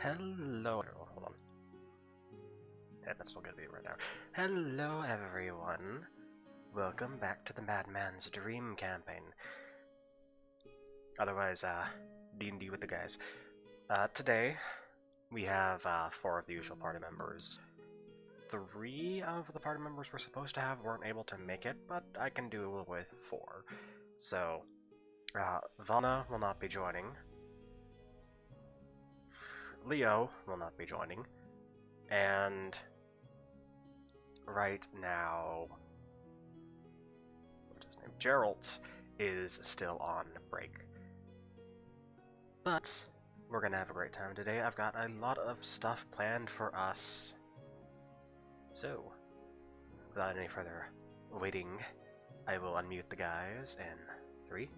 Hello, hold on. Yeah, that's not gonna be right now. Hello, everyone. Welcome back to the Madman's Dream campaign. Otherwise, D&D with the guys. Today, we have 4 of the usual party members. 3 of the party members we're supposed to have weren't able to make it, but I can do with 4. So, Vanna will not be joining. Leo will not be joining. And right now, what's his name? Gerald is still on break. But we're gonna have a great time today. I've got a lot of stuff planned for us. So, without any further waiting, I will unmute the guys in 3,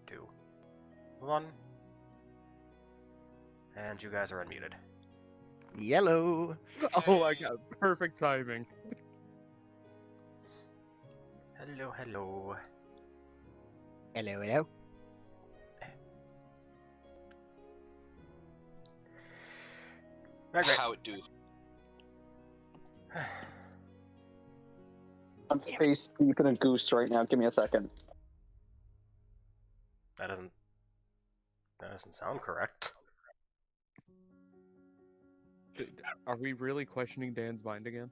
2, 1. And you guys are unmuted. Yellow. Oh my god, perfect timing. Hello, hello. Hello, hello. Right, great. How it do? I'm face deep in a goose right now. Give me a second. That doesn't sound correct. Are we really questioning Dan's mind again?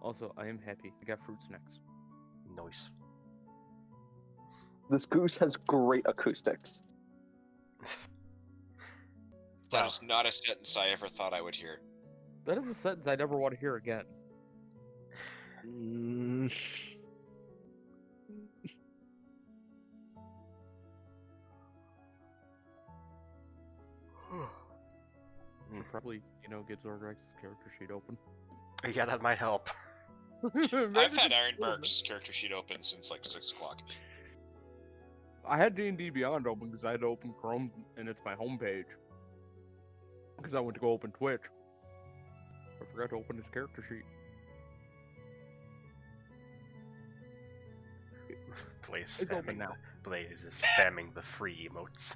Also, I am happy. I got fruit snacks. Nice. This goose has great acoustics. That is not a sentence I ever thought I would hear. That is a sentence I never want to hear again. Should probably, get Zordrak's character sheet open. Yeah, that might help. I've had Ironbark's character sheet open since like 6 o'clock. I had D&D Beyond open because I had to open Chrome and it's my homepage. Because I went to go open Twitch. I forgot to open his character sheet. Blaze It's open now. Blaze is spamming the free emotes.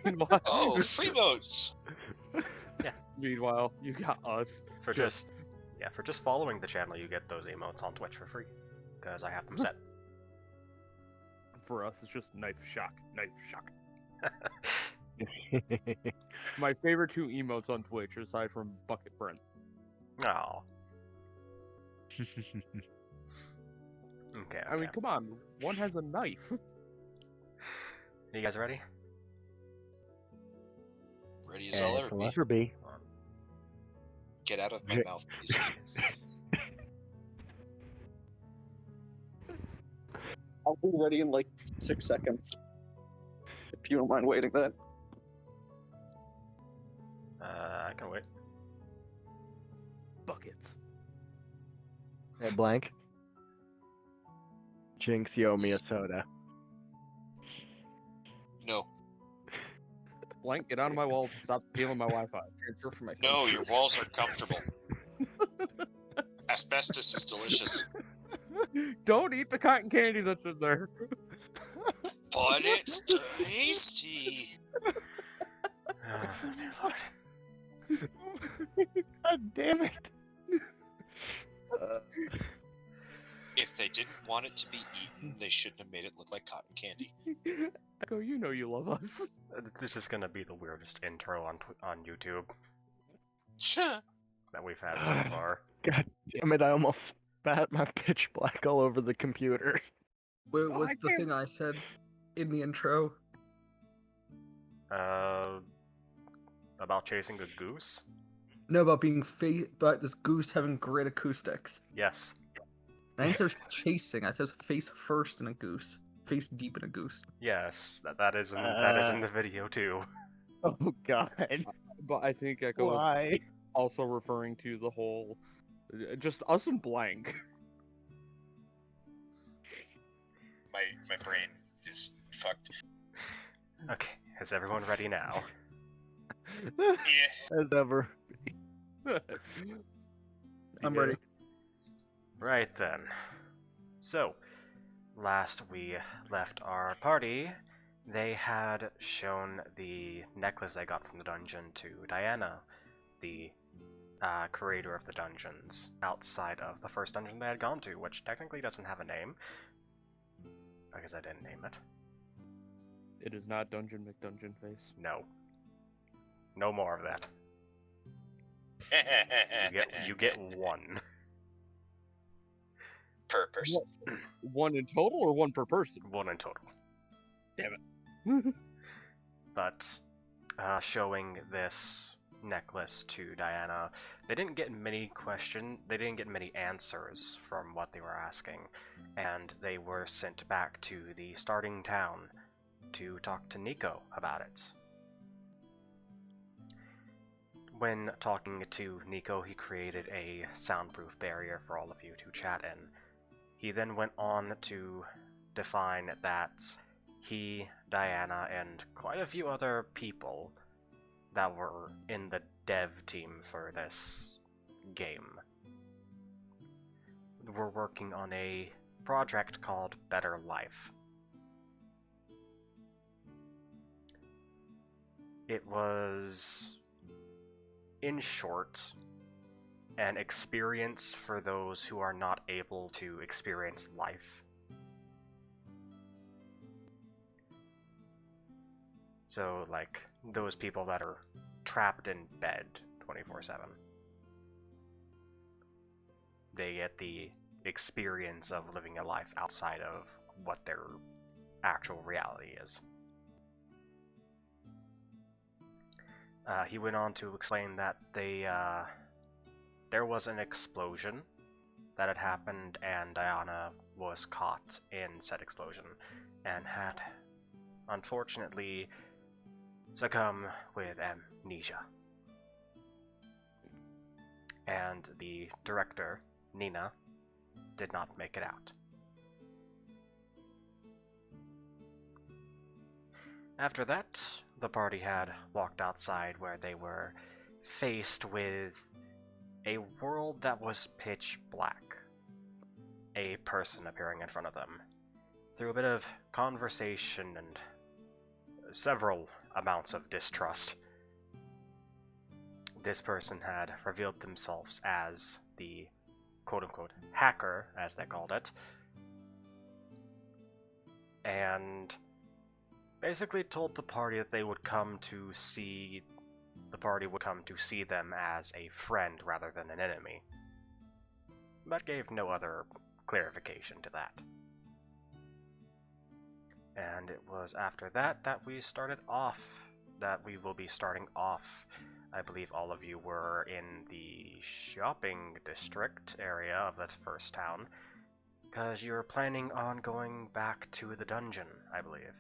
Meanwhile, Oh, free modes! Meanwhile, you got us. For just following the channel, you get those emotes on Twitch for free. Because I have them set. For us, it's just knife shock. My favorite 2 emotes on Twitch, aside from Bucket Brent. Oh. Okay. I mean, come on. One has a knife. You guys ready? Ready as I'll ever be. Ever be. Get out of my mouth, please. I'll be ready in like 6 seconds. If you don't mind waiting then. I can wait. Buckets. Hey, Blank. Jinx, you owe me a soda. No. Blank, get out of my walls and stop stealing my Wi-Fi. Transfer from my No, your walls are comfortable. Asbestos is delicious. Don't eat the cotton candy that's in there. But it's tasty! Oh, dear Lord. God damn it. If they didn't want it to be eaten, they shouldn't have made it look like cotton candy. Echo, you know you love us. This is gonna be the weirdest intro on YouTube that we've had so far. God damn it, I almost spat my pitch black all over the computer. What Oh, was I the can't- thing I said in the intro? About chasing a goose? No, about about this goose having great acoustics. Yes. I didn't say it was chasing. I said it was face first in a goose, face deep in a goose. Yes, that is in the video too. Oh god. But I think Echo was Why? also referring to the whole... Just us and Blank. My brain is fucked. Okay, is everyone ready now? Yeah. As ever. I'm ready. Right then. So, last we left our party, they had shown the necklace they got from the dungeon to Diana, the creator of the dungeons, outside of the first dungeon they had gone to, which technically doesn't have a name, because I didn't name it. It is not Dungeon McDungeon Face. No. No more of that. You get one. Per person. One in total or one per person? One in total. Damn it. But showing this necklace to Diana, they didn't get many answers from what they were asking, and they were sent back to the starting town to talk to Nico about it. When talking to Nico, he created a soundproof barrier for all of you to chat in. He then went on to define that he, Diana, and quite a few other people that were in the dev team for this game were working on a project called Better Life. It was, in short, an experience for those who are not able to experience life. So, like, those people that are trapped in bed 24/7. They get the experience of living a life outside of what their actual reality is. He went on to explain that there was an explosion that had happened, and Diana was caught in said explosion and had, unfortunately, succumbed with amnesia. And the director, Nina, did not make it out. After that, the party had walked outside, where they were faced with a world that was pitch black. A person appearing in front of them. Through a bit of conversation and several amounts of distrust, this person had revealed themselves as the quote-unquote hacker, as they called it, and basically told the party that they would come to see them as a friend rather than an enemy, but gave no other clarification to that. And it was after that that we will be starting off. I believe all of you were in the shopping district area of that first town, because you were planning on going back to the dungeon, I believe.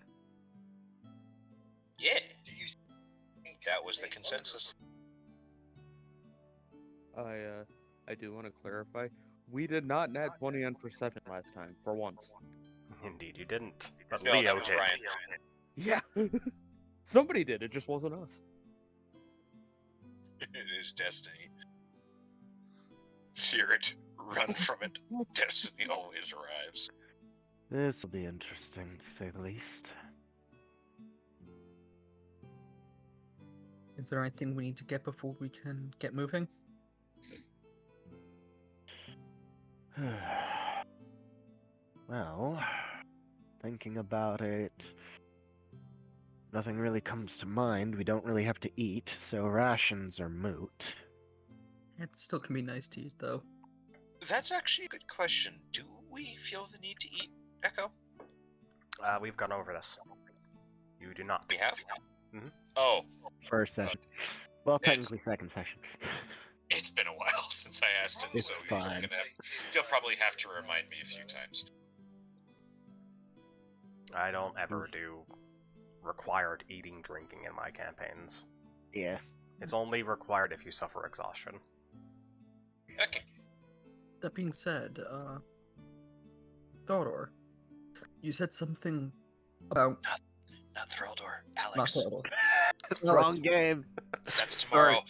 Yeah. That was the consensus. I do want to clarify. We did not nat 20 on perception last time, for once. Indeed you didn't. But No, Leo that was did. Ryan. Yeah. Somebody did, it just wasn't us. It is destiny. Fear it. Run from it. Destiny always arrives. This will be interesting, to say the least. Is there anything we need to get before we can get moving? Well, thinking about it, nothing really comes to mind. We don't really have to eat, so rations are moot. It still can be nice to eat, though. That's actually a good question. Do we feel the need to eat, Echo? We've gone over this. You do not. We have? Mhm. Oh, First session. Well, It's- technically second session. it's been a while since I asked it, It's so fine. you'll probably have to remind me a few times. I don't ever do required eating, drinking in my campaigns. Yeah. It's only required if you suffer exhaustion. Okay. That being said, Thorodor, you said something about Not Thraldor. not Alex. Thorodor. Wrong game. That's tomorrow.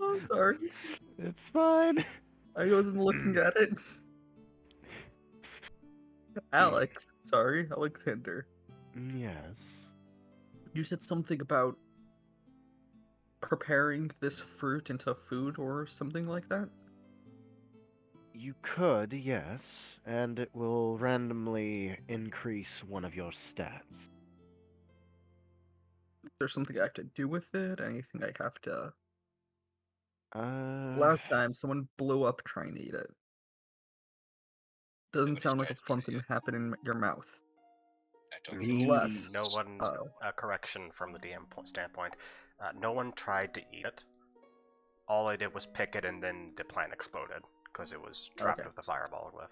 Oh, sorry. It's fine. I wasn't looking at it. Alex, sorry, Alexander. Yes. You said something about preparing this fruit into food or something like that? You could, yes, and it will randomly increase one of your stats. Is there something I have to do with it? Anything I have to... Uh, Last time, someone blew up trying to eat it. Doesn't Nobody's sound like a tried to fun eat thing it to happen in your mouth. I don't Me- think Unless... No one, Uh, correction from the DM standpoint, no one tried to eat it. All I did was pick it and then the plant exploded, because it was trapped Okay. with the fireball glyph.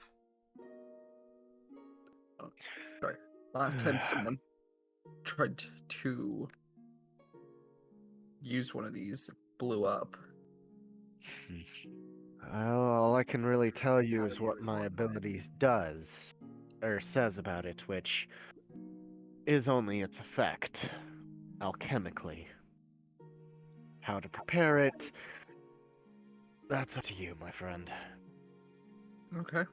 sorry. Last time someone tried to use one of these, it blew up. Well, all I can really tell you is what my ability does, or says about it, which is only its effect, alchemically. How to prepare it, that's up to you, my friend. Okay.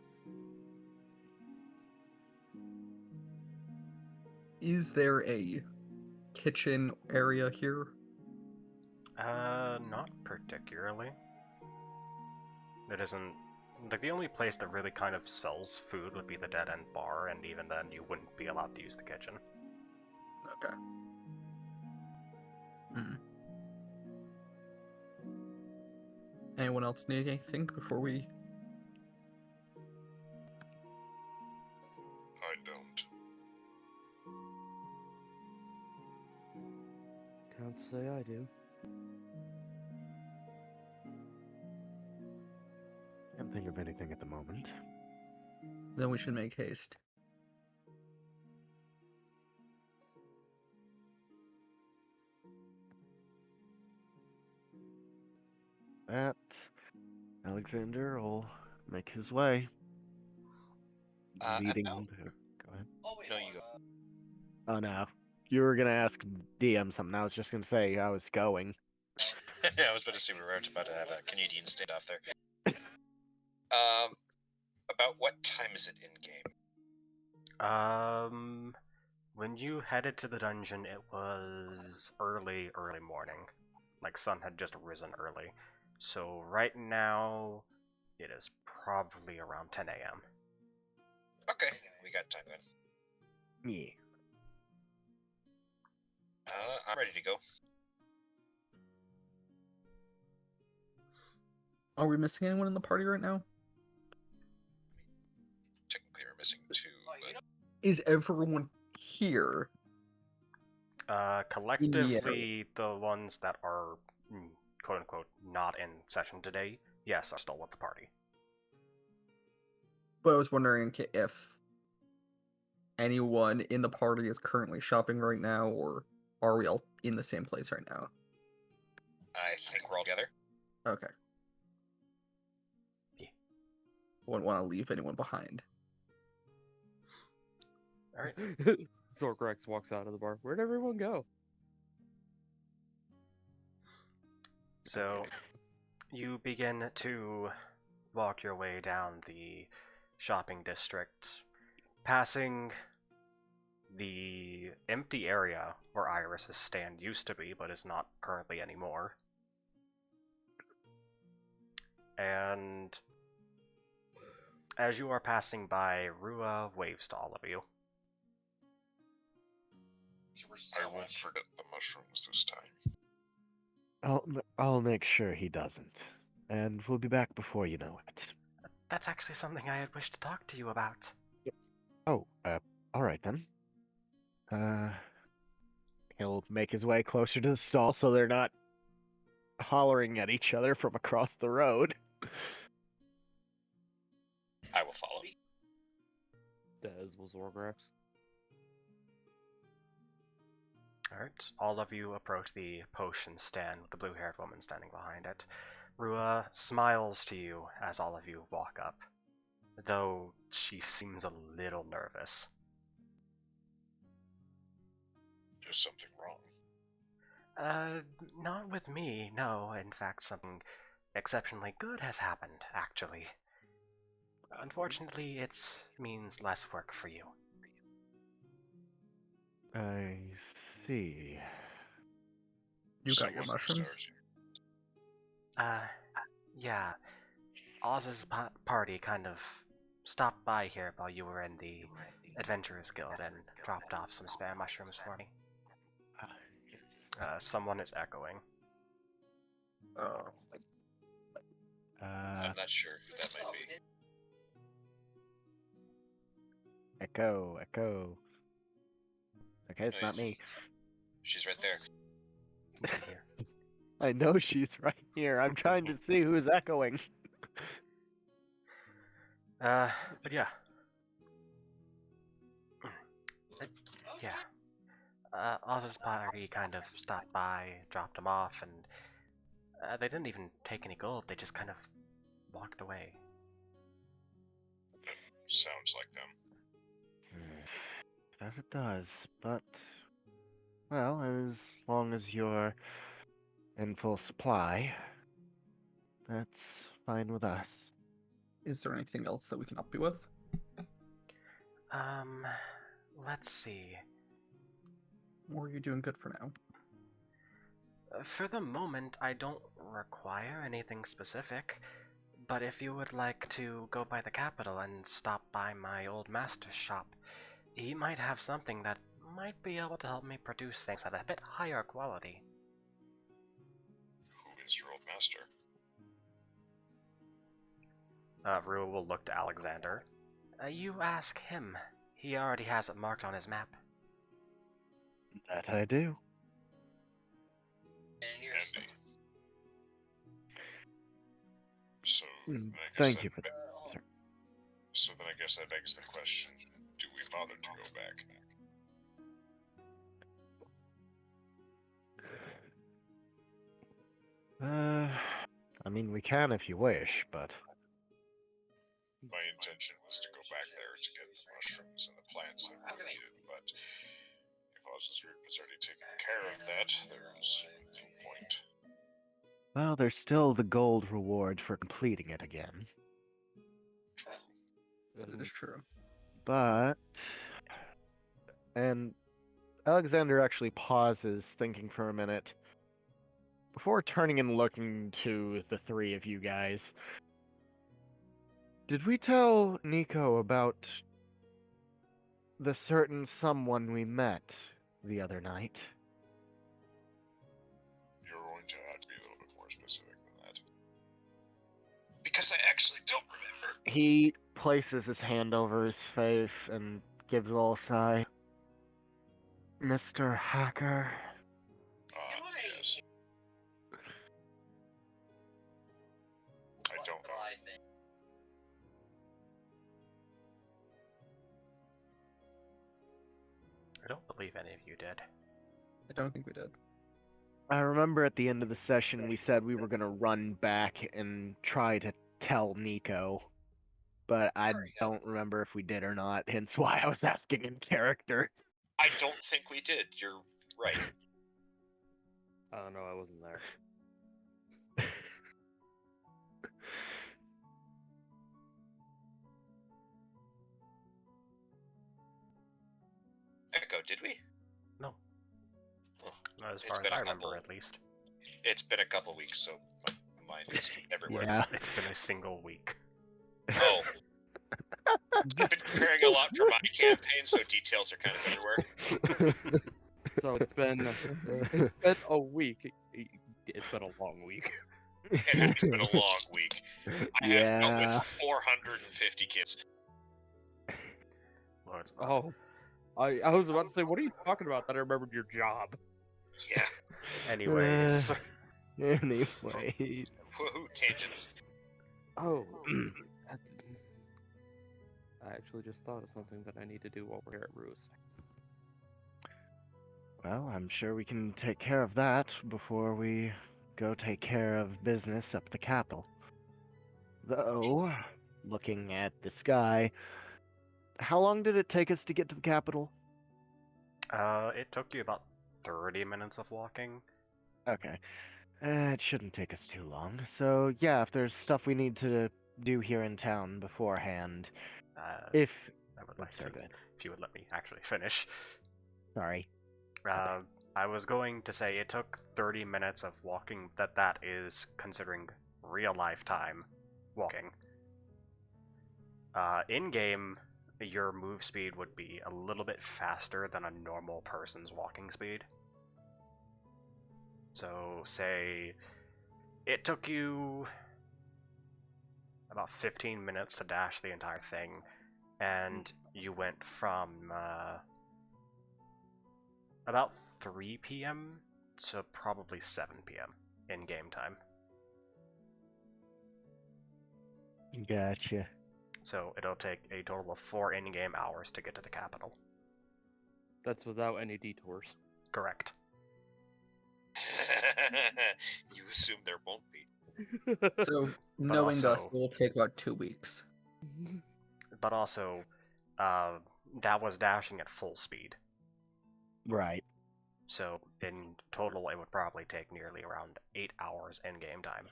Is there a kitchen area here? Not particularly. It isn't. Like, the only place that really kind of sells food would be the Dead End Bar, and even then you wouldn't be allowed to use the kitchen. Okay. Anyone else need anything before we... I don't. Can't say I do. Can't think of anything at the moment. Then we should make haste. That Alexander will make his way. Leading. no. Go ahead. No, you go. Oh no, you were gonna ask DM something. I was just gonna say I was going. Yeah, I was about to say we were about to have a Canadian standoff there. About what time is it in game? When you headed to the dungeon, it was early morning. Like, sun had just risen early. So right now, it is probably around 10 a.m. Okay, we got time then. Yeah. I'm ready to go. Are we missing anyone in the party right now? Technically, we're missing two. But... Is everyone here? Collectively, the ones that are, quote-unquote, not in session today, yes, are still with the party. But I was wondering if anyone in the party is currently shopping right now, or are we all in the same place right now? I think we're all together. Okay. Yeah. Wouldn't want to leave anyone behind. Alright. Zorkrax walks out of the bar. Where'd everyone go? So, you begin to walk your way down the shopping district, passing the empty area where Iris's stand used to be, but is not currently anymore. And as you are passing by, Rua waves to all of you. I won't forget the mushrooms this time. I'll make sure he doesn't, and we'll be back before you know it. That's actually something I had wished to talk to you about. Oh, all right then. He'll make his way closer to the stall so they're not hollering at each other from across the road. I will follow. Des was Zorkrax. Alright, all of you approach the potion stand with the blue-haired woman standing behind it. Rua smiles to you as all of you walk up, though she seems a little nervous. There's something wrong. Not with me, no. In fact, something exceptionally good has happened, actually. Unfortunately, it means less work for you. I see. You So got your what mushrooms? stars? Yeah. Oz's party kind of stopped by here while you were in the Adventurers Guild and dropped off some spare mushrooms for me. Someone is echoing. Oh, I'm not sure who that might be. Echo, echo. Okay, it's not me. She's right there. Listen here. I know she's right here. I'm trying to see who's echoing. But yeah. Yeah. Oz's party kind of stopped by, dropped him off, and they didn't even take any gold. They just kind of walked away. Sounds like them. That it does, but well, as long as you're in full supply, that's fine with us. Is there anything else that we can help you with? Let's see. Or are you doing good for now? For the moment, I don't require anything specific, but if you would like to go by the capital and stop by my old master's shop, he might have something that might be able to help me produce things at a bit higher quality. Who is your old master? Rue will look to Alexander. You ask him. He already has it marked on his map. That I do. Andy. So, then I guess Thank that you for that. Sir. So then I guess that begs the question, do we bother to go back? I mean, we can if you wish, but My intention was to go back there to get the mushrooms and the plants that were needed, but if Oz's root was already taking care of that, there's no point. well, there's still the gold reward for completing it again. True. That is true. But and Alexander actually pauses, thinking for a minute, before turning and looking to the three of you guys. Did we tell Nico about the certain someone we met the other night? You're going to have to be a little bit more specific than that. Because I actually don't remember. He places his hand over his face and gives a little sigh. Mr. Hacker. Yes. I don't know. I don't believe any of you did. I don't think we did. I remember at the end of the session we said we were gonna run back and try to tell Nico, but I don't remember if we did or not, hence why I was asking in character. I don't think we did. You're right. Oh no, I wasn't there. Echo, did we? No. Oh, Not as It's far as been a I remember, couple. at least. It's been a couple weeks, so my mind is everywhere. Yeah. It's been a single week. Oh. I've been preparing a lot for my campaign, so details are kind of everywhere. So it's been a week. It's been a long week. It has been a long week. I have dealt Yeah. with 450 kids. Lord's Oh, I was about to say, what are you talking about? That I remembered your job. Yeah. Anyways. Anyways. Woohoo, tangents. Oh, I actually just thought of something that I need to do over here at Roost. Well, I'm sure we can take care of that before we go take care of business up the capital. Though, looking at the sky, how long did it take us to get to the capital? It took you about 30 minutes of walking. Okay. It shouldn't take us too long. So, yeah, if there's stuff we need to do here in town beforehand, if... I would like sorry, to, go ahead. if you would let me actually finish. Sorry. I was going to say it took 30 minutes of walking. That is considering real life time walking. In game, your move speed would be a little bit faster than a normal person's walking speed. So, say it took you about 15 minutes to dash the entire thing, and you went from about 3 p.m. to probably 7 p.m. in game time. Gotcha. So it'll take a total of 4 in-game hours to get to the capital. That's without any detours. Correct. You assume there won't be. So, knowing us, also- it will take about 2 weeks. But also, that was dashing at full speed. Right. So in total, it would probably take nearly around 8 hours in-game time.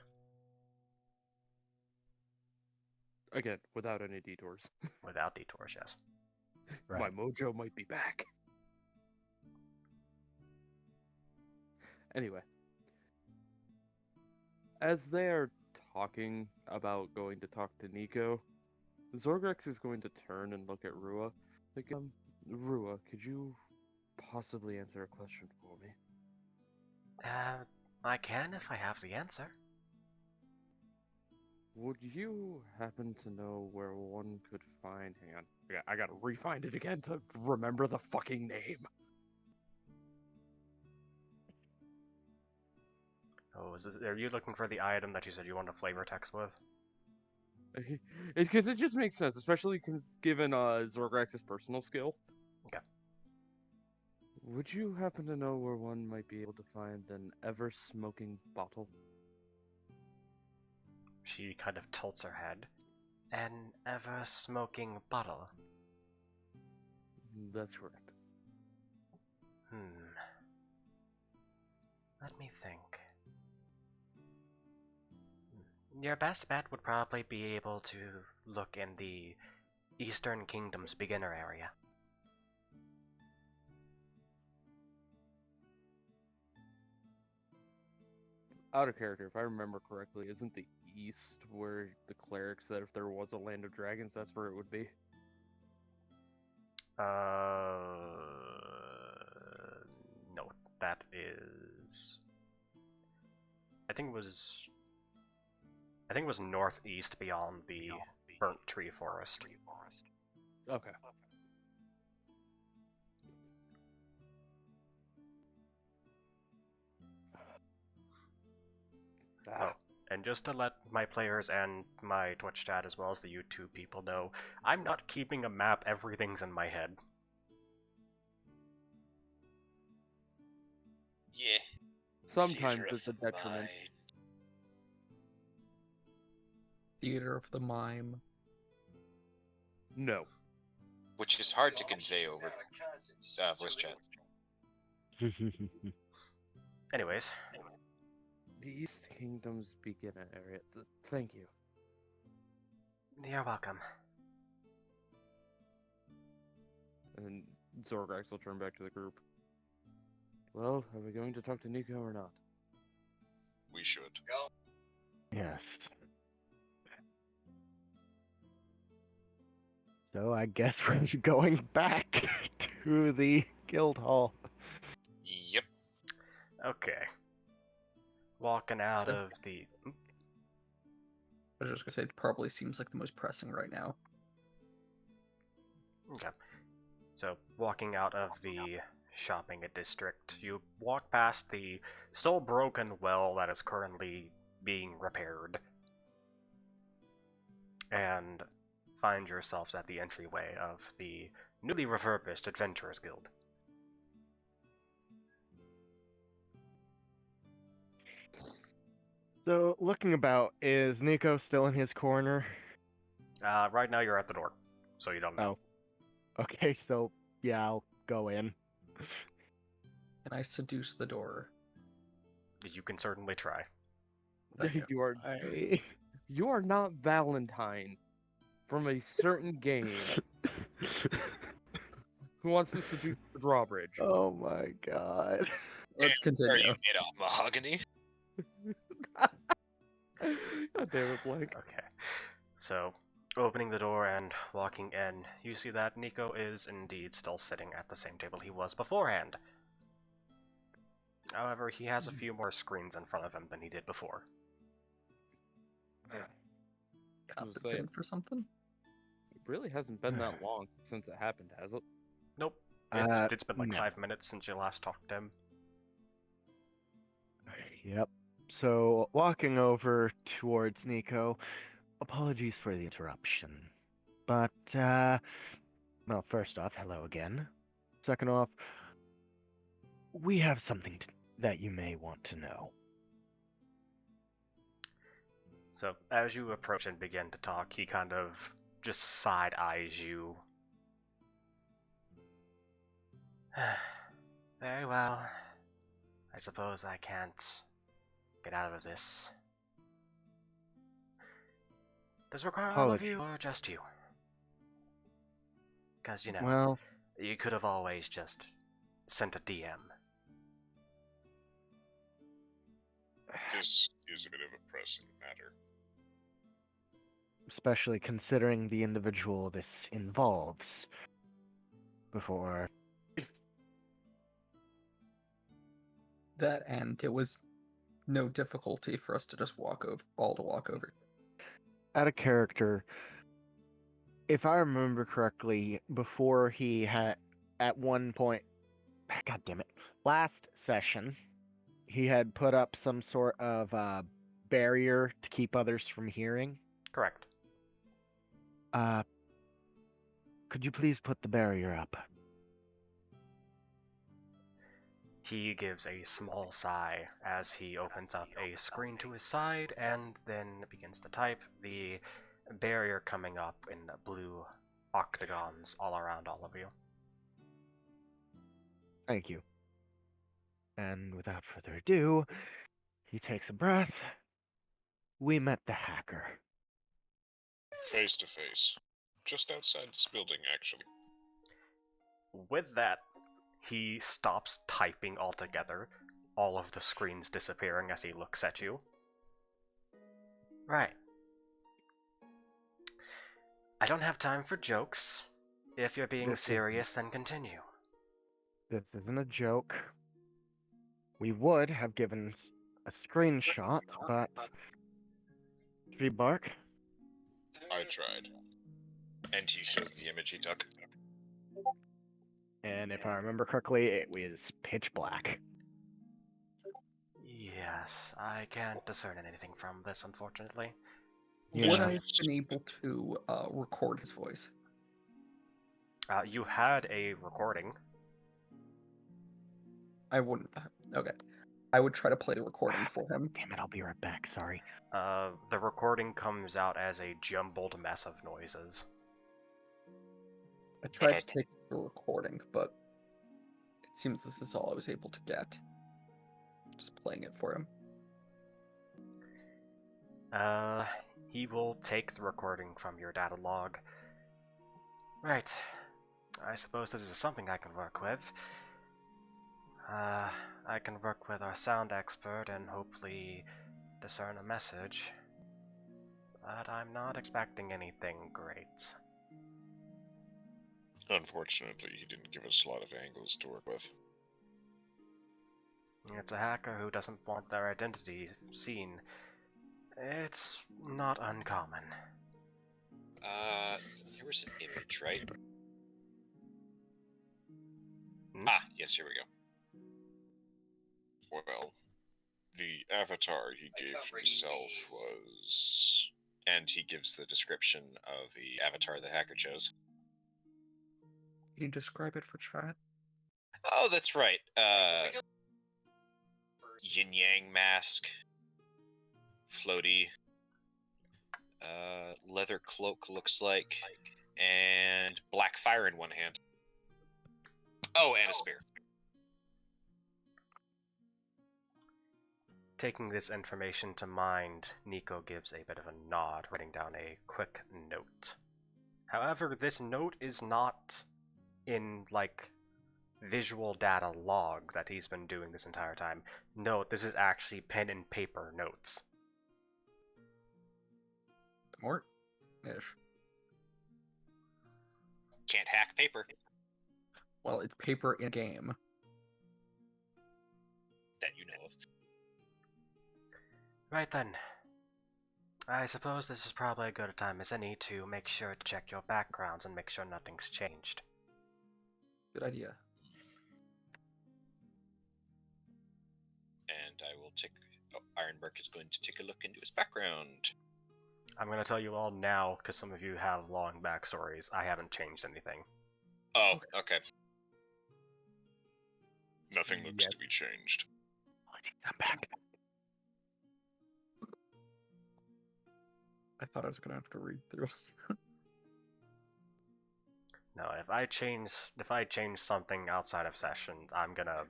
Again, without any detours. Without detours, yes. Right. My mojo might be back. Anyway. As they are talking about going to talk to Nico, Zorgrex is going to turn and look at Rua. Like, Rua, could you possibly answer a question for me? I can if I have the answer. Would you happen to know where one could find... Hang on. I gotta re-find it again to remember the fucking name. Oh, are you looking for the item that you said you wanted to flavor text with? Because it just makes sense, especially given Zorgrax's personal skill. Okay. Would you happen to know where one might be able to find an ever-smoking bottle? She kind of tilts her head. An ever-smoking bottle. That's correct. Let me think. Your best bet would probably be able to look in the Eastern Kingdom's beginner area. Out of character, if I remember correctly, isn't the East where the cleric said if there was a land of dragons, that's where it would be? No, that is... I think it was northeast beyond the burnt tree forest. Okay. Oh, and just to let my players and my Twitch chat as well as the YouTube people know, I'm not keeping a map, everything's in my head. Yeah. Sometimes theater it's a of the detriment. mind. Theater of the mime. No. Which is hard to convey over voice chat. Anyways, The East Kingdom's beginner area. Thank you. you're welcome. And Zorgrax will turn back to the group. Well, are we going to talk to Nico or not? We should. Yes. So I guess we're going back to the guild hall. Yep. Okay. Walking out So- of the... I was just gonna say it probably seems like the most pressing right now. Okay. So, walking out of the shopping district, you walk past the still broken well that is currently being repaired, and find yourselves at the entryway of the newly refurbished Adventurers Guild. So, looking about, is Nico still in his corner? Right now you're at the door, so you don't know. Okay, so yeah, I'll go in. And I seduce the door. You can certainly try. You are not Valentine from a certain game Who wants to seduce the drawbridge? Oh my god. Let's Are you continue. made of mahogany? God damn it, Blank. Okay. So, opening the door and walking in, you see that Nico is indeed still sitting at the same table he was beforehand. However, he has a few more screens in front of him than he did before. Compensating for something? It really hasn't been that long since it happened, has it? Nope. It's been like No. 5 minutes since you last talked to him. Yep. So, walking over towards Nico, apologies for the interruption. But, well, first off, hello again. Second off, we have something that you may want to know. So, as you approach and begin to talk, he kind of just side-eyes you. Very well. I suppose I can't get out of this. Does it require all of you, or just you? Because, you know, Well, you could have always just sent a DM. This is a bit of a pressing matter. especially considering the individual this involves. Before. That, and it was no difficulty for us to just walk over. Out of character, if I remember correctly, before he had, at one point, god damn it, last session, he had put up some sort of barrier to keep others from hearing. Correct. Could you please put the barrier up? He gives a small sigh as he opens up a screen to his side and then begins to type, the barrier coming up in blue octagons all around all of you. Thank you. And without further ado, he takes a breath. We met the hacker. Face to face. Just outside this building, actually. With that, he stops typing altogether, all of the screens disappearing as he looks at you. Right. I don't have time for jokes. If you're being serious, then continue. This isn't a joke. We would have given a screenshot, but... Bark? I tried. And he shows the image he took. And if I remember correctly, it was pitch black. Yes, I can't discern anything from this, unfortunately. Yeah. Would I have been able to record his voice? You had a recording. I wouldn't. Okay. I would try to play the recording for him. Damn it, I'll be right back, sorry. The recording comes out as a jumbled mess of noises. I tried to take the recording, but it seems this is all I was able to get. Just playing it for him. He will take the recording from your data log. Right. I suppose this is something I can work with. I can work with our sound expert and hopefully discern a message. But I'm not expecting anything great. Unfortunately, he didn't give us a lot of angles to work with. It's a hacker who doesn't want their identity seen. It's not uncommon. There was an image, right? Hmm? Ah, yes, here we go. Well, the avatar he gave himself was... And he gives the description of the avatar the hacker chose. Can you describe it for chat? Oh, that's right. Yin-yang mask. Floaty. Leather cloak looks like. And black fire in one hand. Oh, and a spear. Taking this information to mind, Nico gives a bit of a nod, writing down a quick note. However, this note is not in, like, visual data log that he's been doing this entire time. Note, this is actually pen and paper notes. Smart-ish. Can't hack paper Well, it's paper in a game. that you know of. Right then. I suppose this is probably a good a time as any to make sure to check your backgrounds and make sure nothing's changed. Good idea. And I will take. Oh, Ironbark is going to take a look into his background. I'm going to tell you all now, because some of you have long backstories. I haven't changed anything. Oh, okay. Nothing looks to be changed. I'm back. I thought I was gonna have to read through. No, if I change something outside of session, I'm gonna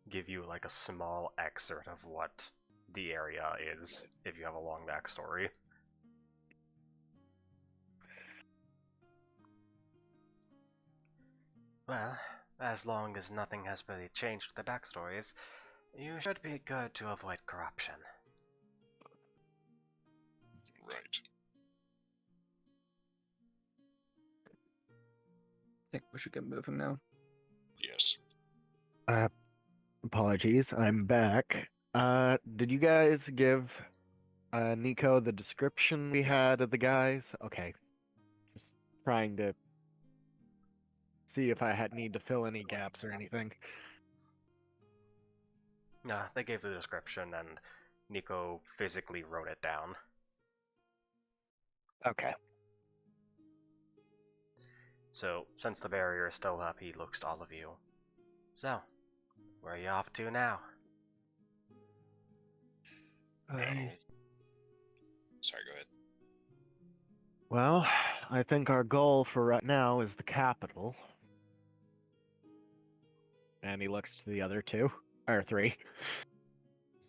give you like a small excerpt of what the area is if you have a long backstory. Well, as long as nothing has really changed with the backstories, you should be good to avoid corruption. Right. I think we should get moving now. Yes. Apologies, I'm back. Did you guys give Nico the description we Yes. had of the guys? Okay. Just trying to see if I need to fill any gaps or anything. No, they gave the description and Nico physically wrote it down. Okay. So, since the barrier is still up, he looks to all of you. So, where are you off to now? Sorry, go ahead. Well, I think our goal for right now is the capital. And he looks to the other two, or three.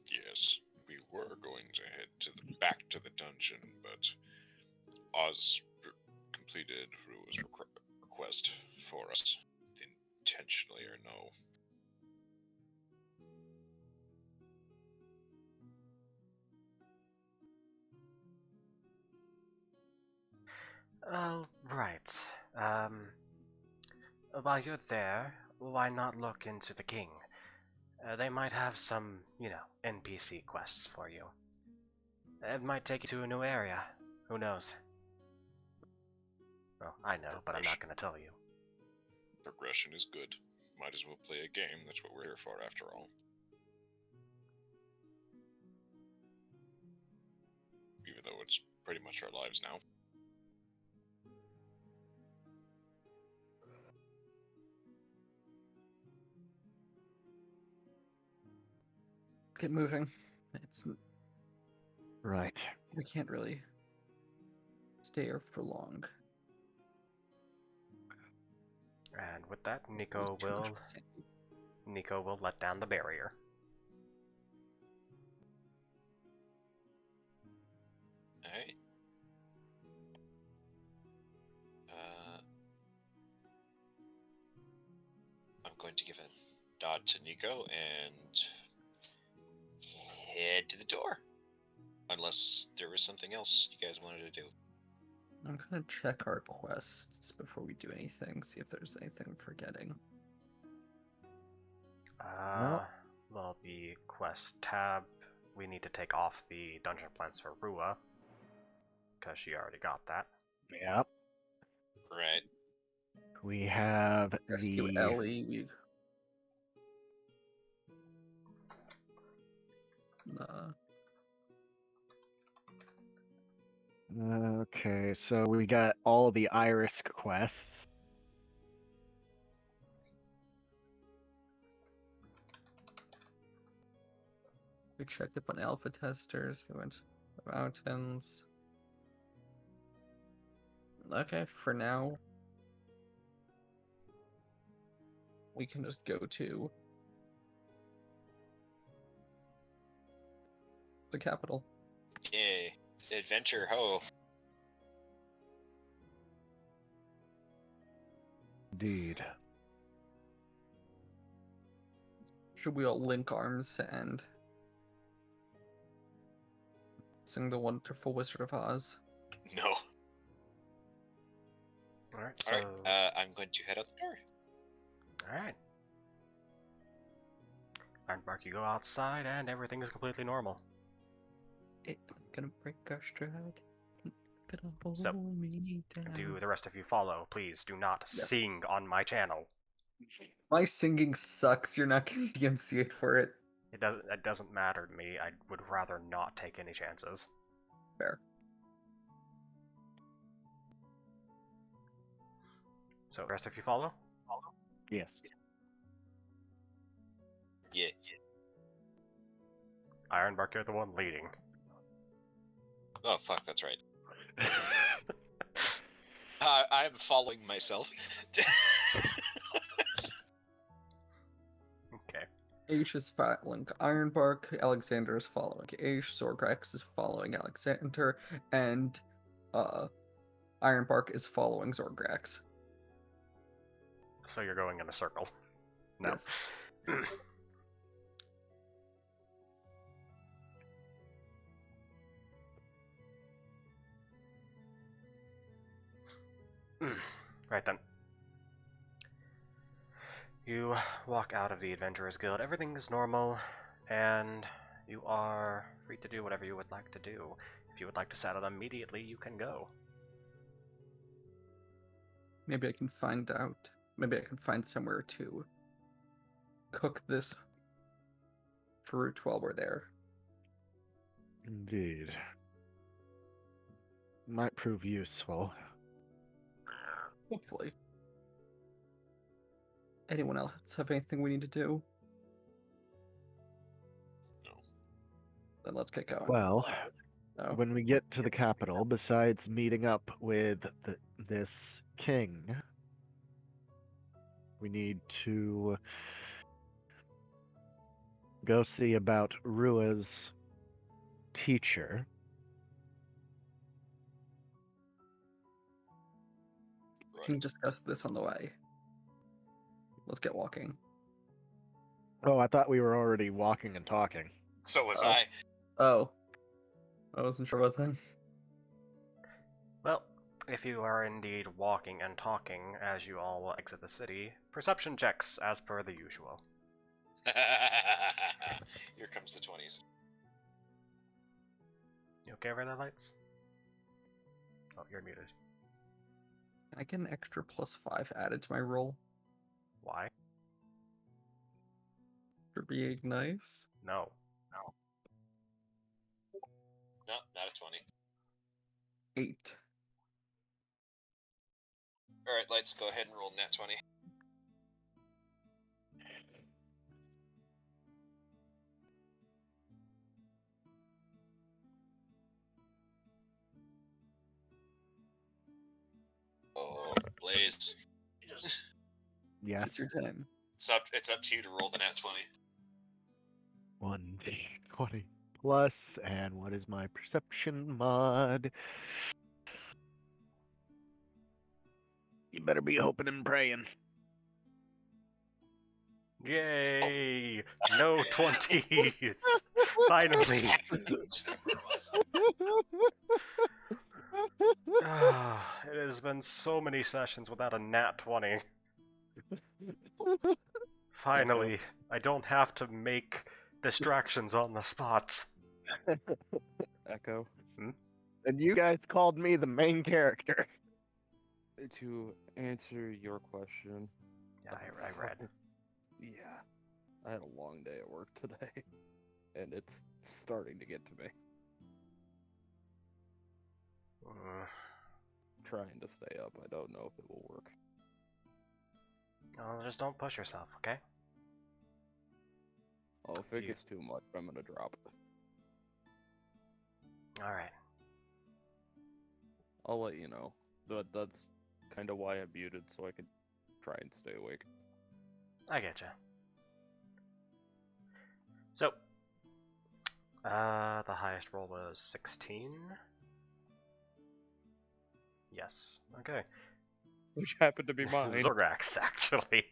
Yes. We were going to head back to the dungeon, but Oz completed Rua's request for us, intentionally or no. Oh, right. While you're there, why not look into the king? They might have some, NPC quests for you. It might take you to a new area. Who knows? Well, I know, but I'm not going to tell you. Progression is good. Might as well play a game. That's what we're here for, after all. Even though it's pretty much our lives now. Get moving. It's Right. we can't really stay here for long. And with that, There's Nico too much will insanity. let down the barrier. Alright. I'm going to give a nod to Nico and head to the door. Unless there was something else you guys wanted to do. I'm gonna check our quests before we do anything, see if there's anything I'm forgetting. Well, the quest tab, we need to take off the dungeon plans for Rua, because she already got that. Yep. Right. We have Rescue the Ellie. We. Okay, so we got all the Iris quests. We checked up on alpha testers. We went to the mountains. Okay, for now, we can just go to the capital. Yay. Adventure ho. Indeed. Should we all link arms and sing the wonderful Wizard of Oz? No. Alright, so... Alright, I'm going to head out the door. Alright. Ironbark, you go outside and everything is completely normal. It gonna break our stride. Gonna hold So, me down. Do the rest of you follow? Please do not Yes. sing on my channel. My singing sucks. You're not getting DMCA'd for it. It doesn't matter to me. I would rather not take any chances. Fair. So, the rest of you follow? Yes. Yeah. Ironbark, you're the one leading. Oh, fuck, that's right. I'm following myself. Okay. Aish is following Ironbark, Alexander is following Aish, Zorgrax is following Alexander, and Ironbark is following Zorgrax. So you're going in a circle. No. Yes. Right then. You walk out of the Adventurers Guild. Everything is normal, and you are free to do whatever you would like to do. If you would like to settle immediately, you can go. Maybe I can find out. Maybe I can find somewhere to cook this fruit while we're there. Indeed. Might prove useful. Hopefully. Anyone else have anything we need to do? No. Then let's get going. Well, Oh. when we get to the capital, besides meeting up with this king, we need to go see about Rua's teacher. We can discuss this on the way. Let's get walking. Oh, I thought we were already walking and talking. So was Oh. I. Oh. I wasn't sure about that. Well, if you are indeed walking and talking as you all will exit the city, perception checks as per the usual. Here comes the 20s. You okay over there, Lights? Oh, you're muted. Can I get an extra +5 added to my roll Why? for being nice? No. No, not a 20. 8. Alright, Lights, go ahead and roll nat 20. Oh, Blaze. Yes. It's your time. It's up to you to roll the nat 20. 1d20 plus, and what is my perception mod? You better be hoping and praying. Yay! No 20s! Finally! Ah, it has been so many sessions without a nat 20. Finally, I don't have to make distractions on the spot. Echo. And you guys called me the main character. To answer your question. Yeah, I read. Yeah. I had a long day at work today. And it's starting to get to me. Trying to stay up. I don't know if it will work. Oh, just don't push yourself, okay? Oh, if it gets too much, I'm gonna drop it. Alright. I'll let you know. But that's kind of why I muted, so I could try and stay awake. I getcha. So, the highest roll was 16. Yes. Okay. which happened to be mine. Zorgax, actually.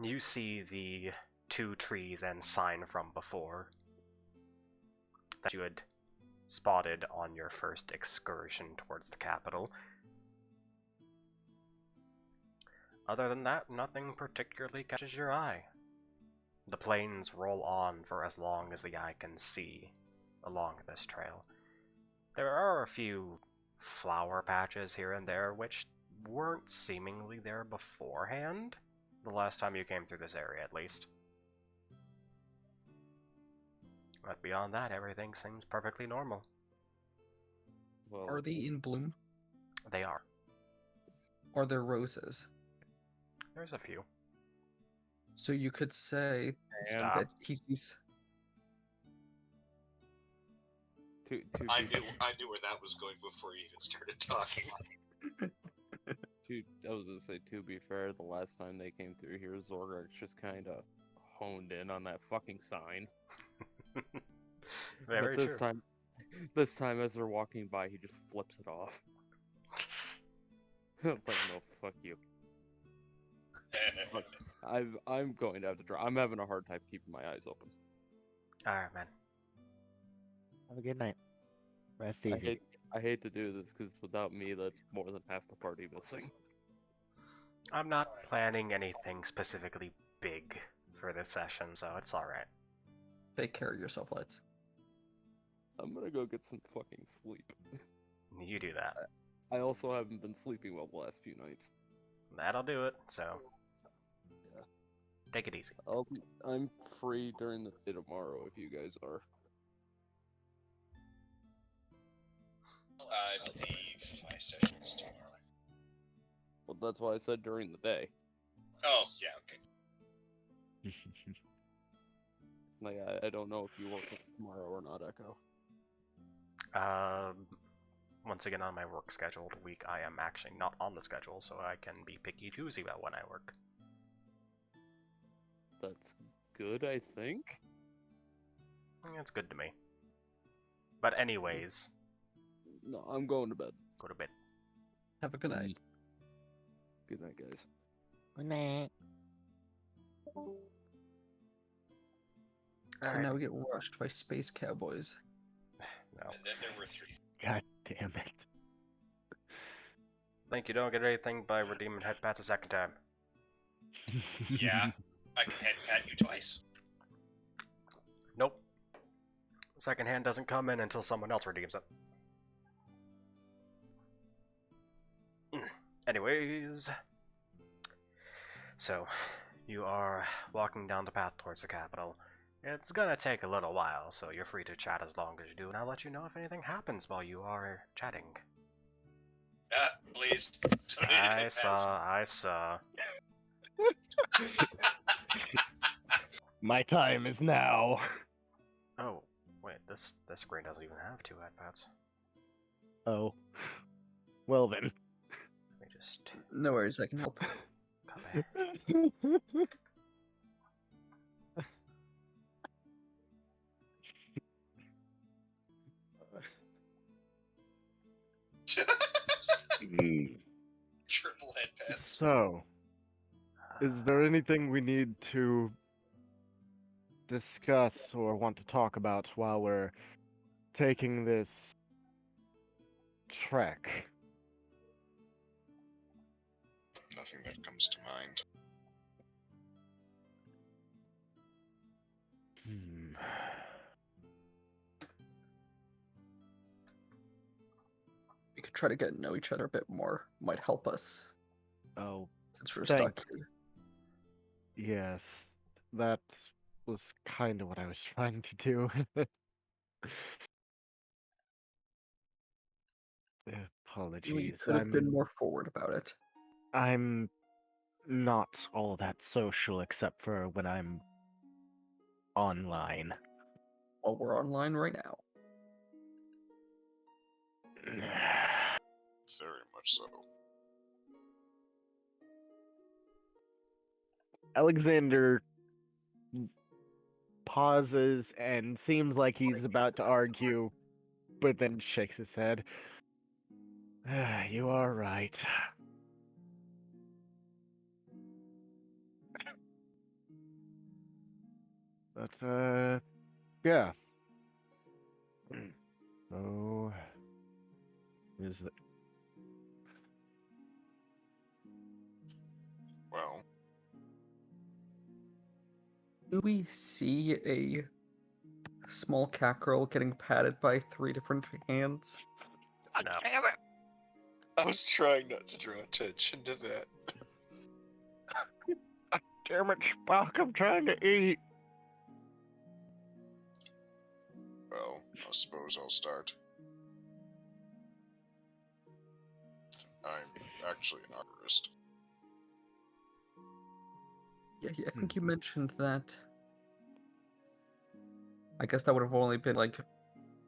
You see the 2 trees and sign from before that you had spotted on your first excursion towards the capital. Other than that, nothing particularly catches your eye. The plains roll on for as long as the eye can see along this trail. There are a few flower patches here and there which weren't seemingly there beforehand, the last time you came through this area at least. But beyond that, everything seems perfectly normal. Well, Are they in bloom? They are. Are there roses? There's a few. So you could say and Stop. that he sees. to I be, knew where that was going before you even started talking. I was gonna say, to be fair, the last time they came through here, Zorgax just kind of honed in on that fucking sign. Very But this true. this time as they're walking by, he just flips it off. Like, no, fuck you. I'm going to have to try. I'm having a hard time keeping my eyes open. Alright, man. Have a good night. Rest I easy. hate to do this because without me, that's more than half the party missing. I'm not planning anything specifically big for this session, so it's alright. Take care of yourself, Lights. I'm gonna go get some fucking sleep. You do that. I also haven't been sleeping well the last few nights. That'll do it, so Yeah. take it easy. I'm free during the day tomorrow if you guys are. I believe my session is tomorrow. Well, that's why I said during the day. Oh, yeah, okay. Like, I don't know if you work tomorrow or not, Echo. Once again, on my work scheduled week, I am actually not on the schedule, so I can be picky choosy about when I work. That's good, I think. It's good to me. But anyways, No, I'm going to bed. go to bed. Have a good night. Good night, guys. Good night. So Alright. now we get rushed by space cowboys. No. And then there were 3. God damn it. Think you don't get anything by redeeming head pats a second time. Yeah, I can head pat you twice. Nope. Second hand doesn't come in until someone else redeems it. Anyways. So, you are walking down the path towards the capital. It's gonna take a little while, so you're free to chat as long as you do, and I'll let you know if anything happens while you are chatting. Please. Don't need I head pats. saw. My time is now. Oh, wait, this screen doesn't even have 2 iPads. Oh. Well then. Let me just No worries, I can help. come back. Triple head pats. So, is there anything we need to discuss or want to talk about while we're taking this trek? Nothing that comes to mind. We could try to get to know each other a bit more. Might help us Oh, since we're Thank- stuck here. yes. That was kind of what I was trying to do. Apologies. You could have been more forward about it. I'm not all that social except for when I'm online. Well, we're online right now. Very much so. Alexander pauses and seems like he's about to argue, but then shakes his head. You are right. But, yeah. So, is the... Well, Do we see a small cat girl getting patted by 3 different hands? No. I was trying not to draw attention to that. Damn it, Spock, I'm trying to eat. well, I suppose I'll start. I'm actually an arborist. Yeah, I think you mentioned that. I guess that would have only been like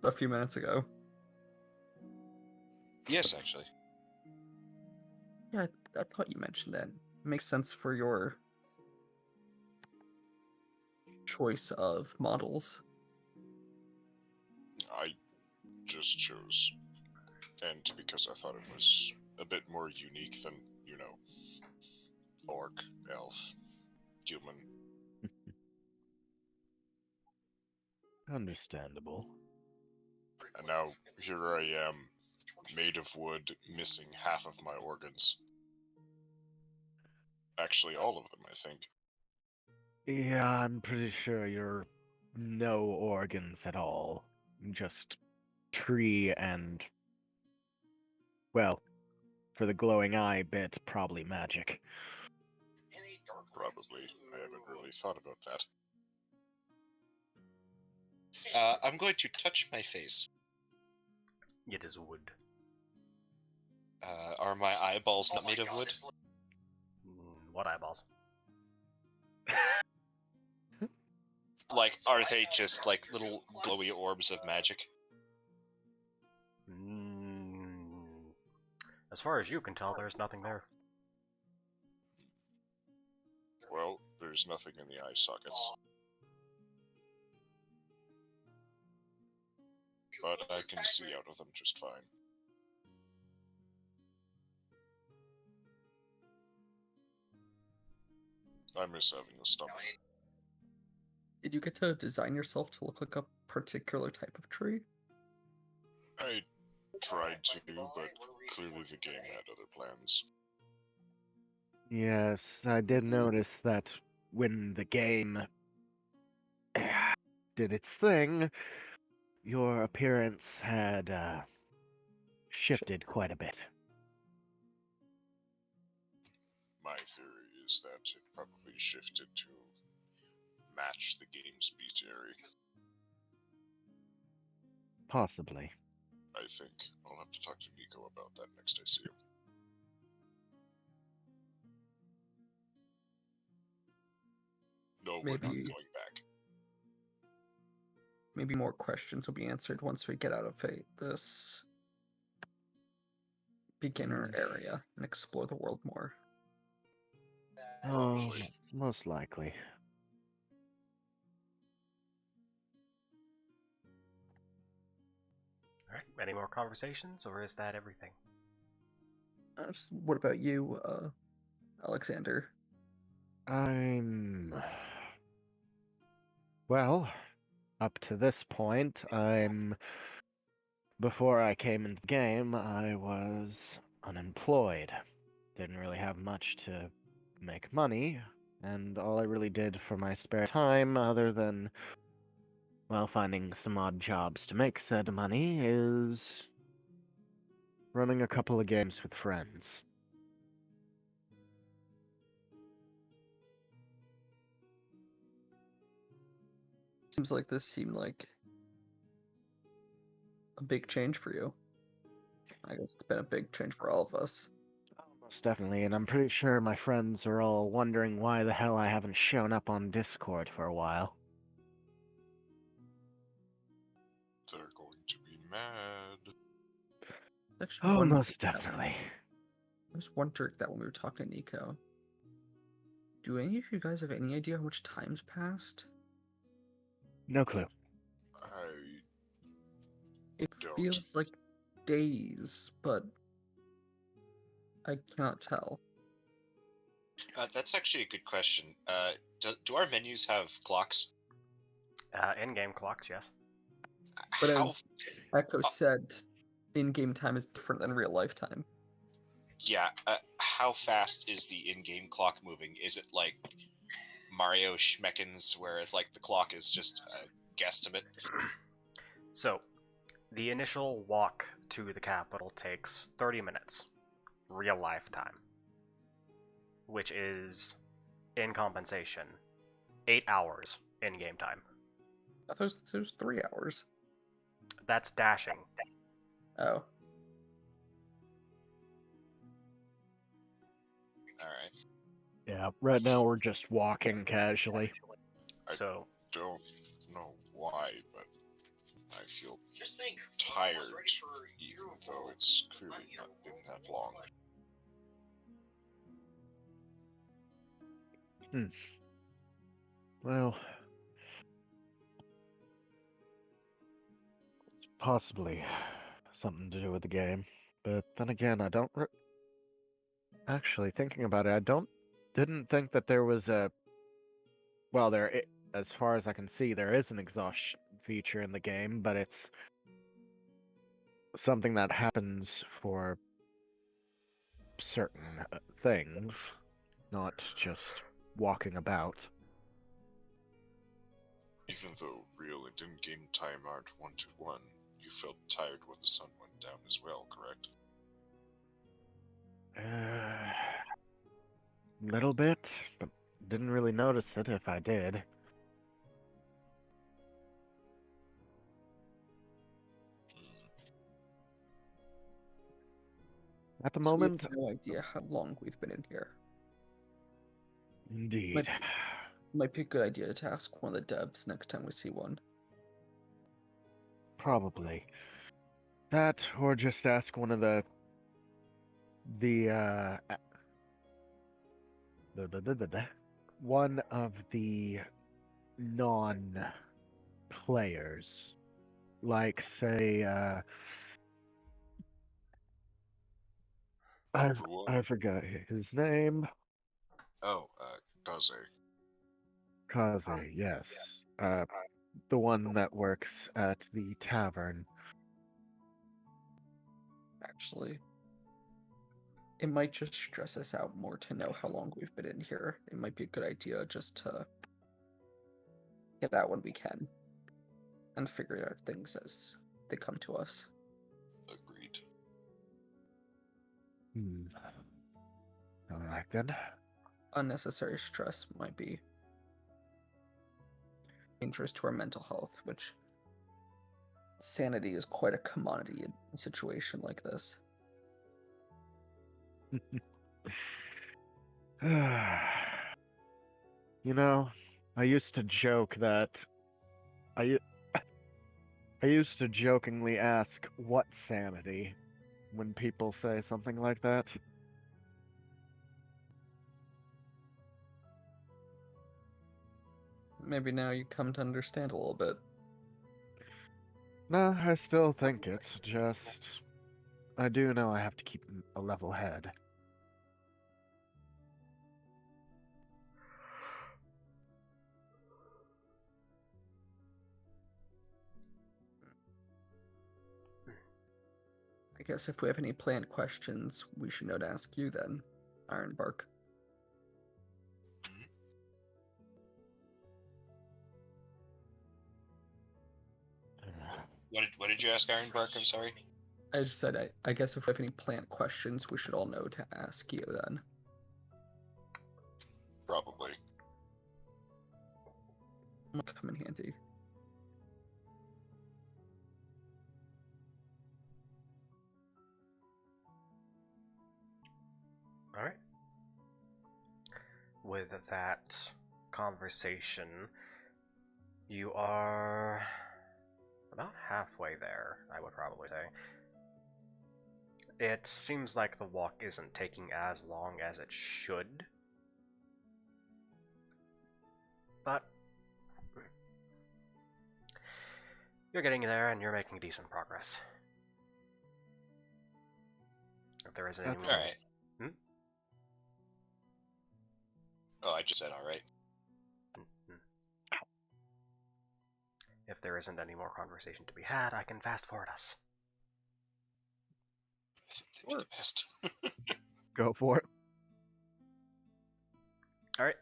a few minutes ago. Yes, actually. Yeah, I thought you mentioned that. Makes sense for your choice of models. I just chose. And because I thought it was a bit more unique than, orc, elf, human. Understandable. And now here I am, made of wood, missing half of my organs. Actually, all of them, I think. Yeah, I'm pretty sure you're no organs at all. Just tree and, well, for the glowing eye bit, probably magic. Probably. I haven't really thought about that. I'm going to touch my face. It is wood. Are my eyeballs not made of wood? What eyeballs? Like, are they just like little glowy orbs of magic? As far as you can tell, there's nothing there. Well, there's nothing in the eye sockets. But I can see out of them just fine. I miss having a stomach. Did you get to design yourself to look like a particular type of tree? I tried to, but clearly the game had other plans. Yes, I did notice that when the game did its thing, your appearance had shifted quite a bit. My theory is that it probably shifted to match the game's bestiary. Possibly. I think I'll have to talk to Nico about that next I see him. No, we're not Maybe- going back. Maybe more questions will be answered once we get out of this beginner area and explore the world more. Oh, most likely. Alright, any more conversations, or is that everything? What about you, Alexander? Well, up to this point, before I came into the game, I was unemployed. Didn't really have much to make money, and all I really did for my spare time, other than, well, finding some odd jobs to make said money, is running a couple of games with friends. Seems like this seemed like a big change for you. I guess it's been a big change for all of us. Most definitely, and I'm pretty sure my friends are all wondering why the hell I haven't shown up on Discord for a while. They're going to be mad. Actually, Oh, most definitely. I was wondering that when we were talking to Nico. Do any of you guys have any idea how much time's passed? No clue. It Don't. feels like days, but I cannot tell. That's actually a good question. Do our menus have clocks? In-game clocks, yes. But How? as Echo said, in-game time is different than real life time. Yeah. How fast is the in-game clock moving? Is it like Mario Schmeckens, where it's like the clock is just a guesstimate? So, the initial walk to the capital takes 30 minutes, real life time, which is, in compensation, 8 hours in-game time. I thought it was 3 hours. That's dashing. Oh. Alright. Yeah, right now we're just walking casually. So, Don't know why, but I feel tired, even though it's clearly not been that long. Well, it's possibly something to do with the game, but then again, I don't. Actually, thinking about it, didn't think that there was a. Well, as far as I can see, there is an exhaustion feature in the game, but it's something that happens for certain things, not just walking about. Even though real and in-game time aren't 1-to-1, you felt tired when the sun went down as well, correct? Little bit, but didn't really notice it if I did. At the So we moment, have no idea how long we've been in here. indeed. Might be a good idea to ask one of the devs next time we see one. Probably. That, or just ask one of the one of the non-players, like say, I forgot his name. Oh, Gaze. Kaze, yes. The one that works at the tavern. Actually, it might just stress us out more to know how long we've been in here. It might be a good idea just to get out when we can and figure out things as they come to us. Agreed. Alright then. Unnecessary stress might be dangerous to our mental health, which sanity is quite a commodity in a situation like this. You know, I used to joke that I used to jokingly ask, what sanity, when people say something like that. Maybe now you come to understand a little bit. No, I still think it's just... I do know I have to keep a level head. I guess if we have any planned questions, we should know to ask you then, Ironbark. What did you ask, Ironbark? I'm sorry? I just said, I guess if we have any planned questions, we should all know to ask you then. Probably. Might come in handy. alright. With that conversation, you are about halfway there, I would probably say. It seems like the walk isn't taking as long as it should, but you're getting there and you're making decent progress. If there isn't any more... Alright. Oh, I just said alright. if there isn't any more conversation to be had, I can fast forward us. I think that'd be the best. Go for it. Alright.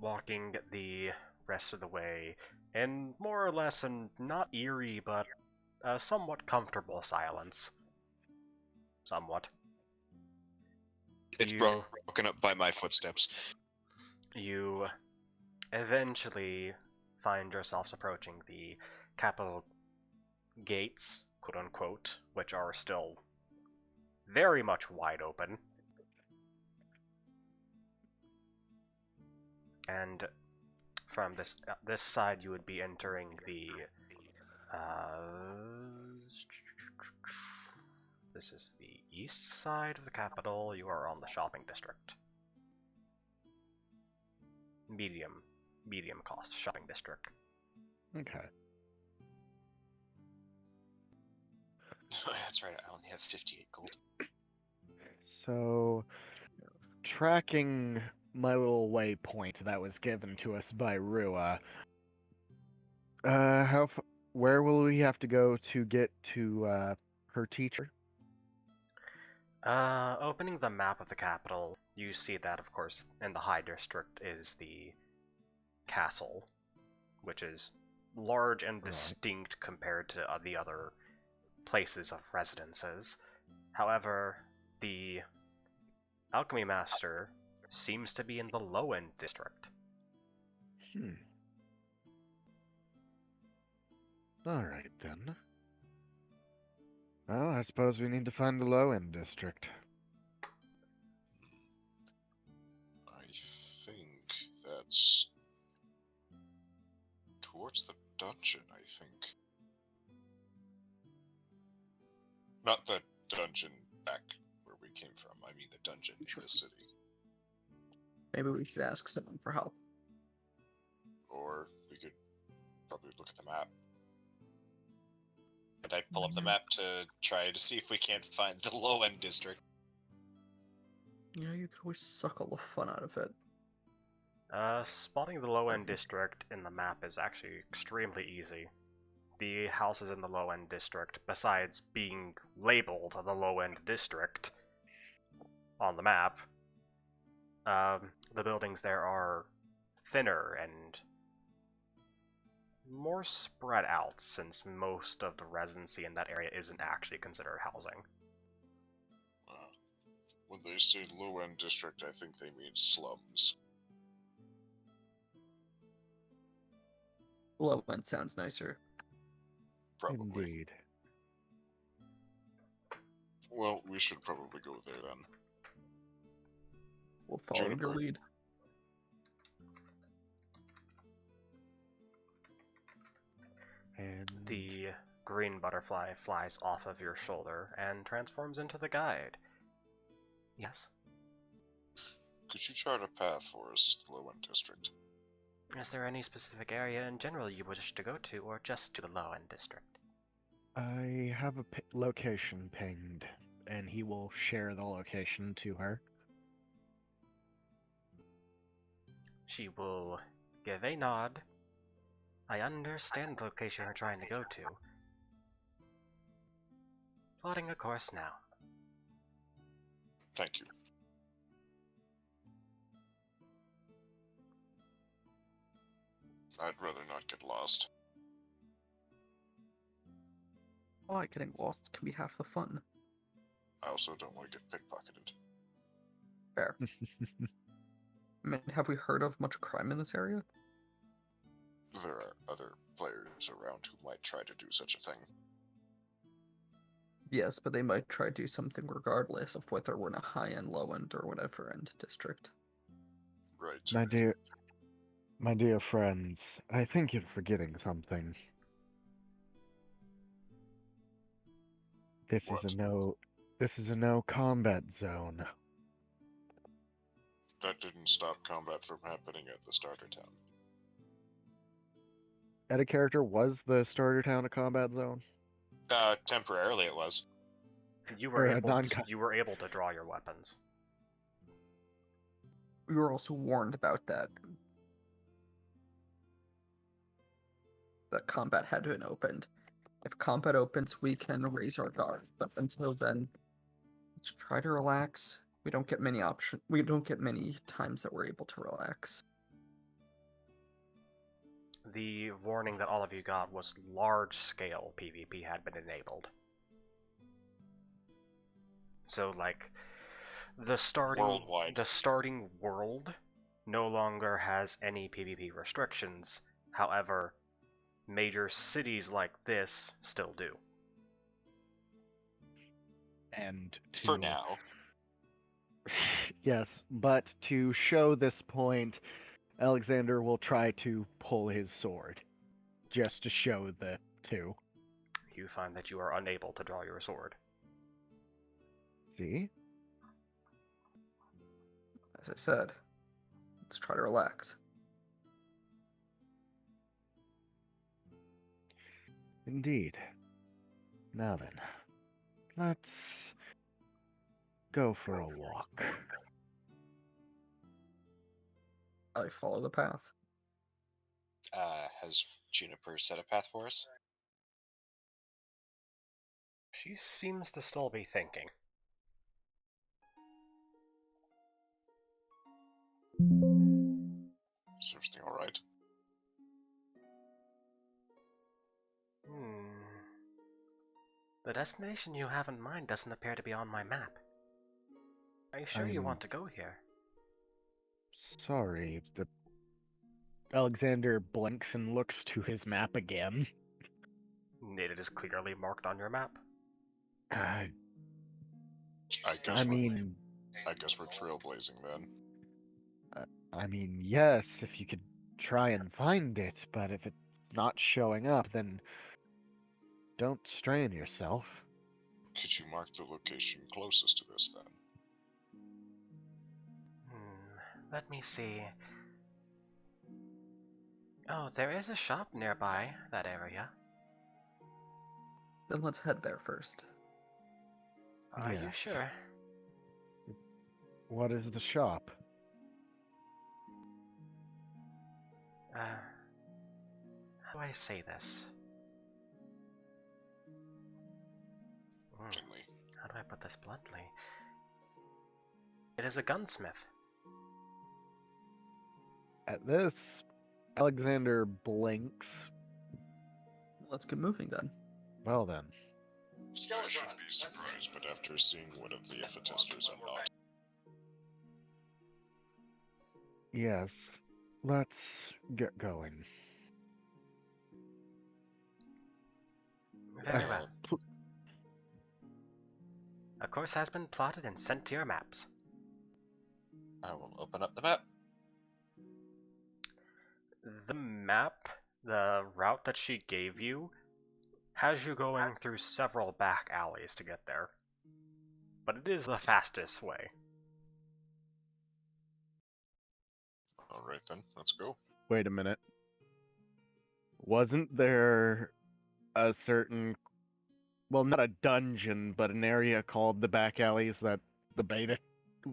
Walking the rest of the way in more or less an not eerie, but a somewhat comfortable silence. Somewhat. It's You- broken up by my footsteps. You eventually find yourselves approaching the capital gates, quote unquote, which are still very much wide open. And from this side, you would be entering the. This is the east side of the capital. You are on the shopping district. Medium cost shopping district. Okay. That's right, I only have 58 gold. So, tracking my little waypoint that was given to us by Rua, where will we have to go to get to her teacher? Opening the map of the capital, you see that, of course, in the high district is the castle, which is large and Right. distinct compared to the other places of residences. However, the alchemy master seems to be in the low-end district. Alright then. Well, I suppose we need to find the low-end district. I think that's towards the dungeon, I think. Not the dungeon back where we came from. I mean the dungeon in the city. Maybe we should ask someone for help. Or we could probably look at the map. And I'd pull up the map to try to see if we can't find the low-end district. You know, you could always suck all the fun out of it. Spotting the low-end district in the map is actually extremely easy. The houses in the low-end district, besides being labeled the low-end district on the map, the buildings there are thinner and more spread out, since most of the residency in that area isn't actually considered housing. When they say low-end district, I think they mean slums. Low end sounds nicer. Probably. Indeed. Well, we should probably go there then. We'll follow your Juniper. lead. And The green butterfly flies off of your shoulder and transforms into the guide. Yes? Could you chart a path for us to the low-end district? Is there any specific area in general you wish to go to, or just to the low-end district? I have a location pinged, and he will share the location to her. She will give a nod. I understand the location you're trying to go to. Plotting a course now. Thank you. I'd rather not get lost. Why getting lost can be half the fun. I also don't want to get pickpocketed. Fair. I mean, have we heard of much crime in this area? There are other players around who might try to do such a thing. Yes, but they might try to do something regardless of whether we're in a high-end, low-end, or whatever end district. Right. My dear friends, I think you're forgetting something. This What? is a no combat zone. That didn't stop combat from happening at the starter town. At a character, was the starter town a combat zone? Temporarily it was. You were Or a you were able to draw your weapons. We were also warned about that. that combat had been opened. If combat opens, we can raise our guard. But until then, let's try to relax. We don't get many We don't get many times that we're able to relax. The warning that all of you got was large-scale PvP had been enabled. So, like, the starting world no longer has any PvP restrictions. However, major cities like this still do. And For now. Yes, but to show this point, Alexander will try to pull his sword, just to show the two. You find that you are unable to draw your sword. See? As I said, let's try to relax. Indeed. Now then, let's go for a walk. I follow the path. Has Juniper set a path for us? She seems to still be thinking. Is everything alright? The destination you have in mind doesn't appear to be on my map. Are you sure you want to go here? Sorry, Alexander blinks and looks to his map again. It is clearly marked on your map. I I mean, guess we're trailblazing then. I mean, yes, if you could try and find it, but if it's not showing up, then don't strain yourself. Could you mark the location closest to this then? Let me see. Oh, there is a shop nearby that area. Then let's head there first. Are you Yes. sure? What is the shop? How do I say this? Gently. How do I put this bluntly? It is a gunsmith. At this, Alexander blinks. Let's get moving then. Well then. I shouldn't be surprised, but after seeing one of the Iffa testers, I'm not. Yes. Let's get going. Very well. A course has been plotted and sent to your maps. I will open up the map. The map, the route that she gave you, has you going through several back alleys to get there. But it is the fastest way. Alright then, let's go. Wait a minute. Wasn't there a certain, well, not a dungeon, but an area called the back alleys that the beta,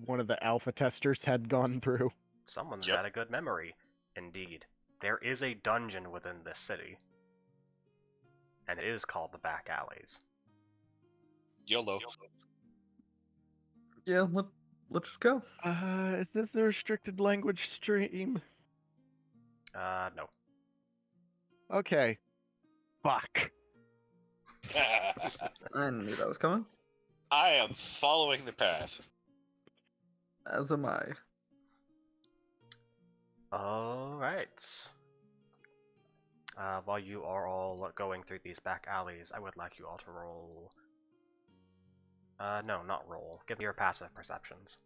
one of the alpha testers had gone through? Someone's Yep. got a good memory. Indeed. There is a dungeon within this city. And it is called the back alleys. YOLO. Yeah, let's just go. Is this a restricted language stream? No. Okay. Fuck. I knew that was coming. I am following the path. As am I. Alright. While you are all going through these back alleys, I would like you all to roll... no, not roll. Give me your passive perceptions.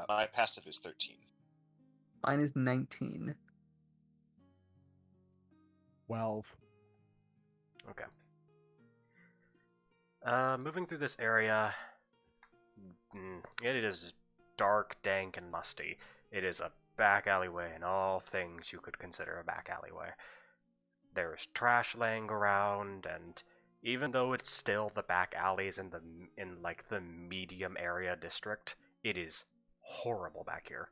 My passive is 13. Mine is 19. 12. Okay. Moving through this area, it is dark, dank, and musty. It is a back alleyway in all things you could consider a back alleyway. There's trash laying around, and even though it's still the back alleys in the medium area district, it is horrible back here.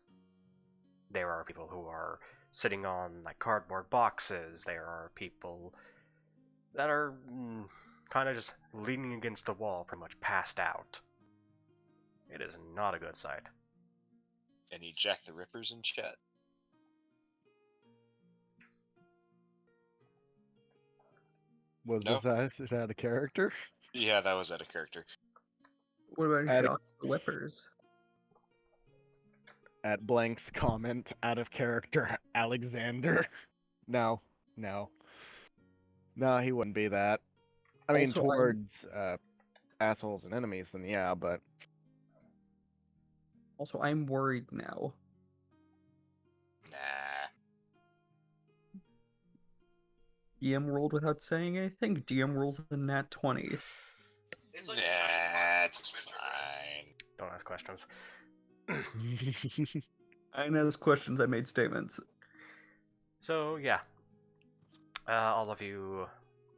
There are people who are sitting on like cardboard boxes. There are people that are kind of just leaning against the wall, pretty much passed out. It is not a good sight. Any Jack the Rippers in chat? Was No. this out of character? Yeah, that was out of character. What about Add a- Jacques the Whippers? At Blank's comment, out of character, Alexander. No. No, he wouldn't be that. I mean, Also, towards assholes and enemies, then yeah, but Also, I'm worried now. Nah. DM rolled without saying anything. DM rolls a nat 20. That's fine. Don't ask questions. I didn't ask questions, I made statements. So, yeah. All of you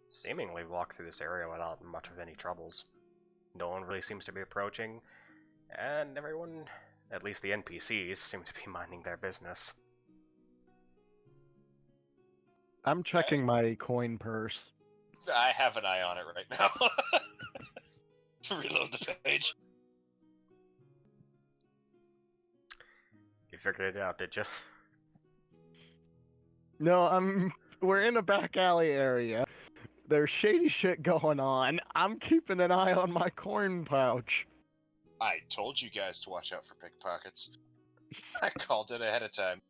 seemingly walk through this area without much of any troubles. No one really seems to be approaching, and everyone, at least the NPCs, seem to be minding their business. I'm checking my coin purse. I have an eye on it right now. Reload the page. You figured it out, did you? No, we're in a back alley area. There's shady shit going on. I'm keeping an eye on my coin pouch. I told you guys to watch out for pickpockets. I called it ahead of time.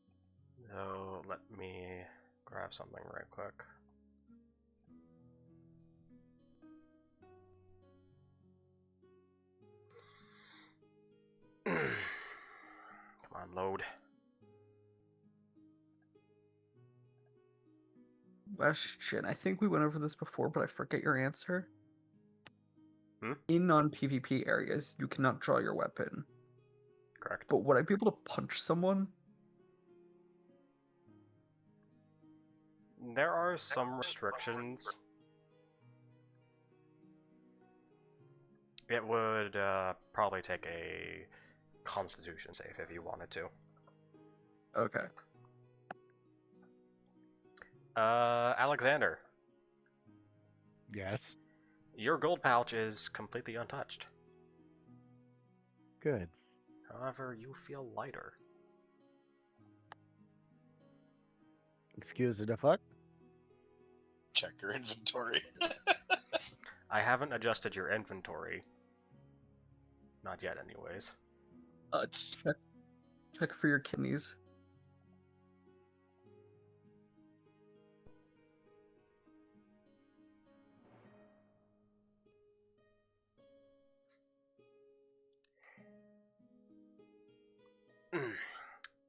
So, let me grab something right quick. Come on, load. Question. I think we went over this before, but I forget your answer. Hmm? In non-PvP areas, you cannot draw your weapon. Correct. But would I be able to punch someone? There are some restrictions. It would probably take a Constitution save if you wanted to. Okay. Alexander, Yes. your gold pouch is completely untouched. Good. However, you feel lighter. Excuse the fuck? Check your inventory. I haven't adjusted your inventory. Not yet, anyways. Check for your kidneys.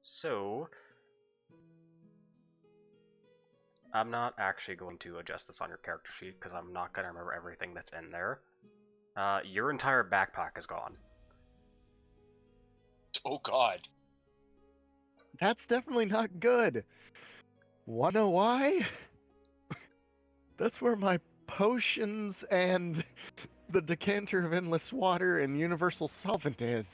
So, I'm not actually going to adjust this on your character sheet because I'm not going to remember everything that's in there. Your entire backpack is gone. Oh god. That's definitely not good. Wanna why? That's where my potions and the decanter of endless water and universal solvent is.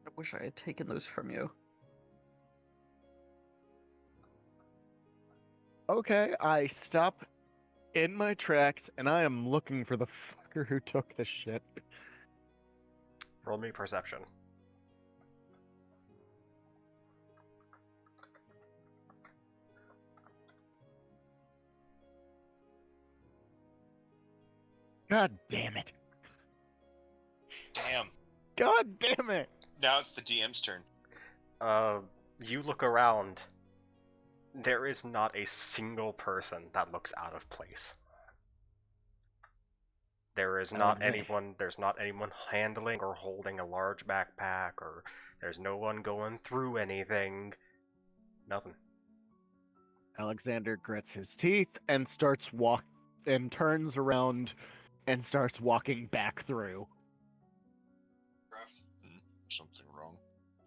I wish I had taken those from you. Okay, I stop in my tracks and I am looking for the fucker who took the shit. Roll me perception. God damn it. Damn. God damn it. Now it's the DM's turn. You look around. There is not a single person that looks out of place. There is not anyone. There's not anyone handling or holding a large backpack, or there's no one going through anything. Nothing. Alexander grits his teeth and turns around and starts walking back through. Something wrong.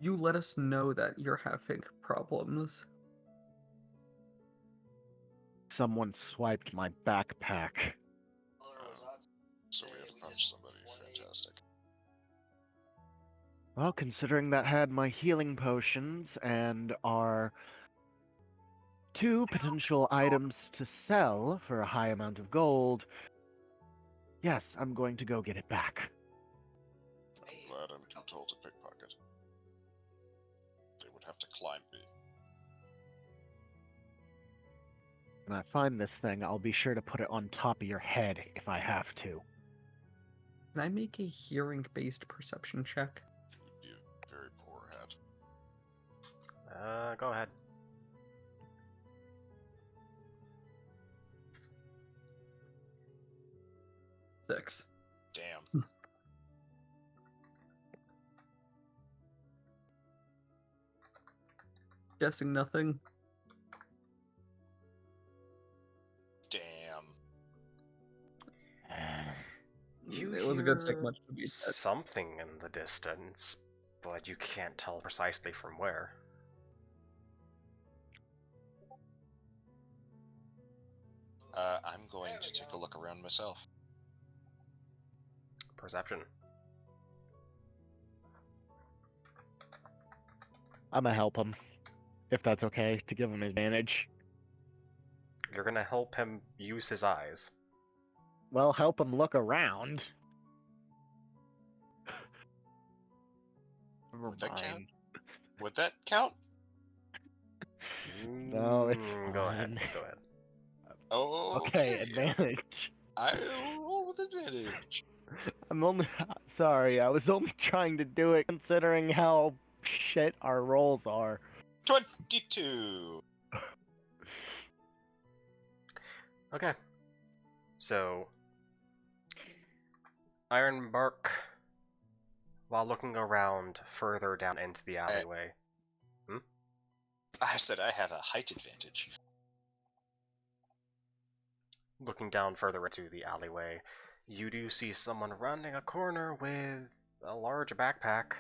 You let us know that you're having problems. Someone swiped my backpack. So we have to punch somebody. Fantastic. Well, considering that had my healing potions and our 2 potential items to sell for a high amount of gold, yes, I'm going to go get it back. I'm glad I'm too tall to pickpocket. They would have to climb me. When I find this thing, I'll be sure to put it on top of your head if I have to. Can I make a hearing-based perception check? It would be a very poor hat. Go ahead. Six. Damn. Guessing nothing. Damn. It wasn't gonna take much to beat that. Something in the distance, but you can't tell precisely from where. I'm going to take a look around myself. Perception. I'm gonna help him, if that's okay, to give him advantage. You're gonna help him use his eyes. Well, help him look around. Would that count? Would that count? No, it's Go ahead. fine. Go ahead. Oh, Okay, advantage. I'll roll with advantage. I'm only sorry. I was only trying to do it considering how shit our rolls are. 22. Okay. So, Ironbark, while looking around further down into the alleyway. I said I have a height advantage. Looking down further into the alleyway, you do see someone rounding a corner with a large backpack.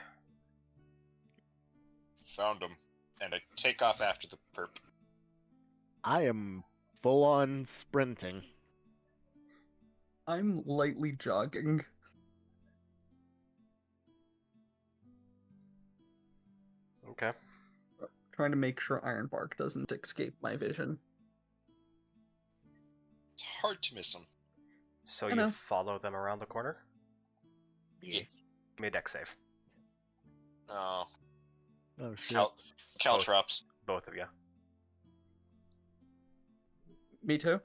Found him. And I take off after the perp. I am full on sprinting. I'm lightly jogging. Okay. Trying to make sure Ironbark doesn't escape my vision. It's hard to miss him. So I you know. follow them around the corner? Yeah. Give me a dex save. Oh. Oh shit. Caltrops. Both of you. Me too?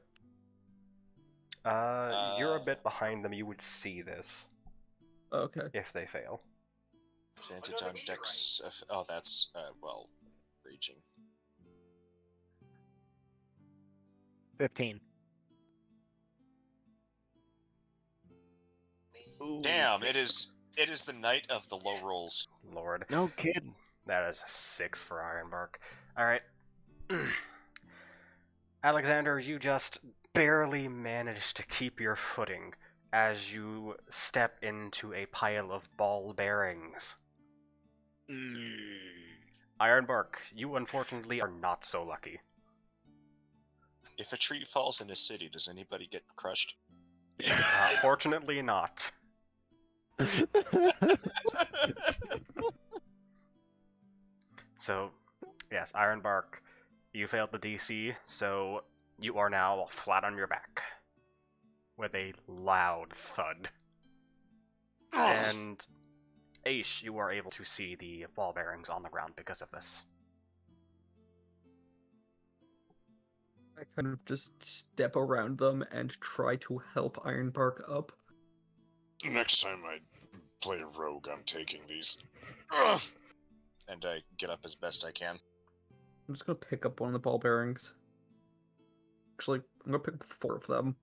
You're a bit behind them. You would see this Okay. if they fail. Advantage on dex. Oh, that's, well, raging. 15. Damn, it is the night of the low rolls. Lord. No kidding. That is a 6 for Ironbark. Alright. Alexander, you just barely managed to keep your footing as you step into a pile of ball bearings. Ironbark, you unfortunately are not so lucky. If a tree falls in a city, does anybody get crushed? Fortunately not. So, yes, Ironbark, you failed the DC, so you are now flat on your back with a loud thud. And Aish, you are able to see the ball bearings on the ground because of this. I kind of just step around them and try to help Ironbark up. Next time I play a rogue, I'm taking these. And I get up as best I can. I'm just gonna pick up one of the ball bearings. Actually, I'm gonna pick up 4 of them.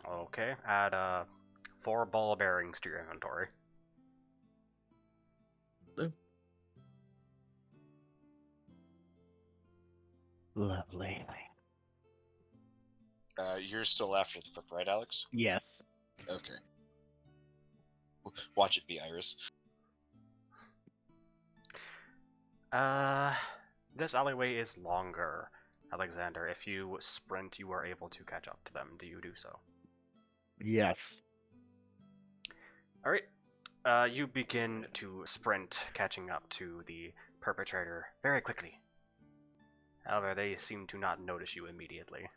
Okay, add 4 ball bearings to your inventory. Lovely. You're still after the perp, right, Alex? Yes. Okay. Watch it be Iris. This alleyway is longer, Alexander. If you sprint, you are able to catch up to them. Do you do so? Yes. Alright. You begin to sprint, catching up to the perpetrator very quickly. However, they seem to not notice you immediately.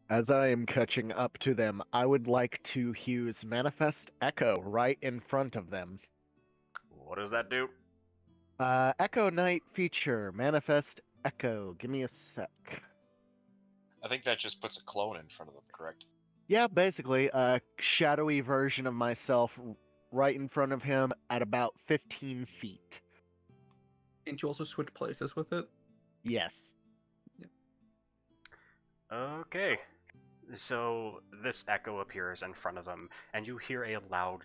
As I am catching up to them, I would like to use Manifest Echo right in front of them. What does that do? Echo Knight feature, Manifest Echo. Give me a sec. I think that just puts a clone in front of them, correct? Yeah, basically, a shadowy version of myself right in front of him at about 15 feet. Can't you also switch places with it? Yes. Okay. So this echo appears in front of them, and you hear a loud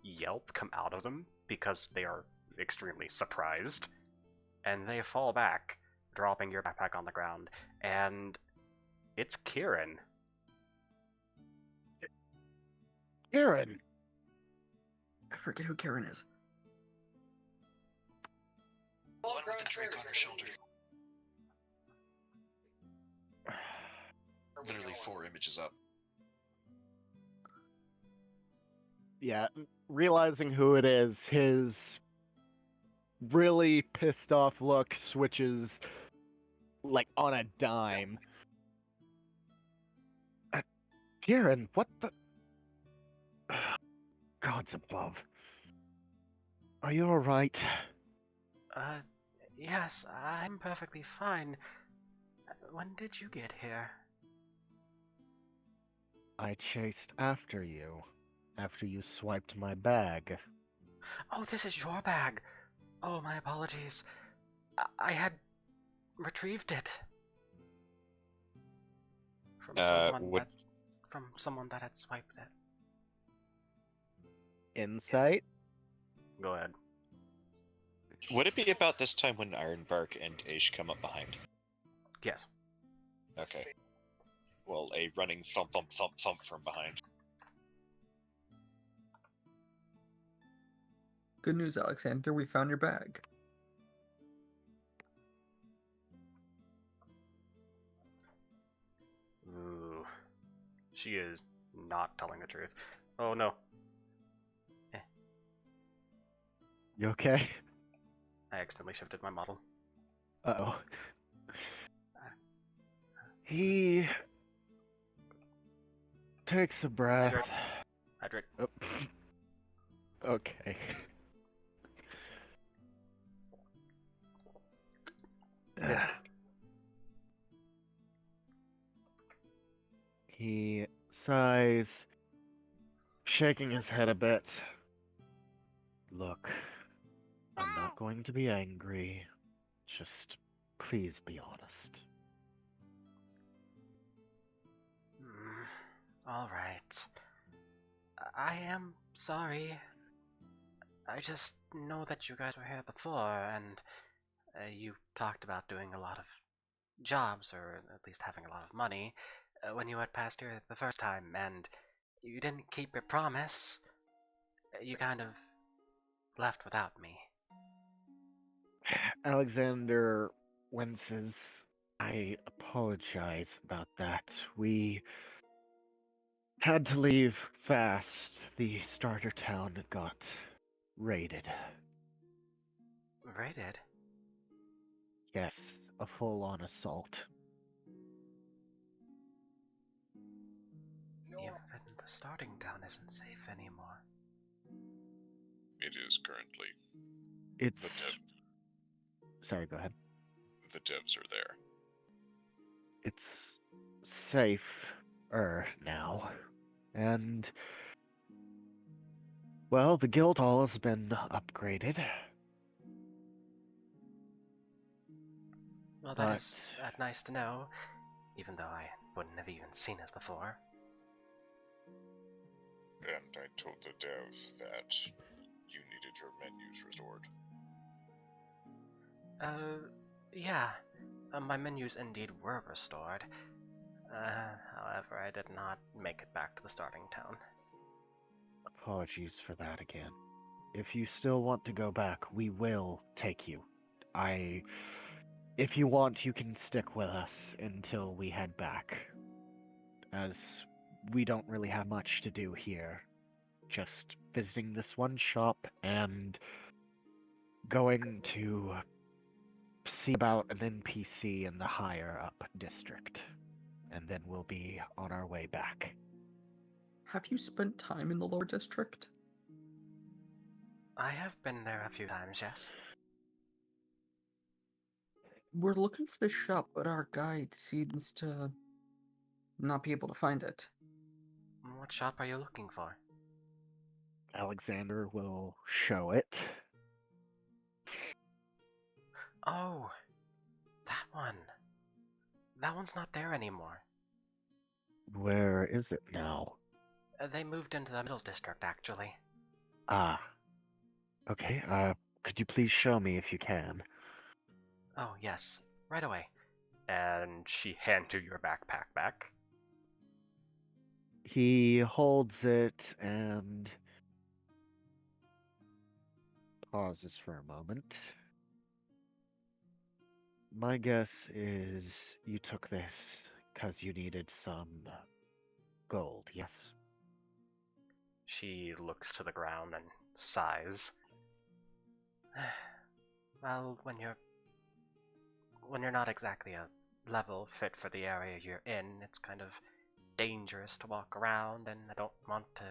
yelp come out of them because they are extremely surprised. And they fall back, dropping your backpack on the ground, and it's Kieran. Kieran! I forget who Karen is. The one with the drink on her shoulder. Literally 4 images up. Yeah, realizing who it is, his really pissed off look switches like on a dime. Kieran, what the? Gods above. Are you alright? Yes, I'm perfectly fine. When did you get here? I chased after you swiped my bag. Oh, this is your bag. Oh, my apologies. I had retrieved it from someone that had swiped it. Insight? Go ahead. Would it be about this time when Ironbark and Aish come up behind? Yes. Okay. Well, a running thump, thump, thump, thump from behind. Good news, Alexander. We found your bag. Ooh. She is not telling the truth. Oh no. You okay? I accidentally shifted my model. Uh-oh. He takes a breath. Hydrate. Oh. Okay. Yeah. He sighs, shaking his head a bit. Look, I'm not going to be angry. Just please be honest. All right. I am sorry. I just know that you guys were here before, and you talked about doing a lot of jobs, or at least having a lot of money, when you had passed here the first time, and you didn't keep your promise. You kind of left without me. Alexander winces. I apologize about that. We had to leave fast. The starter town got raided. Raided? Yes, a full-on assault. Even the starting town isn't safe anymore. It is currently. It's... The Sorry, go ahead. The devs are there. It's safe-er now. And... well, the guild hall has been upgraded. Well, that is nice to know, even though I wouldn't have even seen it before. And I told the dev that you needed your menus restored. Yeah. My menus indeed were restored. However, I did not make it back to the starting town. Apologies for that again. If you still want to go back, we will take you. If you want, you can stick with us until we head back. As we don't really have much to do here. just visiting this one shop and going to see about an NPC in the higher up district. And then we'll be on our way back. Have you spent time in the lower district? I have been there a few times, yes. We're looking for the shop, but our guide seems to not be able to find it. What shop are you looking for? Alexander will show it. Oh, that one. That one's not there anymore. Where is it now? They moved into the middle district, actually. Ah. Okay, could you please show me if you can? Oh, yes. Right away. And she hands you your backpack back. He holds it and pauses for a moment. My guess is you took this because you needed some gold, yes? She looks to the ground and sighs. Well, when you're not exactly a level fit for the area you're in, it's kind of dangerous to walk around, and I don't want to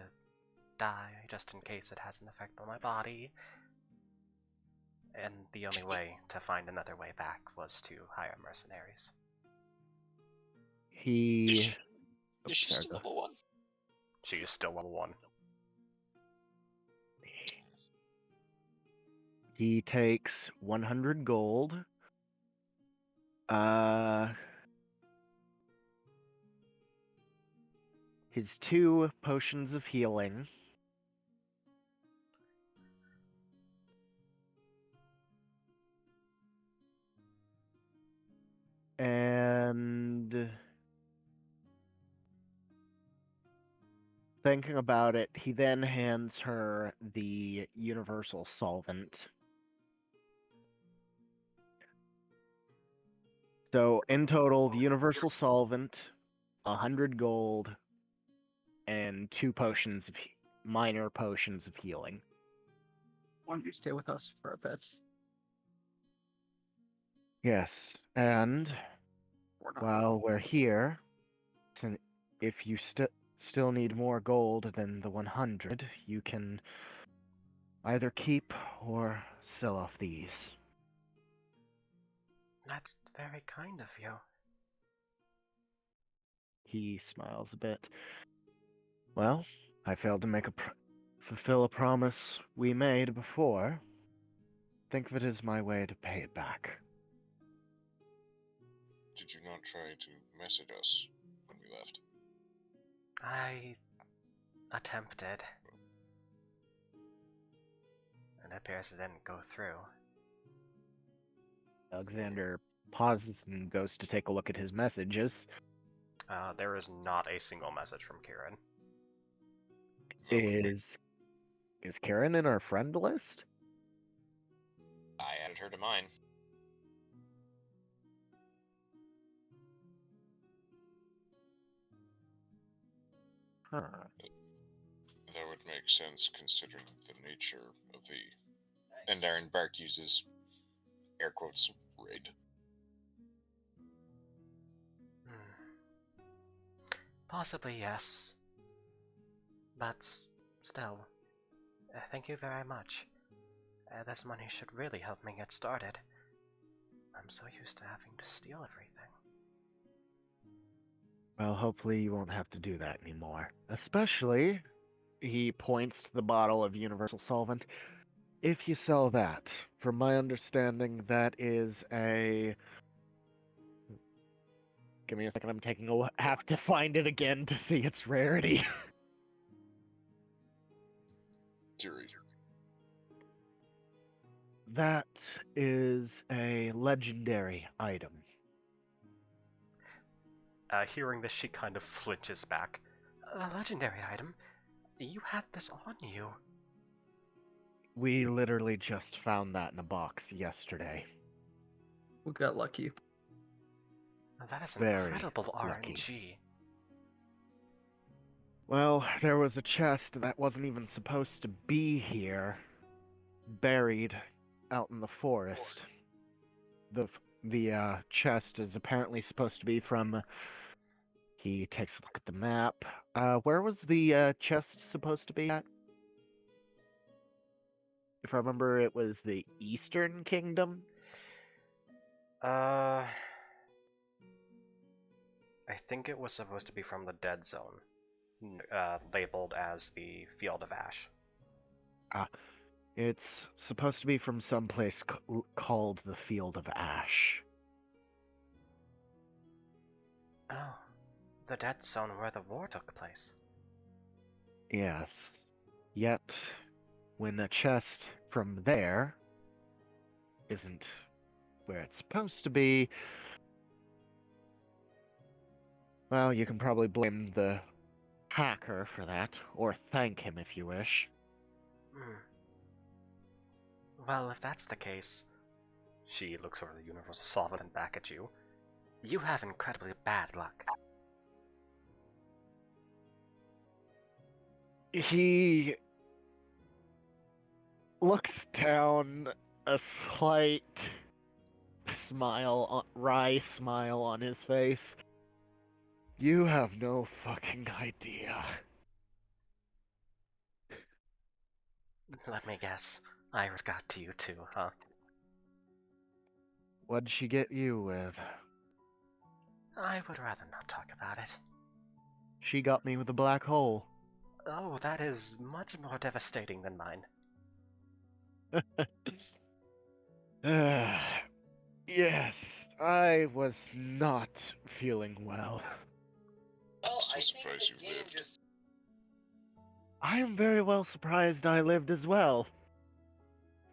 die just in case it has an effect on my body. And the only way to find another way back was to hire mercenaries. He... Is she sorry, still go. level 1? She is still level 1. He takes 100 gold. His 2 potions of healing. And thinking about it, he then hands her the universal solvent. So in total, the universal solvent, 100 gold, and 2 potions of minor potions of healing. Why don't you stay with us for a bit? Yes, and Or not? while we're here, if you still need more gold than the 100, you can either keep or sell off these. That's very kind of you. He smiles a bit. Well, I failed to make fulfill a promise we made before. Think of it as my way to pay it back. Did you not try to message us when we left? I attempted. And it appears it didn't go through. Alexander pauses and goes to take a look at his messages. There is not a single message from Kieran. Is Karen in our friend list? I added her to mine. Huh. That would make sense considering the nature of the... And Iron Bark uses air quotes raid. Possibly, yes. But still, thank you very much. This money should really help me get started. I'm so used to having to steal everything. Well, hopefully you won't have to do that anymore. Especially, he points to the bottle of universal solvent. If you sell that, from my understanding, that is a... Give me a second, I'm taking have to find it again to see its rarity. Fury. That is a legendary item. Hearing this, she kind of flinches back. A legendary item? You had this on you. We literally just found that in a box yesterday. We got lucky. That is Very incredible lucky. RNG. Well, there was a chest that wasn't even supposed to be here, buried out in the forest. The chest is apparently supposed to be from. He takes a look at the map. Where was the chest supposed to be at? If I remember, it was the Eastern Kingdom. I think it was supposed to be from the Dead Zone, labeled as the Field of Ash. It's supposed to be from some place called the Field of Ash. Oh, the Dead Zone where the war took place. Yes. Yet, when a chest from there isn't where it's supposed to be, well, you can probably blame the hacker for that, or thank him if you wish. Hmm. Well, if that's the case, she looks over the Universal Solvent and back at you. You have incredibly bad luck. He looks down, a slight wry smile on his face. You have no fucking idea. Let me guess. Iris got to you too, huh? What'd she get you with? I would rather not talk about it. She got me with a black hole. Oh, that is much more devastating than mine. Yes, I was not feeling well. I'm still surprised you lived. I am very well surprised I lived as well.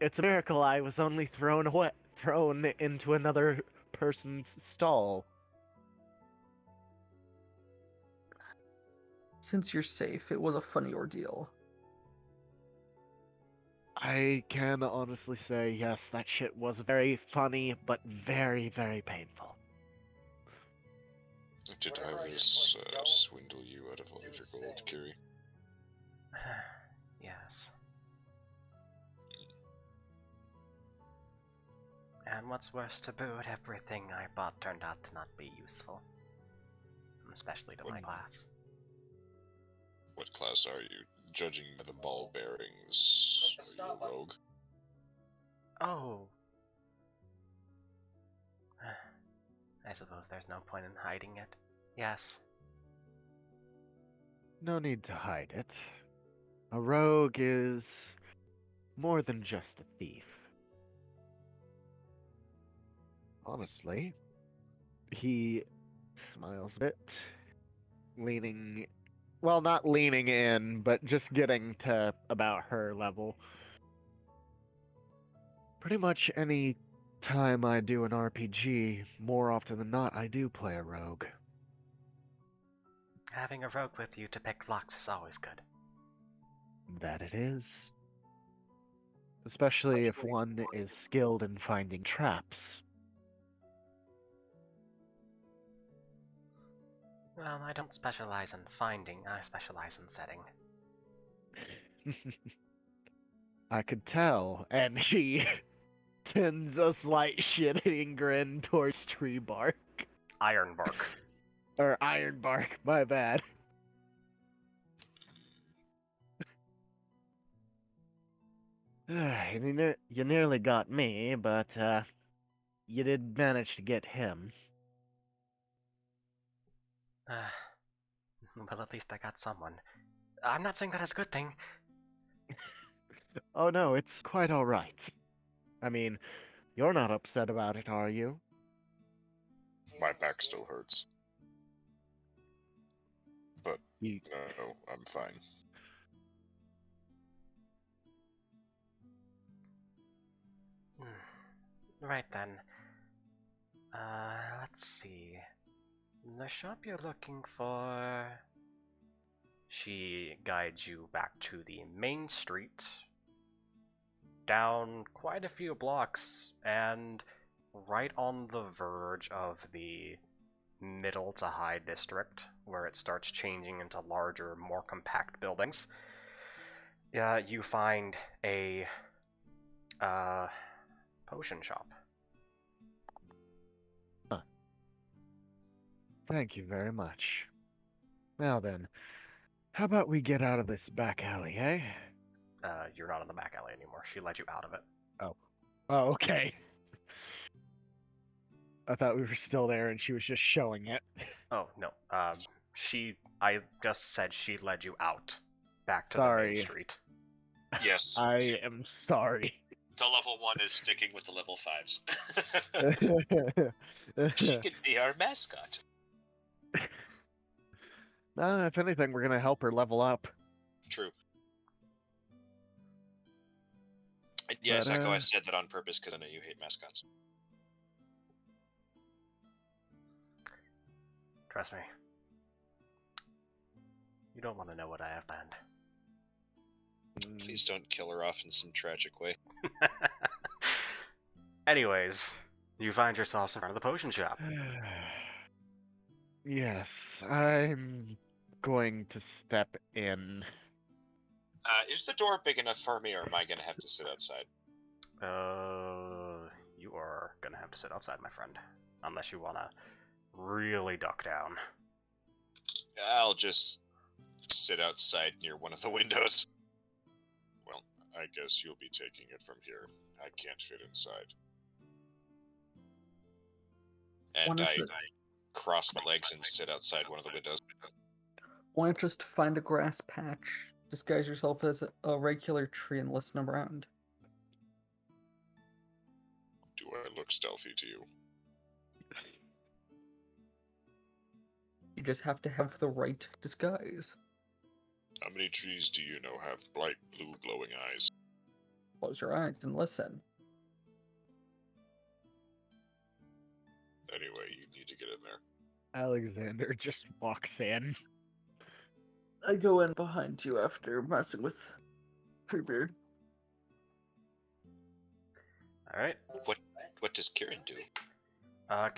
It's a miracle I was only thrown into another person's stall. Since you're safe, it was a funny ordeal. I can honestly say, yes, that shit was very funny, but very, very painful. Did Iris swindle you out of all of your gold, Kiri? Yes. And what's worse to boot, everything I bought turned out to not be useful. Especially to my class. What class are you? Judging by the ball bearings, are you a rogue? Oh. I suppose there's no point in hiding it. Yes. No need to hide it. A rogue is more than just a thief. Honestly, he smiles a bit, not leaning in, but just getting to about her level. Pretty much any time I do an RPG, more often than not, I do play a rogue. Having a rogue with you to pick locks is always good. That it is. Especially if one is skilled in finding traps. Well, I don't specialize in finding, I specialize in setting. I could tell, and he sends a slight shitting grin towards Tree Bark. Ironbark. Or Ironbark, my bad. You nearly got me, but you did manage to get him. Well, at least I got someone. I'm not saying that as a good thing. Oh no, it's quite alright. I mean, you're not upset about it, are you? My back still hurts. But, You... no, I'm fine. Right then. Let's see. The shop you're looking for... She guides you back to the main street, down quite a few blocks, and right on the verge of the middle to high district, where it starts changing into larger, more compact buildings, you find a potion shop. Thank you very much. Now then, how about we get out of this back alley, eh? You're not in the back alley anymore. She led you out of it. Oh, okay. I thought we were still there and she was just showing it. Oh, no. I just said she led you out. Back to the Sorry. main street. Yes. I am sorry. The level 1 is sticking with the level 5s. She could be our mascot. If anything, we're gonna help her level up. True. And yes, But, Echo, I said that on purpose because I know you hate mascots. Trust me. You don't want to know what I have planned. Please don't kill her off in some tragic way. Anyways, you find yourselves in front of the potion shop. Yes, I'm going to step in. Is the door big enough for me, or am I going to have to sit outside? You are gonna have to sit outside, my friend. Unless you wanna really duck down. I'll just sit outside near one of the windows. Well, I guess you'll be taking it from here. I can't fit inside. And I cross my legs and sit outside one of the windows. Why not just find a grass patch, disguise yourself as a regular tree, and listen around? Do I look stealthy to you? You just have to have the right disguise. How many trees do you know have bright blue glowing eyes? Close your eyes and listen. Anyway, you need to get in there. Alexander just walks in. I go in behind you after messing with Treebeard. Alright. What does Kieran do?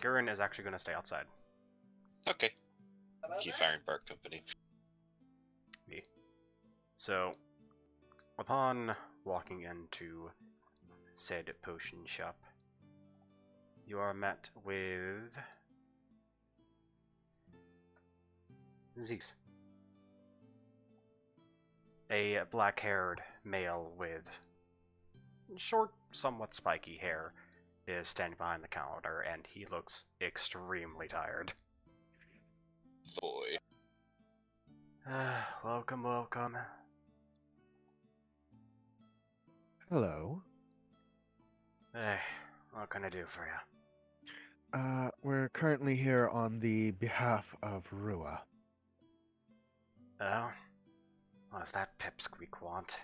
Kieran is actually gonna stay outside. Okay. Keep Iron Bark company. So, upon walking into said potion shop, you are met with Zeus, a black-haired male with short, somewhat spiky hair, is standing behind the counter, and he looks extremely tired. Boy. Welcome, welcome. Hello. Hey, what can I do for you? We're currently here on the behalf of Rua. Oh? What does that pipsqueak want?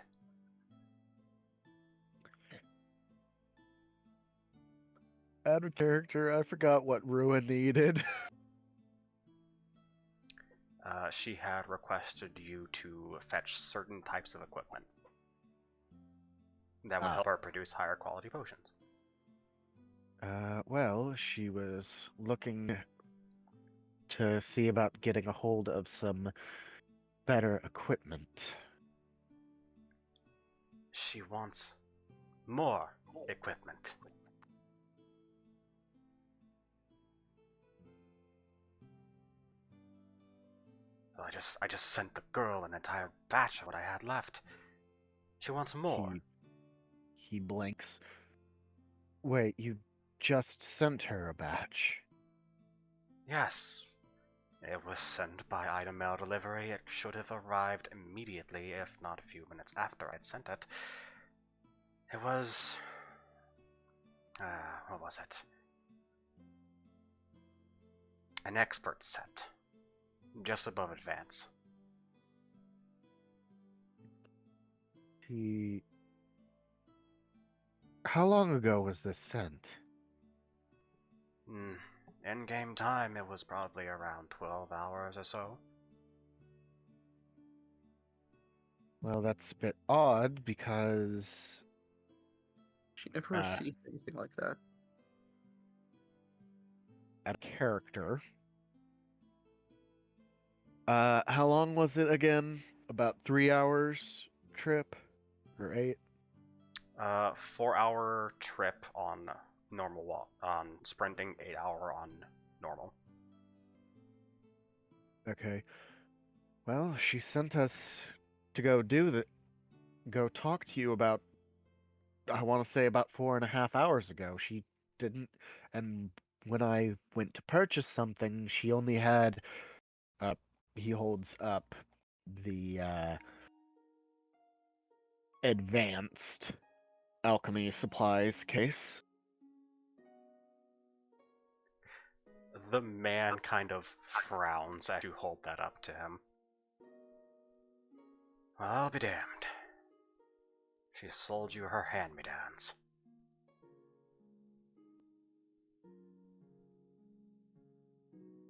Out of character, I forgot what Rua needed. She had requested you to fetch certain types of equipment that would help her produce higher quality potions. Well, she was looking to see about getting a hold of some better equipment. She wants more equipment. Well, I just sent the girl an entire batch of what I had left. She wants more. He blinks. Wait, you just sent her a batch? Yes. It was sent by item mail delivery. It should have arrived immediately, if not a few minutes after I'd sent it. It was... what was it? An expert set. Just above advance. How long ago was this sent? In game time, it was probably around 12 hours or so. Well, that's a bit odd because... She never received anything like that. At character, How long was it again? About 3 hours trip? Or 8? 4-hour trip on normal walk, on sprinting, 8-hour on normal. Okay. Well, she sent us to go talk to you about, I want to say about 4.5 hours ago. She didn't, and when I went to purchase something, she only had, uh, he holds up the, advanced alchemy supplies case. The man kind of frowns as you hold that up to him. Well, I'll be damned. She sold you her hand-me-downs.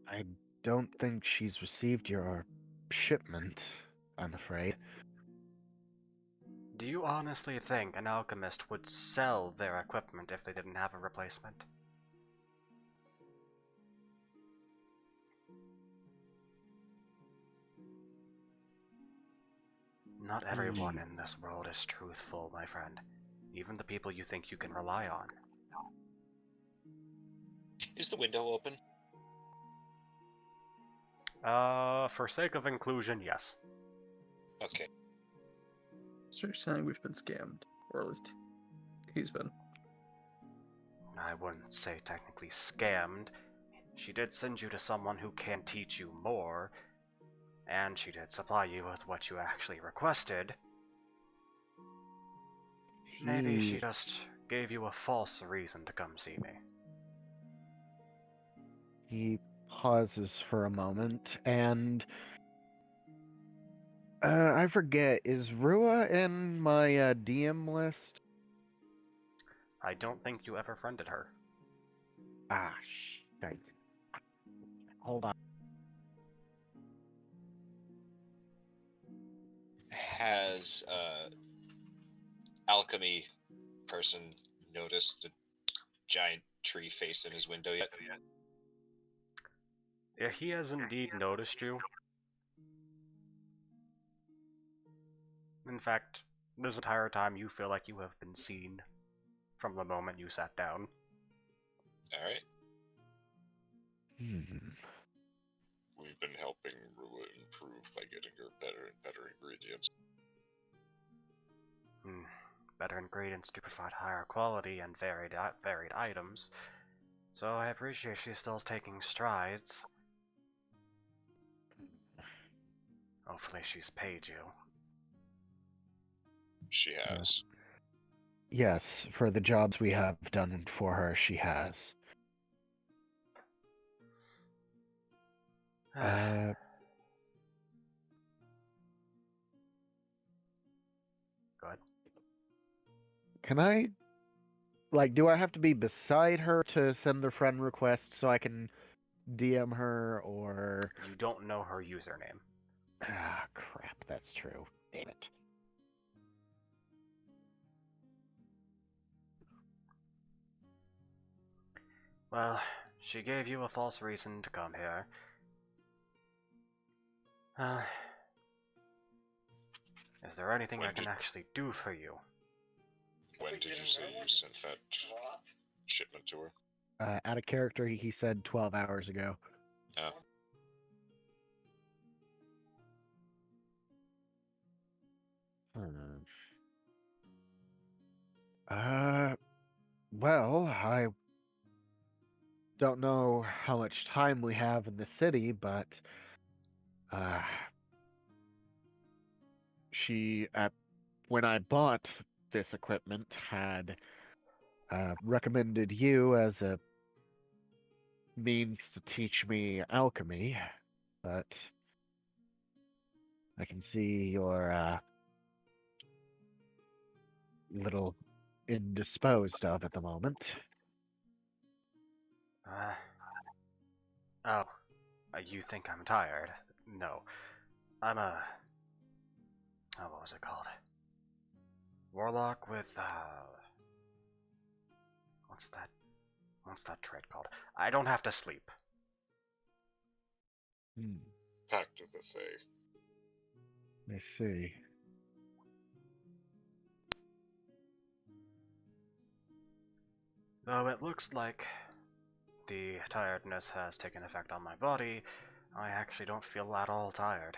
I don't think she's received your shipment, I'm afraid. Do you honestly think an alchemist would sell their equipment if they didn't have a replacement? Not everyone in this world is truthful, my friend. Even the people you think you can rely on. Is the window open? For sake of inclusion, yes. Okay. So you're saying we've been scammed, or at least he's been. I wouldn't say technically scammed. She did send you to someone who can teach you more, and she did supply you with what you actually requested. Maybe she just gave you a false reason to come see me. He pauses for a moment, and I forget, is Rua in my DM list? I don't think you ever friended her. Ah, shit. Hold on. Has alchemy person noticed the giant tree face in his window yet? Yeah, he has indeed noticed you. In fact, this entire time you feel like you have been seen from the moment you sat down. Alright. We've been helping Rua improve by getting her better and better ingredients. Better ingredients to provide higher quality and varied items, so I appreciate she's still taking strides. Hopefully she's paid you. She has. Yes, for the jobs we have done for her, she has. Go ahead. Can I, do I have to be beside her to send the friend request so I can DM her, or... You don't know her username. Ah, crap, that's true. Damn it. Well, she gave you a false reason to come here. Is there anything I can actually do for you? When did you say you sent that shipment to her? Out of character, he said 12 hours ago. Oh. Well, I don't know how much time we have in the city, but she, when I bought this equipment, had recommended you as a means to teach me alchemy, but I can see you're little indisposed of at the moment. You think I'm tired? No. I'm a... what was it called? Warlock with, What's that trait called? I don't have to sleep. Pact of the Fae. I see. Though it looks like the tiredness has taken effect on my body, I actually don't feel at all tired.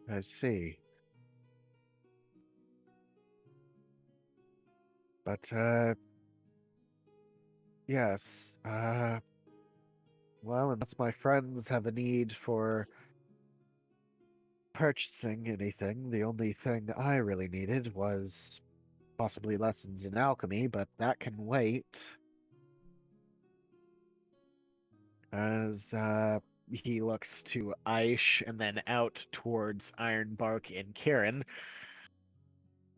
I see. But, yes, well, unless my friends have a need for purchasing anything, the only thing I really needed was possibly lessons in alchemy, but that can wait. As, he looks to Aish and then out towards Ironbark and Kieran.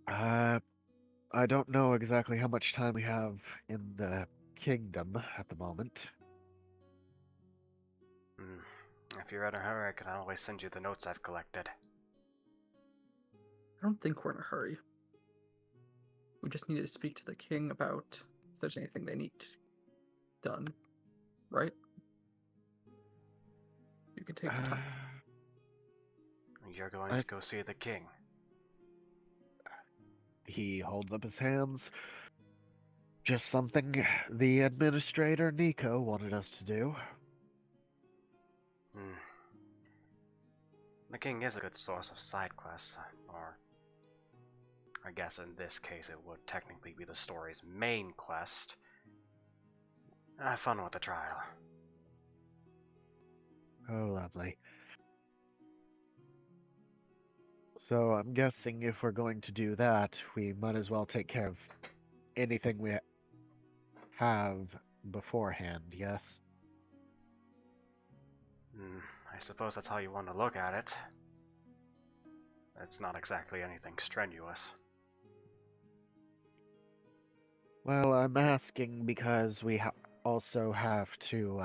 I don't know exactly how much time we have in the kingdom at the moment. Hmm. If you're in a hurry, I can always send you the notes I've collected. I don't think we're in a hurry. We just need to speak to the king about if there's anything they need done, right? You can take the time. You're going to go see the king. He holds up his hands. Just something the administrator, Nico, wanted us to do. Hmm. The king is a good source of side quests, or I guess in this case it would technically be the story's main quest. Have fun with the trial. Oh, lovely. So I'm guessing if we're going to do that, we might as well take care of anything we have beforehand, yes? Hmm. I suppose that's how you want to look at it. It's not exactly anything strenuous. Well, I'm asking because we also have to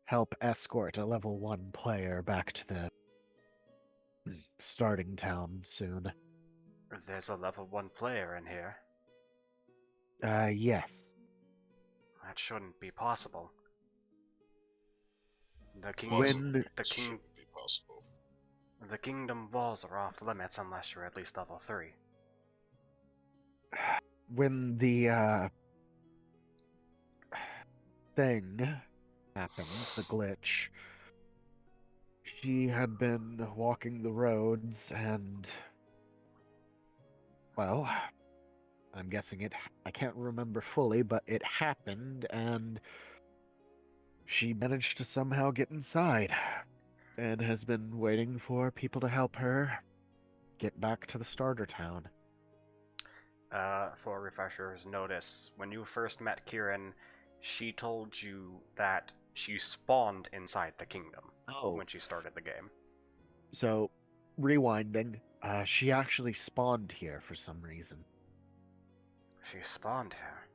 help escort a level 1 player back to the starting town soon. There's a level 1 player in here. Yes. That shouldn't be possible. The king, Lots of When- things the king, shouldn't be possible. the kingdom walls are off limits unless you're at least level 3. When the thing happened, the glitch, she had been walking the roads and, well, I'm guessing I can't remember fully, but it happened and she managed to somehow get inside and has been waiting for people to help her get back to the starter town. For refreshers, notice when you first met Kieran, she told you that she spawned inside the kingdom when she started the game. So, rewinding, she actually spawned here for some reason. She spawned here.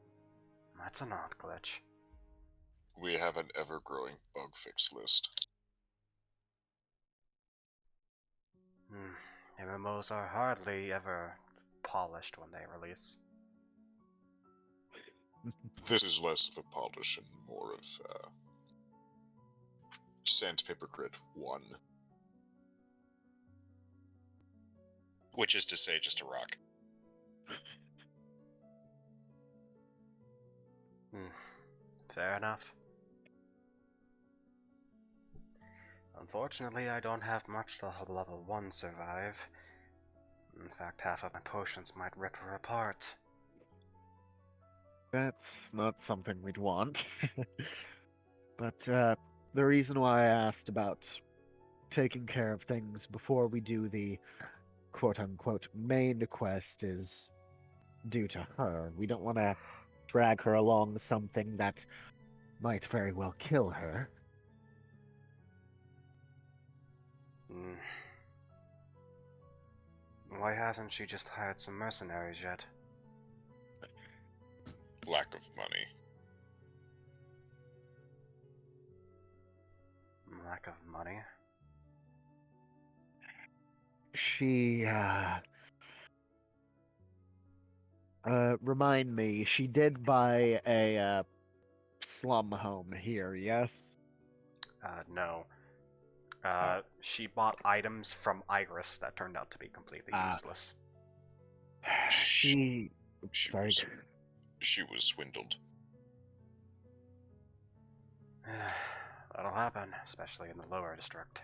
That's an odd glitch. We have an ever-growing bug fix list. MMOs are hardly ever polished when they release. This is less of a polish and more of Sandpaper Grid 1. Which is to say, just a rock. Fair enough. Unfortunately, I don't have much to help level 1 survive. In fact, half of my potions might rip her apart. That's not something we'd want. But the reason why I asked about taking care of things before we do the quote-unquote main quest is due to her. We don't want to drag her along something that might very well kill her. Why hasn't she just hired some mercenaries yet? Lack of money. Lack of money? She, remind me, she did buy a slum home here, yes? No. Oh. She bought items from Iris that turned out to be completely useless. She... She Sorry. was, she was swindled. That'll happen, especially in the lower district.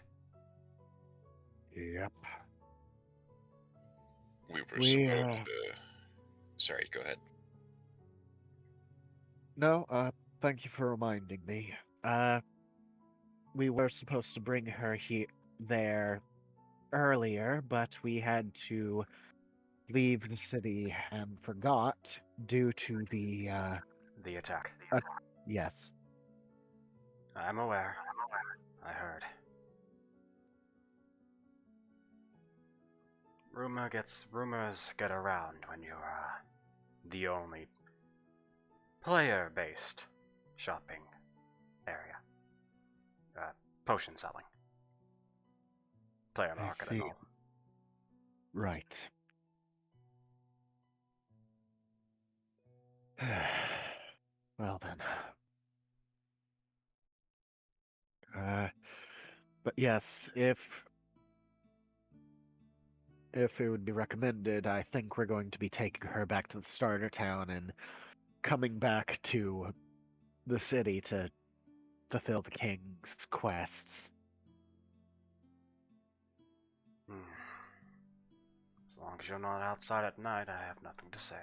Yep. We were We, supposed to... Sorry, go ahead. No, thank you for reminding me. We were supposed to bring her there earlier, but we had to leave the city and forgot due to the, The attack. yes. I'm aware. I heard. Rumors get around when you're, the only player-based shopping area. Potion selling. Player I market see. and all. Right. Well then. But yes, if it would be recommended, I think we're going to be taking her back to the starter town and coming back to the city to fulfill the king's quests. As long as you're not outside at night, I have nothing to say.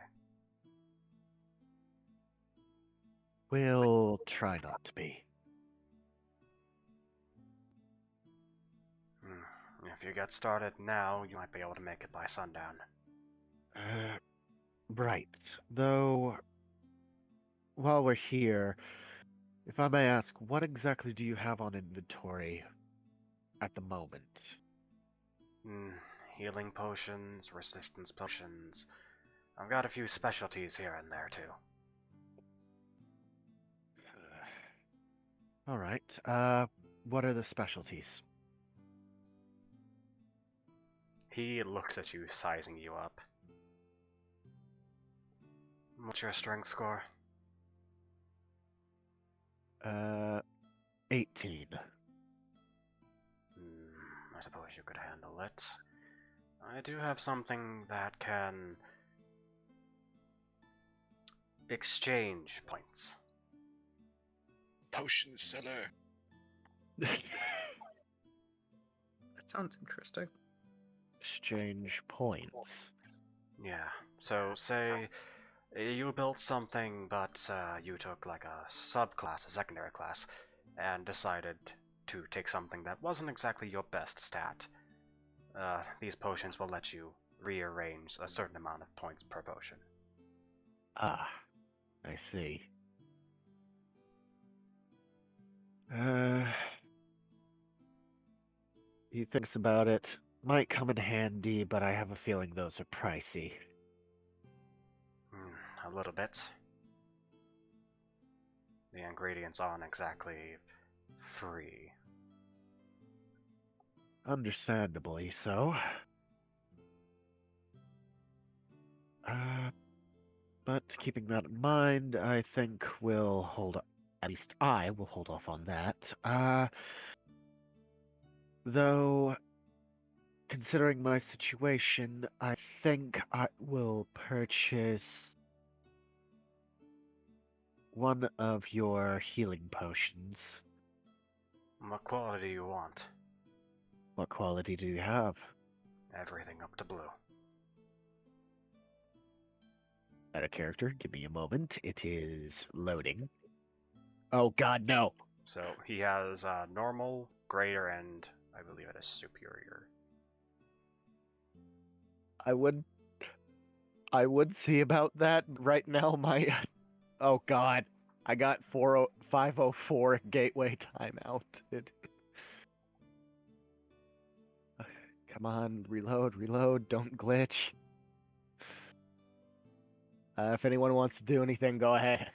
We'll try not to be. If you get started now, you might be able to make it by sundown. Right. Though, while we're here, if I may ask, what exactly do you have on inventory at the moment? Healing potions, resistance potions. I've got a few specialties here and there, too. Alright, what are the specialties? He looks at you, sizing you up. What's your strength score? 18. I suppose you could handle it. I do have something that can exchange points. Potion seller. That sounds interesting. Exchange points. Yeah, so say you built something, but you took like a subclass, a secondary class, and decided to take something that wasn't exactly your best stat. These potions will let you rearrange a certain amount of points per potion. Ah, I see. He thinks about it. Might come in handy, but I have a feeling those are pricey. A little bit. The ingredients aren't exactly free. Understandably so. But keeping that in mind, I think we'll at least I will hold off on that. Though, considering my situation, I think I will purchase one of your healing potions. What quality do you want? What quality do you have? Everything up to blue. Out of character, give me a moment. It is loading. Oh god, no! So he has normal, greater, and I believe it is superior. I would see about that. Right now, my... Oh god. I got 504 gateway timeout. Come on, reload, don't glitch. If anyone wants to do anything, go ahead.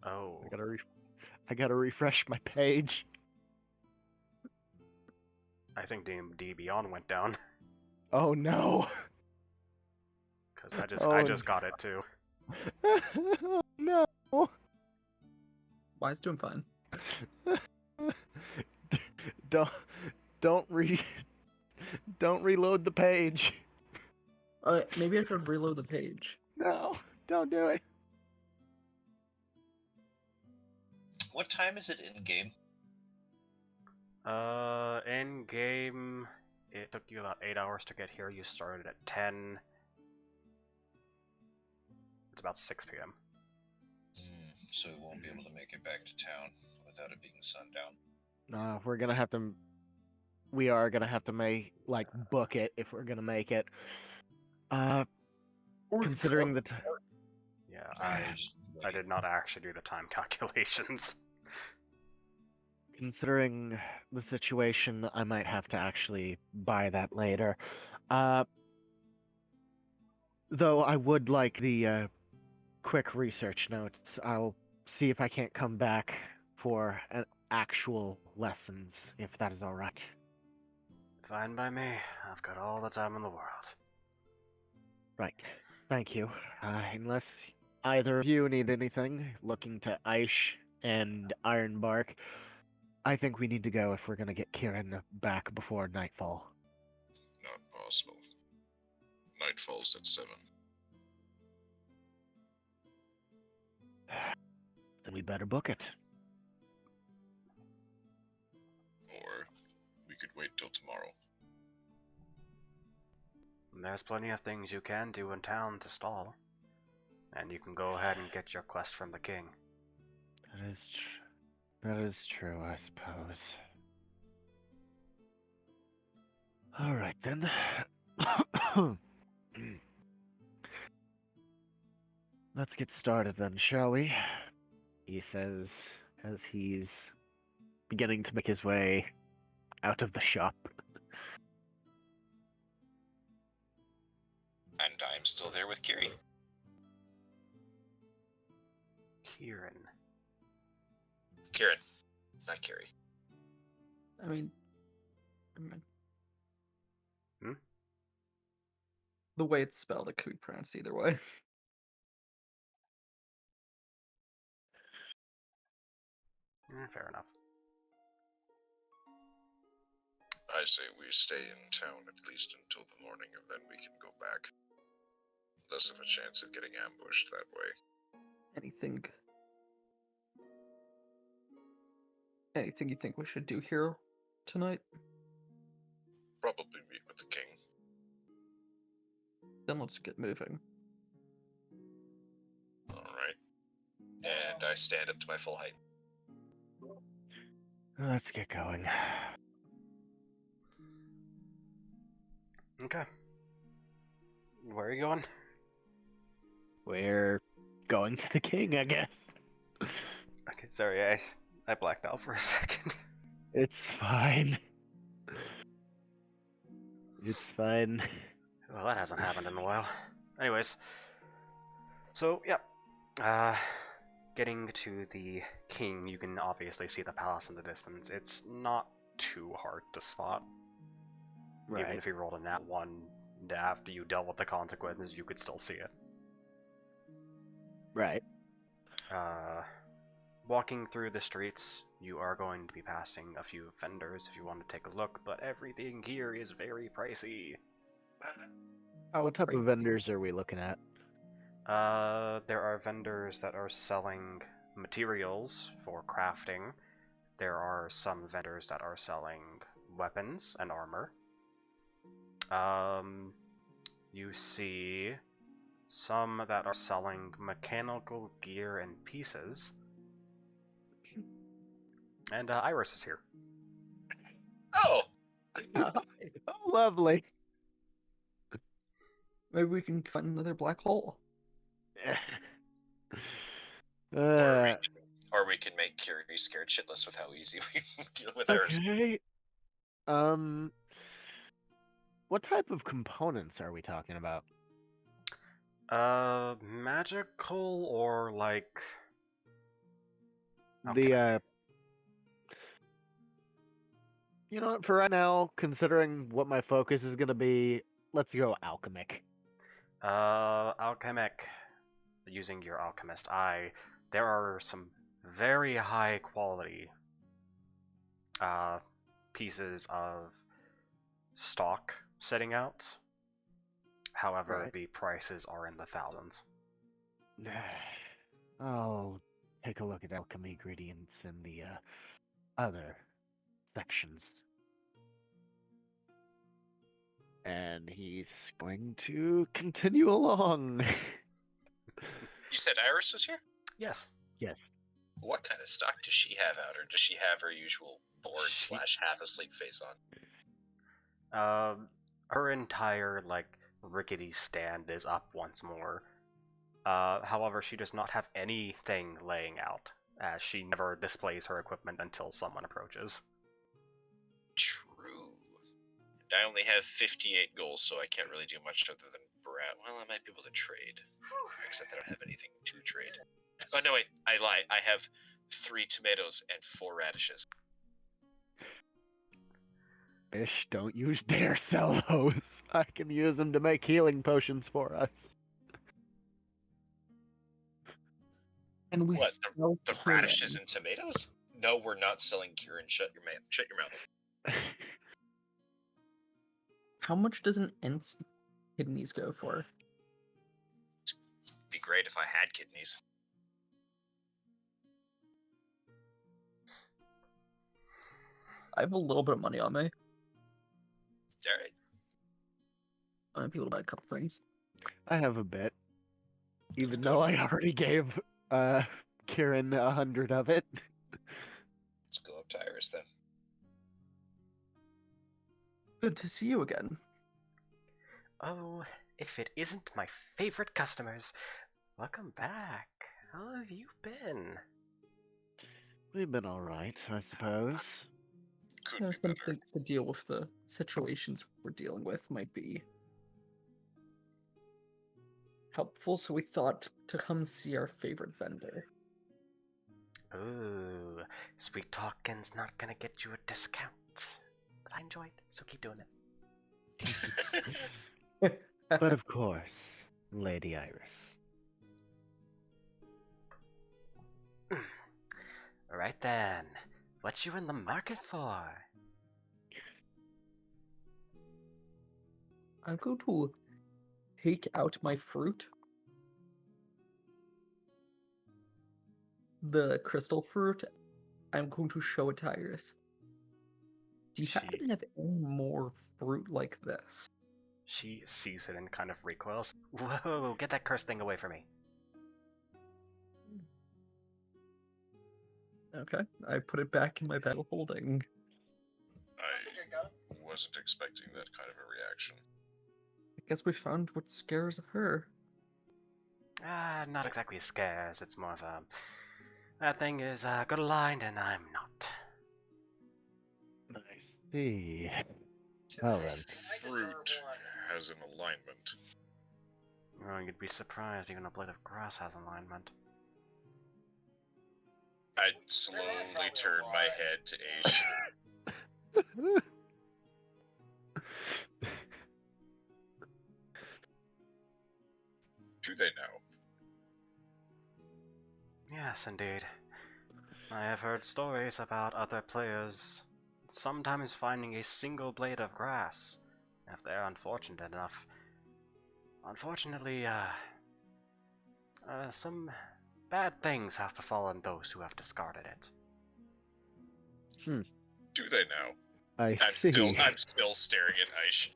Oh. I gotta refresh my page. I think D Beyond went down. Oh no. Because I just got it too. No. Why is doing fine? don't don't re don't reload the page. Maybe I should reload the page. No, don't do it. What time is it in game? In game, it took you about 8 hours to get here. You started at 10. It's about 6 p.m. So we won't be able to make it back to town without it being sundown. We're gonna have to. We are gonna have to book it if we're gonna make it. Considering the Yeah, Just I did not actually do the time calculations. considering the situation, I might have to actually buy that later. Though I would like the quick research notes. I'll see if I can't come back for actual lessons, if that is all right. Fine by me. I've got all the time in the world. Right. Thank you. Unless either of you need anything, looking to Aish and Ironbark, I think we need to go if we're gonna get Kieran back before nightfall. Not possible. Night falls at 7. Then we better book it. Or we could wait till tomorrow. There's plenty of things you can do in town to stall. And you can go ahead and get your quest from the king. That is true, I suppose. All right then. Let's get started then, shall we? He says as he's beginning to make his way out of the shop. And I'm still there with Kiri. Kieran. Kieran, not Kiri. I mean, Hmm? the way it's spelled, it could be pronounced either way. Fair enough. I say we stay in town at least until the morning, and then we can go back. Less of a chance of getting ambushed that way. Anything you think we should do here tonight? Probably meet with the king. Then let's get moving. Alright. And I stand up to my full height. Let's get going. Okay. Where are you going? We're going to the king, I guess. Okay, sorry, I blacked out for a second. It's fine. It's fine. Well, that hasn't happened in a while. Anyways, so, yeah. Getting to the king, you can obviously see the palace in the distance. It's not too hard to spot. Even Right. if you rolled a nat 1 after you dealt with the consequences, you could still see it. Right. Walking through the streets, you are going to be passing a few vendors if you want to take a look, but everything here is very pricey. What type of vendors are we looking at? There are vendors that are selling materials for crafting. There are some vendors that are selling weapons and armor. You see some that are selling mechanical gear and pieces. And Iris is here. Oh! Oh, lovely. Maybe we can find another black hole. Or we can make Kiri scared shitless with how easy we deal with ours. Okay. What type of components are we talking about? Magical or like... You know what, for right now, considering what my focus is gonna be, let's go alchemic. Alchemic. using your alchemist eye, there are some very high quality pieces of stock sitting out. However, Right. the prices are in the thousands. I'll take a look at alchemy ingredients in the other sections. And he's going to continue along. You said Iris was here? Yes. Yes. What kind of stock does she have out, or does she have her usual bored She- / half asleep face on? Her entire rickety stand is up once more. However, she does not have anything laying out, as she never displays her equipment until someone approaches. True. And I only have 58 goals, so I can't really do much other than brat. Well, I might be able to trade. Except I don't have anything to trade. Oh, no, wait. I lie. I have 3 tomatoes and 4 radishes. Fish, don't you dare sell those. I can use them to make healing potions for us. And we What, sell The Kieran. radishes and tomatoes? No, we're not selling Kieran. Shut your mouth. How much does an Ent's kidneys go for? Be great if I had kidneys. I have a little bit of money on me. Alright. I might be able to buy a couple things. I have a bit. Even though I already gave Kieran 100 of it. Let's go up to Iris then. Good to see you again. Oh, if it isn't my favorite customers. Welcome back. How have you been? We've been alright, I suppose. Could I be was better. thinking to deal with the situations we're dealing with might be helpful, so we thought to come see our favorite vendor. Ooh, sweet talking's not gonna get you a discount. But I enjoy it, so keep doing it. But of course, Lady Iris. Alright then, what you in the market for? I'm going to take out my fruit. The crystal fruit. I'm going to show it to Iris. Do you happen to have any more fruit like this? She sees it and kind of recoils. Whoa, get that cursed thing away from me. Okay, I put it back in my bag of holding. I wasn't expecting that kind of a reaction. I guess we found what scares her. Not exactly scares, it's more of a... That thing is good aligned and I'm not. I see. Well then. Fruit has an alignment. Oh, you'd be surprised even a blade of grass has alignment. I slowly turn my head to Aish. Do they know? Yes, indeed. I have heard stories about other players sometimes finding a single blade of grass, if they're unfortunate enough. Unfortunately, some bad things have befallen those who have discarded it. Do they know? I I'm see. still staring at Aish.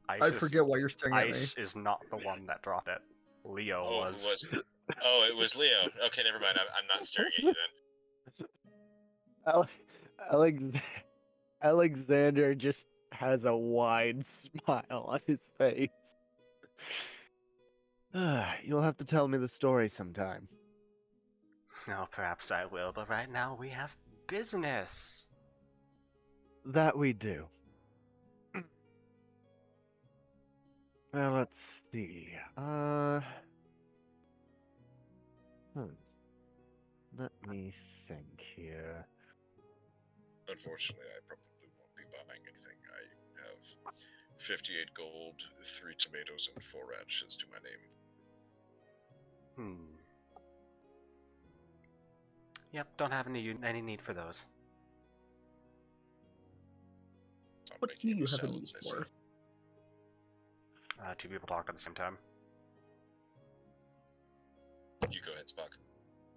I forget why you're staring at me. Ice is not the one that dropped it. Leo Oh, was. who was it? Oh, it was Leo. Okay, never mind. I'm not staring at you then. Alexander just has a wide smile on his face. You'll have to tell me the story sometime. No, perhaps I will, but right now we have business. That we do. Well, let's see. Let me think here. Unfortunately, I probably won't be buying anything. I have 58 gold, 3 tomatoes, and 4 radishes to my name. Yep, don't have any need for those. I'm What do making you have a salads, need I see. for? Two people talk at the same time. You go ahead, Spock.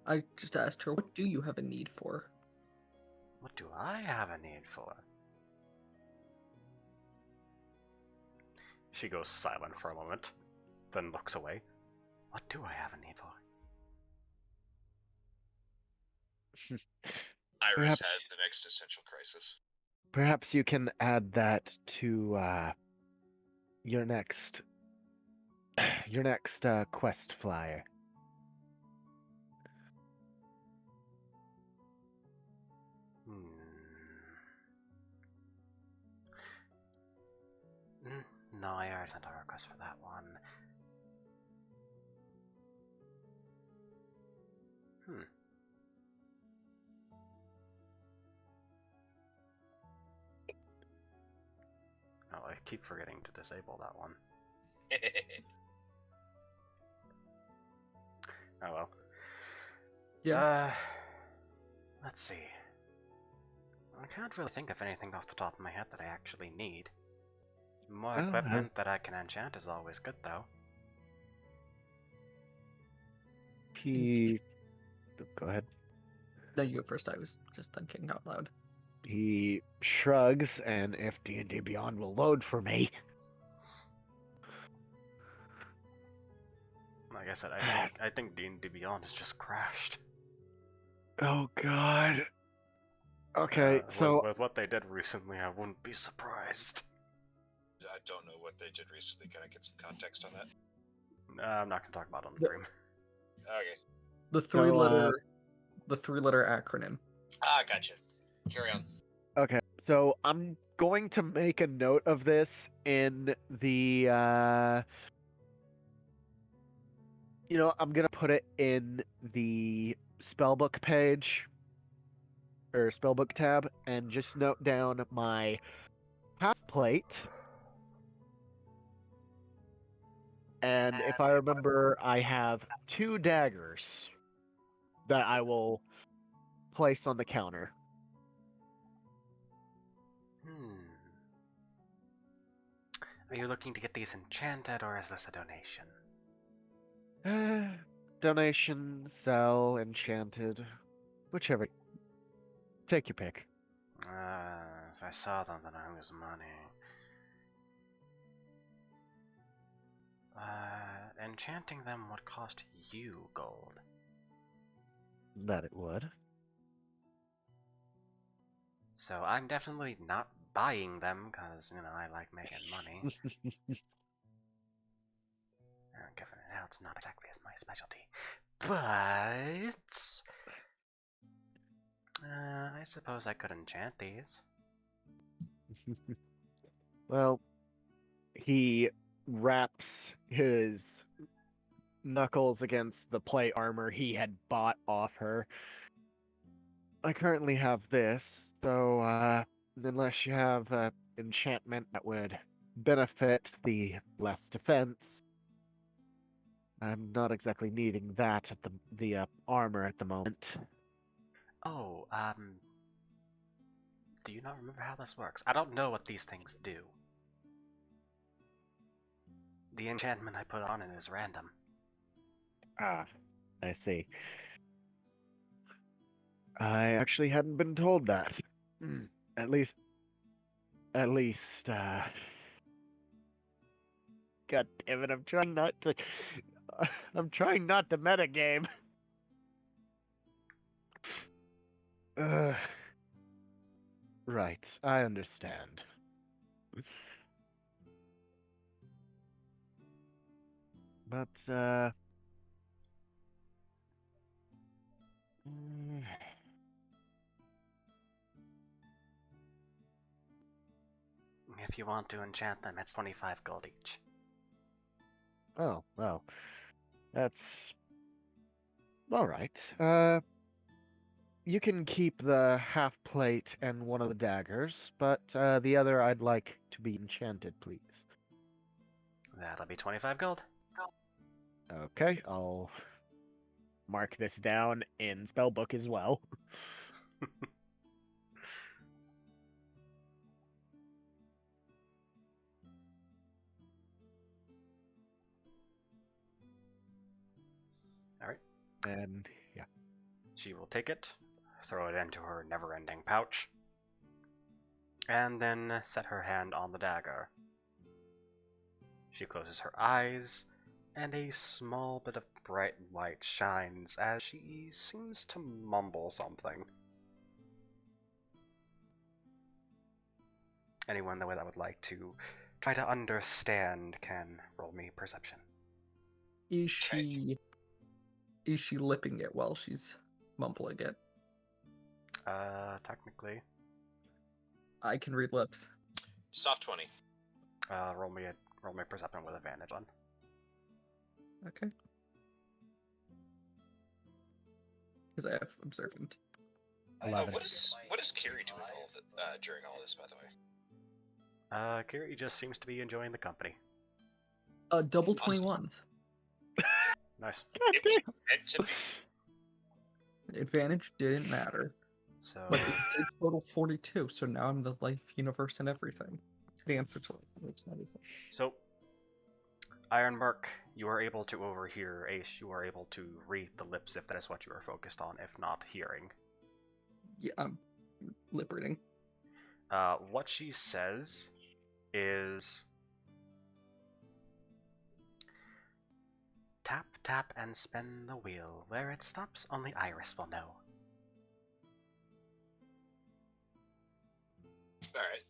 I just asked her, what do you have a need for? What do I have a need for? She goes silent for a moment, then looks away. What do I have a need for? Iris Perhaps- has an existential crisis. Perhaps you can add that to your next quest flyer. No, I already sent a request for that one. Oh, I keep forgetting to disable that one. Oh well. Yeah. Let's see. I can't really think of anything off the top of my head that I actually need. More Oh, equipment that I can enchant is always good, though. Go ahead. No, you go first. I was just thinking out loud. He shrugs, and if D&D Beyond will load for me, Like I said, I think D&D Beyond has just crashed. oh god. Okay, so with what they did recently, I wouldn't be surprised. I don't know what they did recently. Can I get some context on that? I'm not gonna talk about it on the Yeah. stream. Okay. The three-letter acronym. Ah, gotcha. Carry on. okay, so I'm going to make a note of this in the I'm gonna put it in the spellbook page or spellbook tab and just note down my half plate. And if I remember, I have 2 daggers that I will place on the counter. Are you looking to get these enchanted, or is this a donation? Donation, sell, enchanted, whichever. Take your pick. If I saw them, then I lose money. Enchanting them would cost you gold. That it would. So I'm definitely not buying them, because, I like making money. Given it out, it's not exactly as my specialty. But... I suppose I could enchant these. Well, he wraps his knuckles against the plate armor he had bought off her. I currently have this, so unless you have enchantment that would benefit the less defense, I'm not exactly needing that at the armor at the moment. Oh, do you not remember how this works? I don't know what these things do. The enchantment I put on it is random. Ah, I see. I actually hadn't been told that. At least, God damn it, I'm trying not to metagame. Right, I understand. But, If you want to enchant them, it's 25 gold each. oh, well, that's alright. You can keep the half plate and one of the daggers, but the other I'd like to be enchanted, please. That'll be 25 gold. Okay, I'll mark this down in spellbook as well. Alright. And yeah. She will take it, throw it into her never-ending pouch, and then set her hand on the dagger. She closes her eyes, and a small bit of bright light shines as she seems to mumble something. Anyone that would like to try to understand can roll me perception. Is she lipping it while she's mumbling it? Technically. I can read lips. Soft 20. Roll me perception with advantage on. Okay. Because I have observant. Oh, 11. what is Carrie doing during all this, by the way? Kiri just seems to be enjoying the company. Double Awesome. 21s. Nice. It was meant to be. Advantage didn't matter. So, But it did total 42, so now I'm the life, universe, and everything. The answer to life and everything. so Ironbark, you are able to overhear Ace. You are able to read the lips if that is what you are focused on, if not hearing. Yeah, I'm lip reading. What she says is, tap, tap, and spin the wheel. Where it stops, only Iris will know. Alright.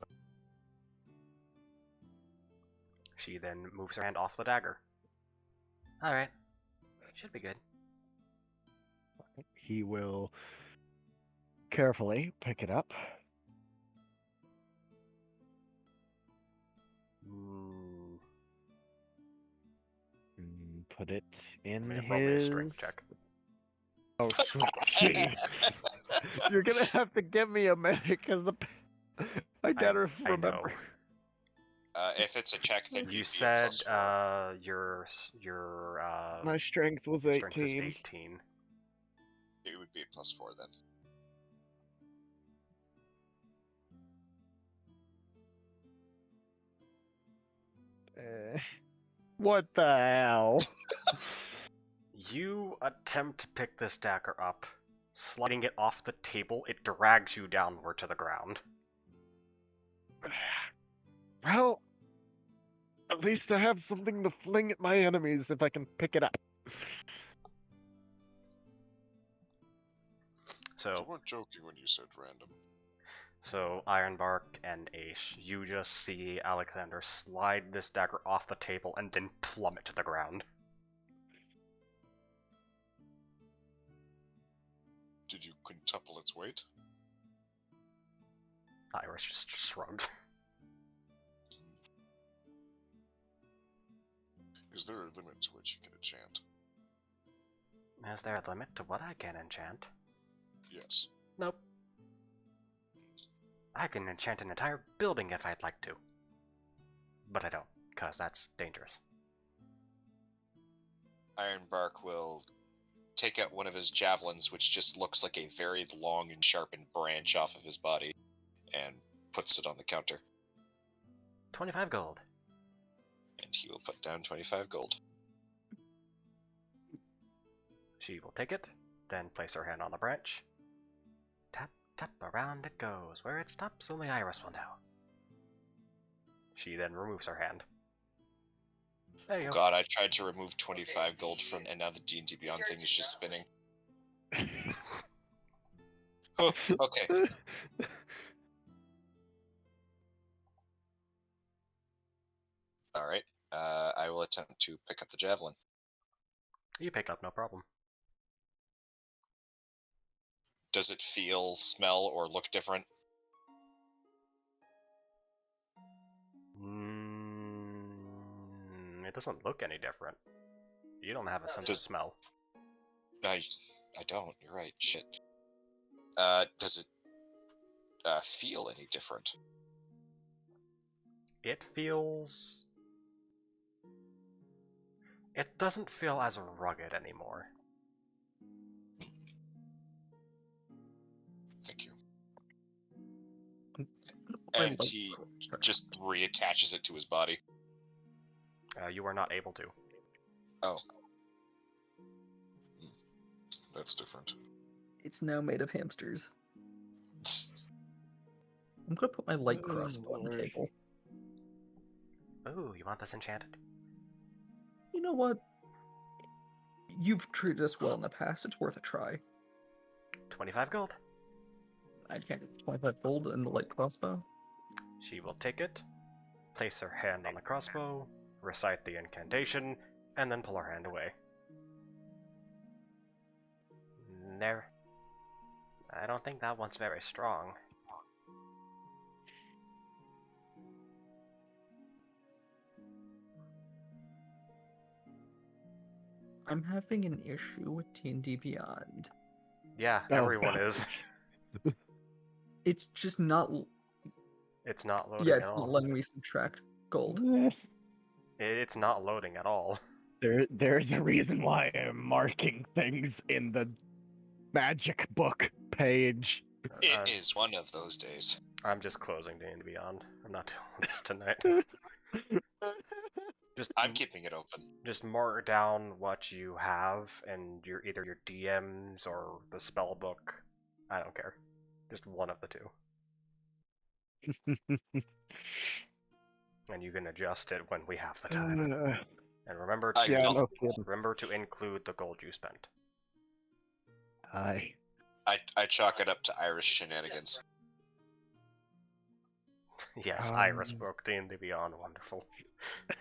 She then moves her hand off the dagger. Alright. Should be good. He will carefully pick it up. Put it in Roll me a his... strength check. Oh, gee. You're gonna have to give me a minute, because I gotta I remember. know. If it's a check, then You you'd be said a +4. your My strength was strength is 18. 18. It would be a +4 then. What the hell? You attempt to pick this dagger up. Sliding it off the table, it drags you downward to the ground. Well, at least I have something to fling at my enemies if I can pick it up. So, You weren't joking when you said random. So Ironbark and Ace, you just see Alexander slide this dagger off the table and then plummet to the ground. Did you quintuple its weight? Iris just shrugged. Is there a limit to what you can enchant? Is there a limit to what I can enchant? Yes. Nope. I can enchant an entire building if I'd like to. But I don't, cause that's dangerous. Ironbark will take out one of his javelins, which just looks like a very long and sharpened branch off of his body, and puts it on the counter. 25 gold. And he will put down 25 gold. She will take it, then place her hand on the branch. Tap, tap, around it goes. Where it stops, only Iris will know. She then removes her hand. There you Oh go. god, I tried to remove 25 gold from, and now the D&D Beyond thing is just spinning. Oh, okay. Alright, I will attempt to pick up the javelin. You pick up, no problem. Does it feel, smell, or look different? It doesn't look any different. You don't have a sense of smell. I don't, you're right, shit. Does it feel any different? It feels... It doesn't feel as rugged anymore. my And light he crossbow. just reattaches it to his body. You are not able to. Oh. That's different. It's now made of hamsters. I'm gonna put my light crossbow on the Lord. table. Ooh, you want this enchanted? You know what? You've treated us well in the past. It's worth a try. 25 gold. I can't get 25 gold in the light crossbow. She will take it, place her hand on the crossbow, recite the incantation, and then pull her hand away. There. I don't think that one's very strong. I'm having an issue with D&D Beyond. Yeah, Oh, everyone God. is. It's just not. It's not loading Yeah, at it's not all. letting me subtract gold. It's not loading at all. There's a reason why I'm marking things in the magic book page. It is one of those days. I'm just closing D&D Beyond. I'm not doing this tonight. Just I'm keeping it open. Just mark down what you have and either your DMs or the spell book. I don't care. Just one of the two. And you can adjust it when we have the time. And remember to yeah, no kidding. remember to include the gold you spent. Aye. I chalk it up to Irish shenanigans. Yes, Iris book, D&D Beyond, wonderful.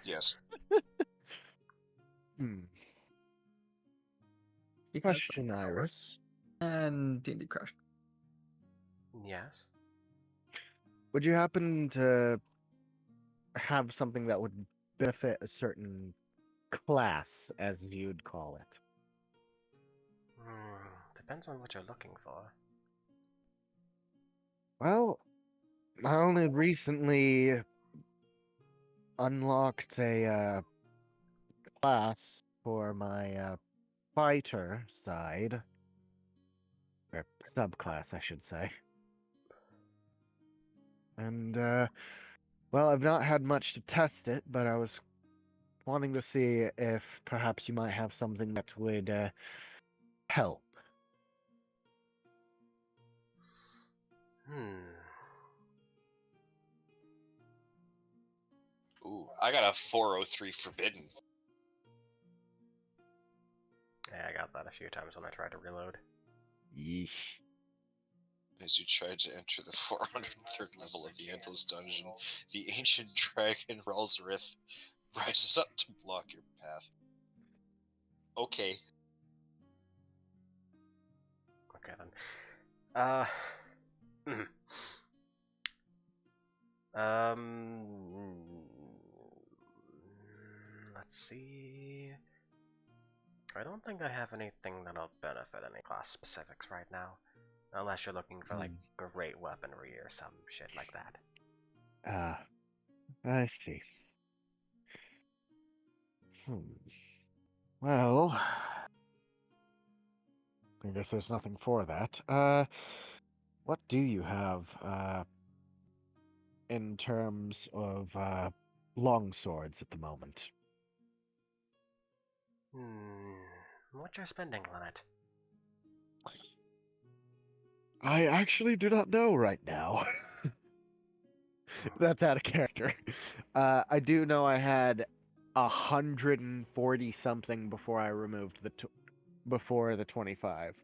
Yes. Because Question, Iris. and D&D crashed. Yes. Would you happen to have something that would benefit a certain class, as you'd call it? Depends on what you're looking for. Well, I only recently unlocked a class for my fighter side, or subclass, I should say. And well, I've not had much to test it, but I was wanting to see if perhaps you might have something that would help. Ooh, I got a 403 forbidden. Yeah, I got that a few times when I tried to reload. Yeesh. As you try to enter the 403rd level of the Endless Dungeon, the ancient dragon Ralzrith rises up to block your path. Okay. Okay then. Let's see. I don't think I have anything that'll benefit any class specifics right now. Unless you're looking for, like, great weaponry or some shit like that. I see. Well, I guess there's nothing for that. What do you have, in terms of, long swords at the moment? What's your spending limit? I actually do not know right now. That's out of character. I do know I had 140 something before I removed before the 25.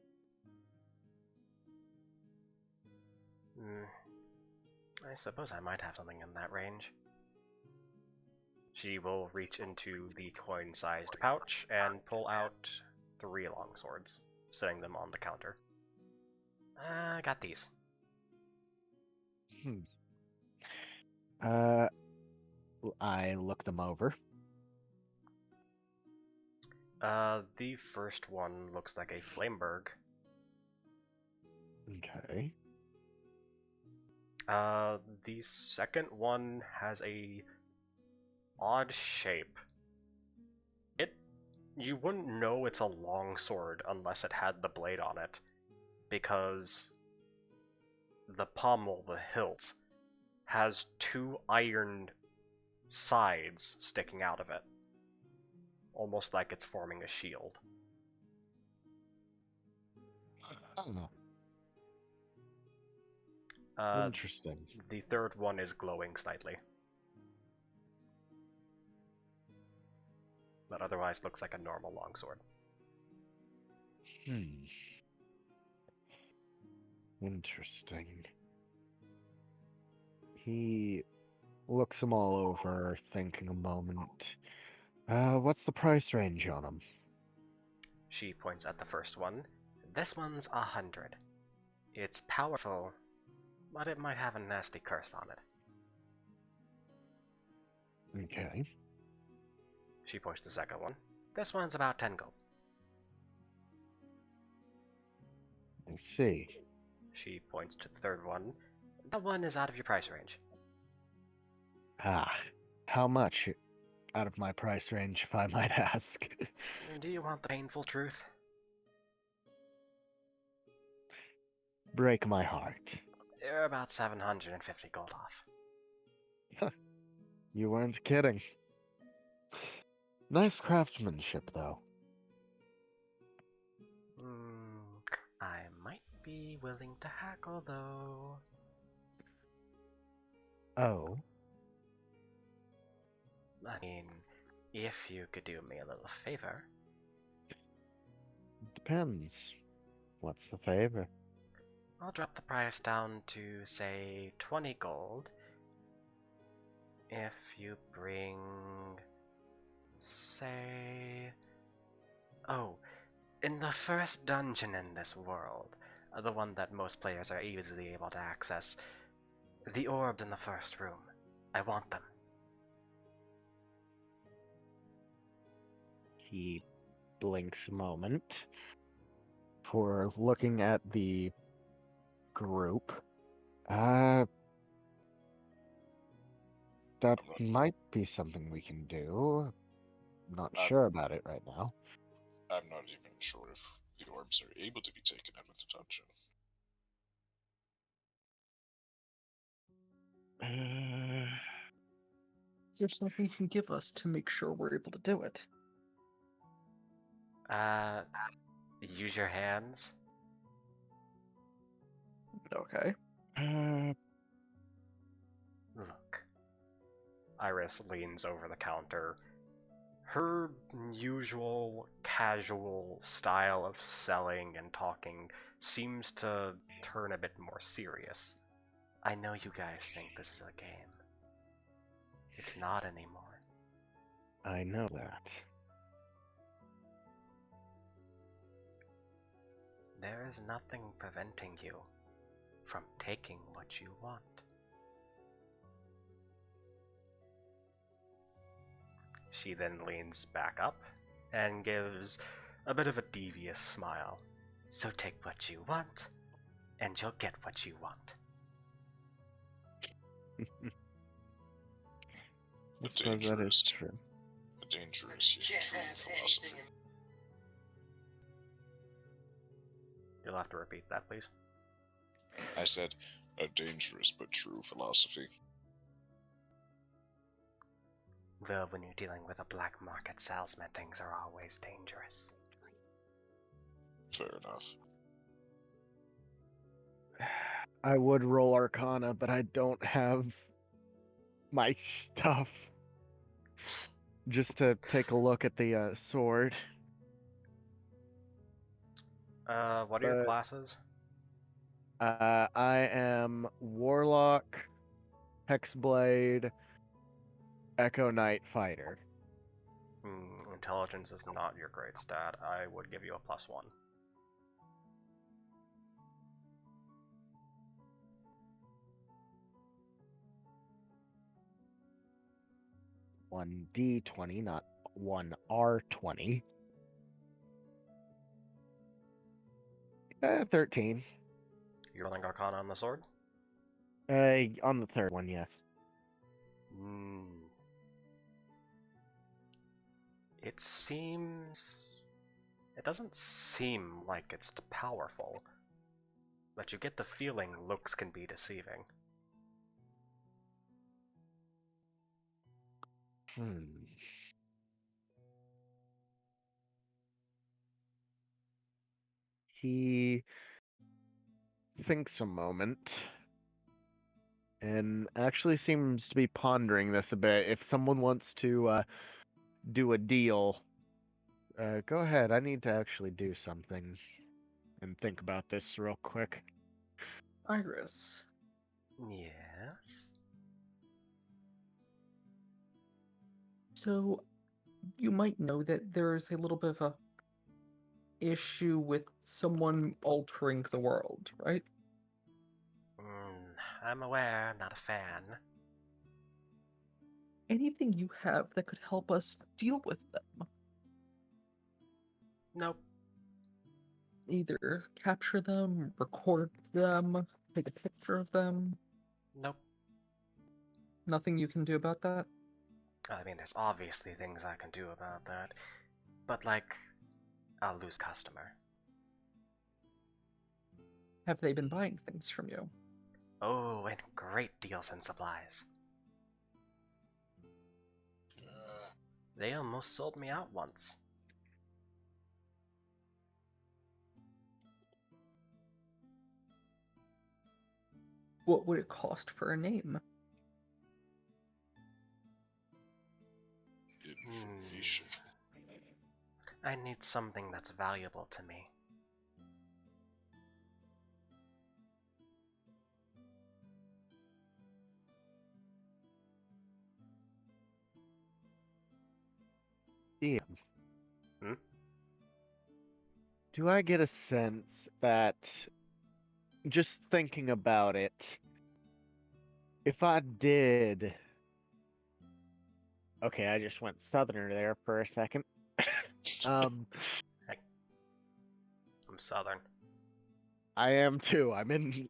I suppose I might have something in that range. She will reach into the coin-sized pouch and pull out 3 longswords, setting them on the counter. I got these. I looked them over. The first one looks like a Flameberg. Okay. The second one has a odd shape. You wouldn't know it's a longsword unless it had the blade on it, because the pommel, the hilt, has two iron sides sticking out of it, almost like it's forming a shield. Oh, interesting. The third one is glowing slightly, but otherwise looks like a normal longsword. Interesting. He looks them all over, thinking a moment. What's the price range on them? She points at the first one. This one's 100. It's powerful, but it might have a nasty curse on it. Okay. She points to the second one. This one's about 10 gold. I see. She points to the third one. That one is out of your price range. How much out of my price range, if I might ask? Do you want the painful truth? Break my heart. You're about 750 gold off. You weren't kidding. Nice craftsmanship, though. I might be willing to hackle, though. Oh? I mean, if you could do me a little favor. Depends. What's the favor? I'll drop the price down to, say, 20 gold. If you bring, say... Oh, in the first dungeon in this world, the one that most players are easily able to access, the orbs in the first room. I want them. He blinks a moment for looking at the group. That might be something we can do. Not sure about it right now. I'm not even sure if the orbs are able to be taken out of the dungeon. Is there something you can give us to make sure we're able to do it? Use your hands. Okay. Look. Iris leans over the counter. Her usual casual style of selling and talking seems to turn a bit more serious. I know you guys think this is a game. It's not anymore. I know that. There is nothing preventing you from taking what you want. She then leans back up and gives a bit of a devious smile. So take what you want, and you'll get what you want. I suppose that is true. A dangerous yet true philosophy. You'll have to repeat that, please. I said, a dangerous but true philosophy. Though when you're dealing with a black market salesman, things are always dangerous. Fair enough. I would roll Arcana, but I don't have my stuff. Just to take a look at the sword. What are your classes? I am Warlock, Hexblade, Echo Knight Fighter. Intelligence is not your great stat. I would give you a +1. One D20, not one R20. 13. You're rolling Arcana on the sword? On the third one, yes. It doesn't seem like it's powerful, but you get the feeling looks can be deceiving. Hmm. He thinks a moment and actually seems to be pondering this a bit. If someone wants to do a deal, go ahead. I need to actually do something and think about this real quick. Iris, Yes. so you might know that there's a little bit of a issue with someone altering the world, right? I'm aware, not a fan. Anything you have that could help us deal with them? Nope. Either capture them, record them, take a picture of them. Nope. Nothing you can do about that? I mean, there's obviously things I can do about that. But, like, I'll lose customer. Have they been buying things from you? Oh, and great deals and supplies. They almost sold me out once. What would it cost for a name? Information. I need something that's valuable to me. Ian. Hmm? Do I get a sense that, just thinking about it, if I did... Okay, I just went southerner there for a second. I'm Southern. I am too. I'm in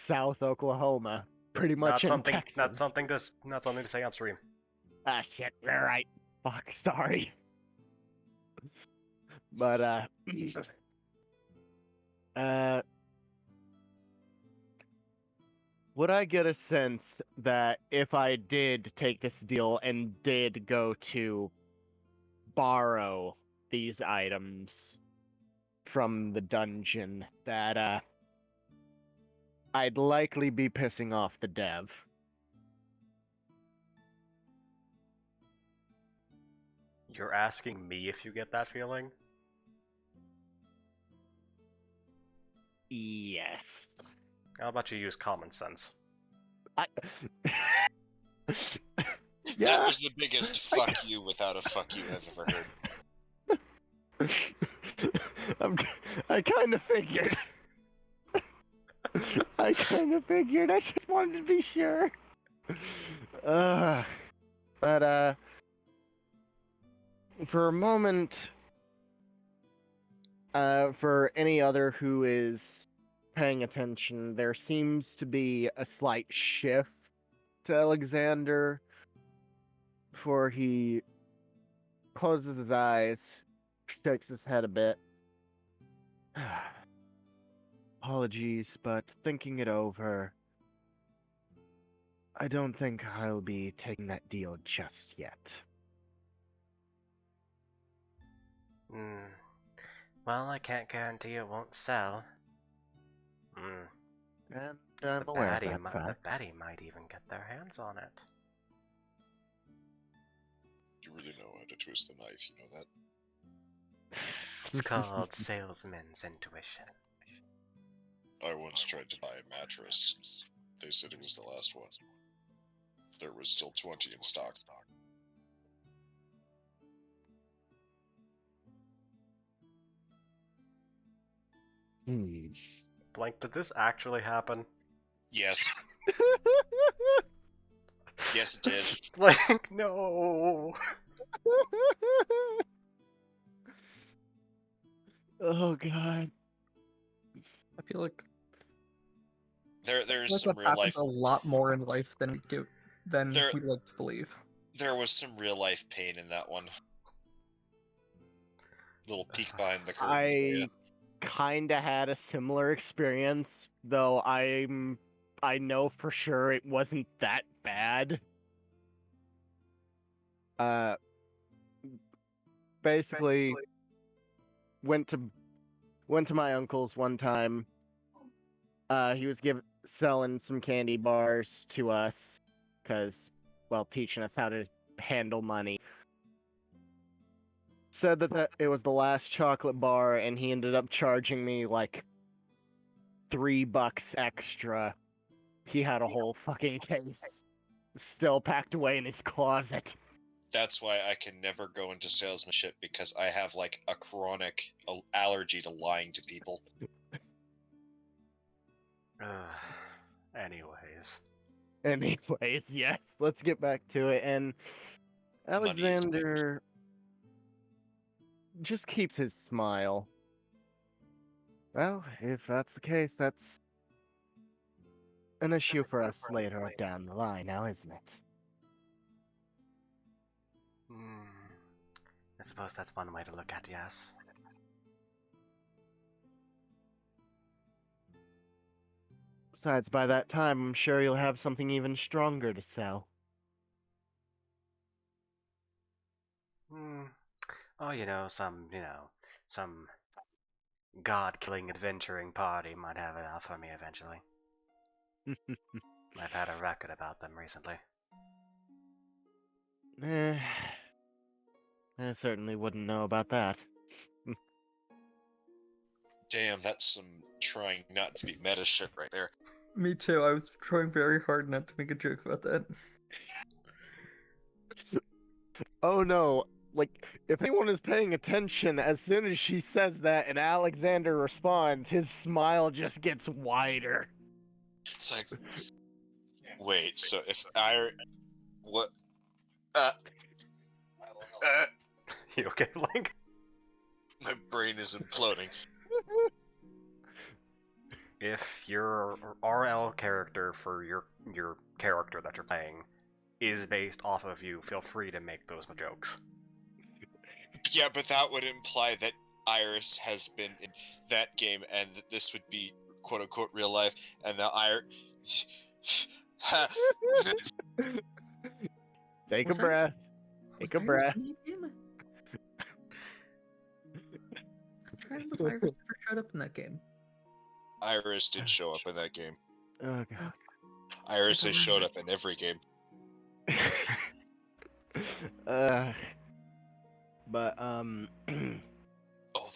South Oklahoma, pretty much in Texas. Not something to say on stream. Ah, shit. All right. Fuck. Sorry. But would I get a sense that if I did take this deal and did go to borrow these items from the dungeon, that I'd likely be pissing off the dev? You're asking me if you get that feeling? Yes. How about you use common sense? That was the biggest fuck you without a fuck you I've ever heard. I kind of figured. I just wanted to be sure. But for a moment, for any other who is paying attention, there seems to be a slight shift to Alexander before he closes his eyes, shakes his head a bit. Apologies, but thinking it over, I don't think I'll be taking that deal just yet. Well, I can't guarantee it won't sell. And I'm aware of that fact. The baddie might even get their hands on it. You really know how to twist the knife, you know that? It's called salesman's intuition. I once tried to buy a mattress. They said it was the last one. There was still 20 in stock. Blank, did this actually happen? Yes. Yes, it did. Blank, no! Oh god. I feel like There's like some that real happens life. a lot more in life than we There- like to believe. There was some real life pain in that one. Little peek behind the curtain for you. I kinda had a similar experience, though I know for sure it wasn't that bad. Uh, basically, went to my uncle's one time. He was selling some candy bars to us, cause, well, teaching us how to handle money. Said that it was the last chocolate bar, and he ended up charging me like $3 extra. He had a whole fucking case still packed away in his closet. That's why I can never go into salesmanship, because I have like a chronic allergy to lying to people. Anyways. Anyways, yes, let's get back to it. And Money is big. Alexander just keeps his smile. Well, if that's the case, that's an issue for us later down the line now, isn't it? I suppose that's one way to look at, yes. Besides, by that time, I'm sure you'll have something even stronger to sell. Oh, some god-killing adventuring party might have it out for me eventually. I've had a record about them recently. I certainly wouldn't know about that. Damn, that's some trying not to be meta shit right there. Me too. I was trying very hard not to make a joke about that. Oh no, like, if anyone is paying attention, as soon as she says that and Alexander responds, his smile just gets wider. It's like, wait, so if what? You okay, Link? My brain is imploding. If your RL character for your character that you're playing is based off of you, feel free to make those jokes. Yeah, but that would imply that Iris has been in that game, and that this would be quote unquote real life, and the Iris. Take Was a I- breath. Was Take a Iris breath. in that game? I'm trying to remember if Iris ever showed up in that game. Iris did show up in that game. Oh god. Iris has showed up in every game. But Oh,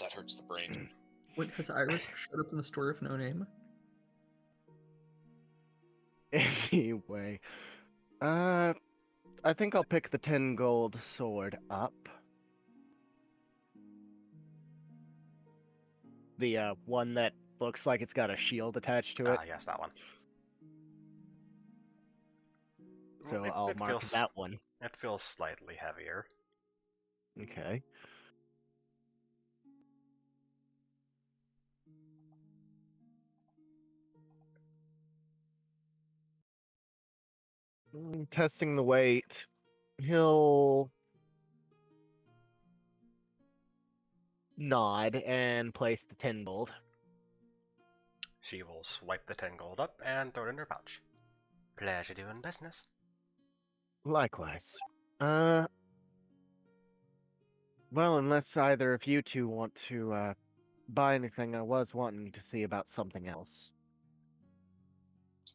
that hurts the brain. Wait, has Iris showed up in the story of No Name? anyway, I think I'll pick the 10 gold sword up. The one that looks like it's got a shield attached to it. Yes, that one. So It- I'll it mark feels- that one. It feels slightly heavier. Okay. Testing the weight. He'll nod and place the 10 gold. She will swipe the 10 gold up and throw it in her pouch. Pleasure doing business. Likewise. Well, unless either of you two want to buy anything, I was wanting to see about something else.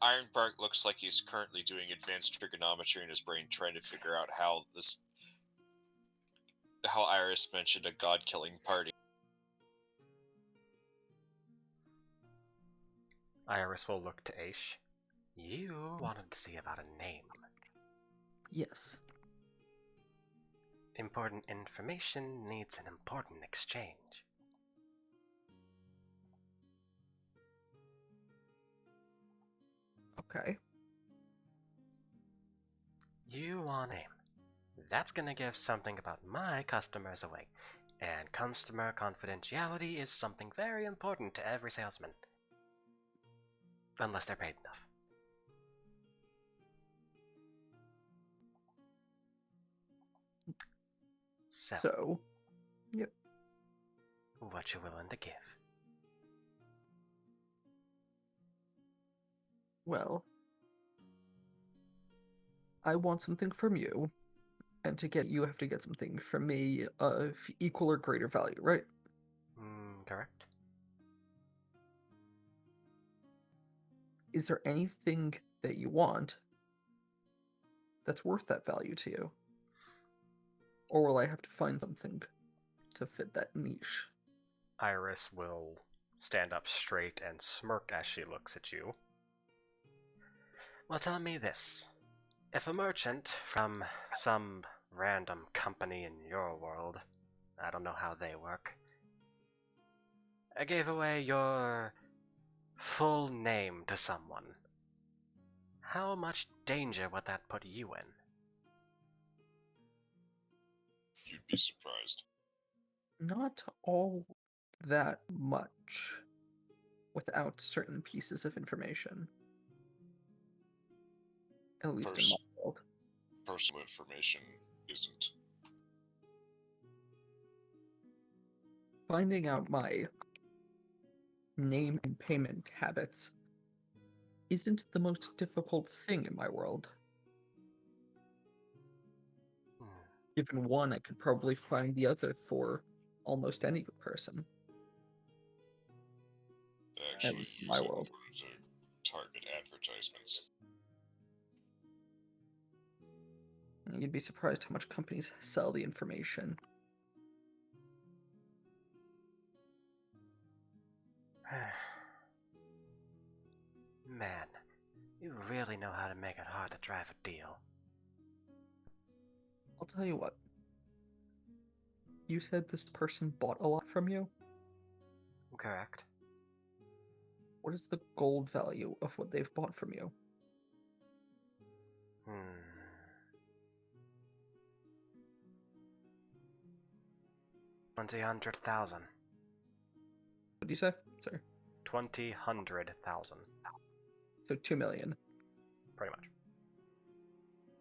Ironbark looks like he's currently doing advanced trigonometry in his brain, trying to figure out how Iris mentioned a god-killing party. Iris will look to Aish. You wanted to see about a name. Yes. Important information needs an important exchange. Okay. You want a name. That's gonna give something about my customers away. And customer confidentiality is something very important to every salesman. Unless they're paid enough. So, yep. What you willing to give? Well, I want something from you, And to get you have to get something from me of equal or greater value, right? Correct. Is there anything that you want that's worth that value to you? Or will I have to find something to fit that niche? Iris will stand up straight and smirk as she looks at you. Well, tell me this. If a merchant from some random company in your world, I don't know how they work, gave away your full name to someone, how much danger would that put you in? You'd be surprised. Not all that much without certain pieces of information. At least in my world. Personal information isn't. Finding out my name and payment habits isn't the most difficult thing in my world. Given one, I could probably find the other for almost any person. They actually least in use my it world. to target advertisements. You'd be surprised how much companies sell the information. Man, you really know how to make it hard to drive a deal. I'll tell you what. You said this person bought a lot from you? Correct. What is the gold value of what they've bought from you? 20,000. What did you say? Sorry. 20,000. So 2 million. Pretty much.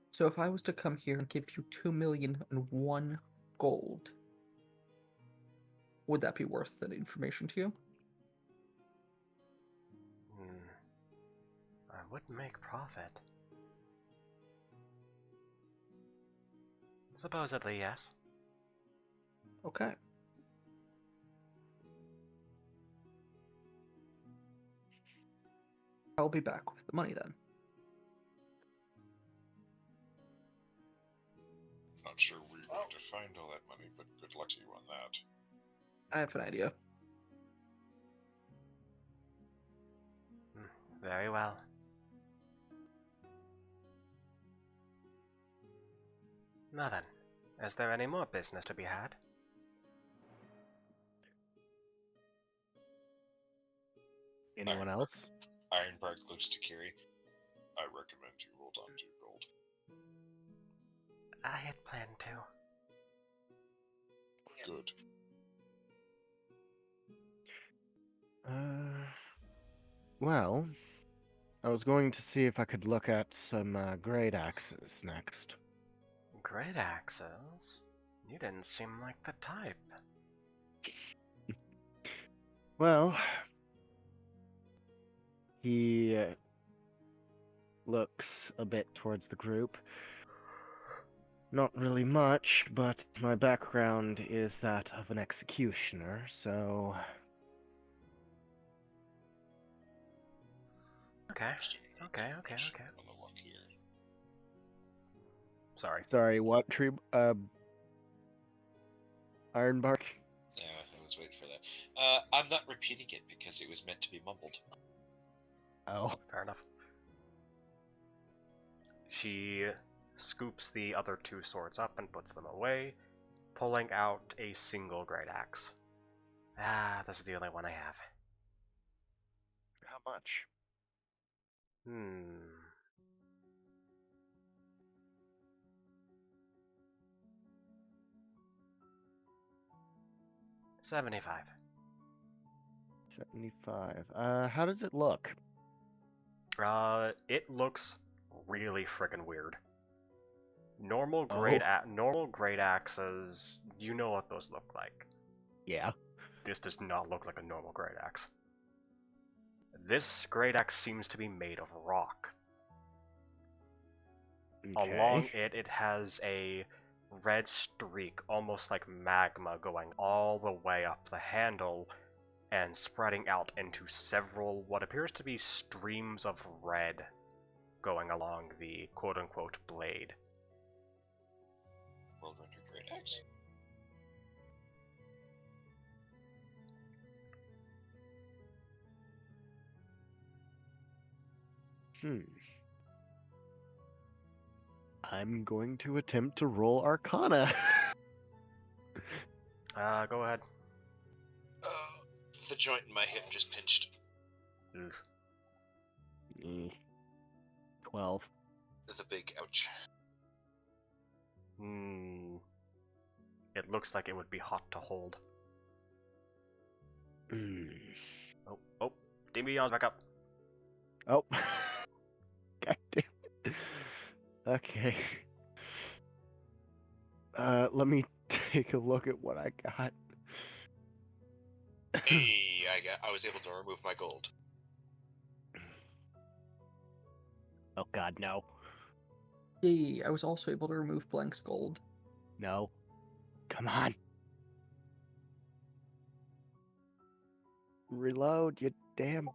So if I was to come here and give you 2 million and 1 gold, would that be worth that information to you? I would make profit. Supposedly, yes. Okay. I'll be back with the money then. Not sure where you're going to find all that money, but good luck to you on that. I have an idea. Very well. Now then, is there any more business to be had? Anyone else? Ironbark looks to Kiri. I recommend you hold on to gold. I had planned to. Good. Well, I was going to see if I could look at some great axes next. Great axes? You didn't seem like the type. Well, he looks a bit towards the group. Not really much, but my background is that of an executioner, so... Okay. Interesting information on the walk here. Sorry. Sorry, what tree? Ironbark? Yeah, I was waiting for that. I'm not repeating it because it was meant to be mumbled. Oh. Fair enough. She scoops the other 2 swords up and puts them away, pulling out a single great axe. Ah, this is the only one I have. How much? 75. 75. How does it look? It looks really freaking weird. Normal great axes, you know what those look like. Yeah. This does not look like a normal great axe. This great axe seems to be made of rock. Okay. Along it has a red streak, almost like magma, going all the way up the handle and spreading out into several what appears to be streams of red going along the quote-unquote blade. Well rendered great axe. I'm going to attempt to roll Arcana. Go ahead. The joint in my hip just pinched. Oof. 12. The big ouch. It looks like it would be hot to hold. Oh, Dion's back up. Oh. God damn it. Okay. Let me take a look at what I got. Hey, I was able to remove my gold. Oh god, no. Hey, I was also able to remove Blank's gold. No. Come on. Reload, you damn...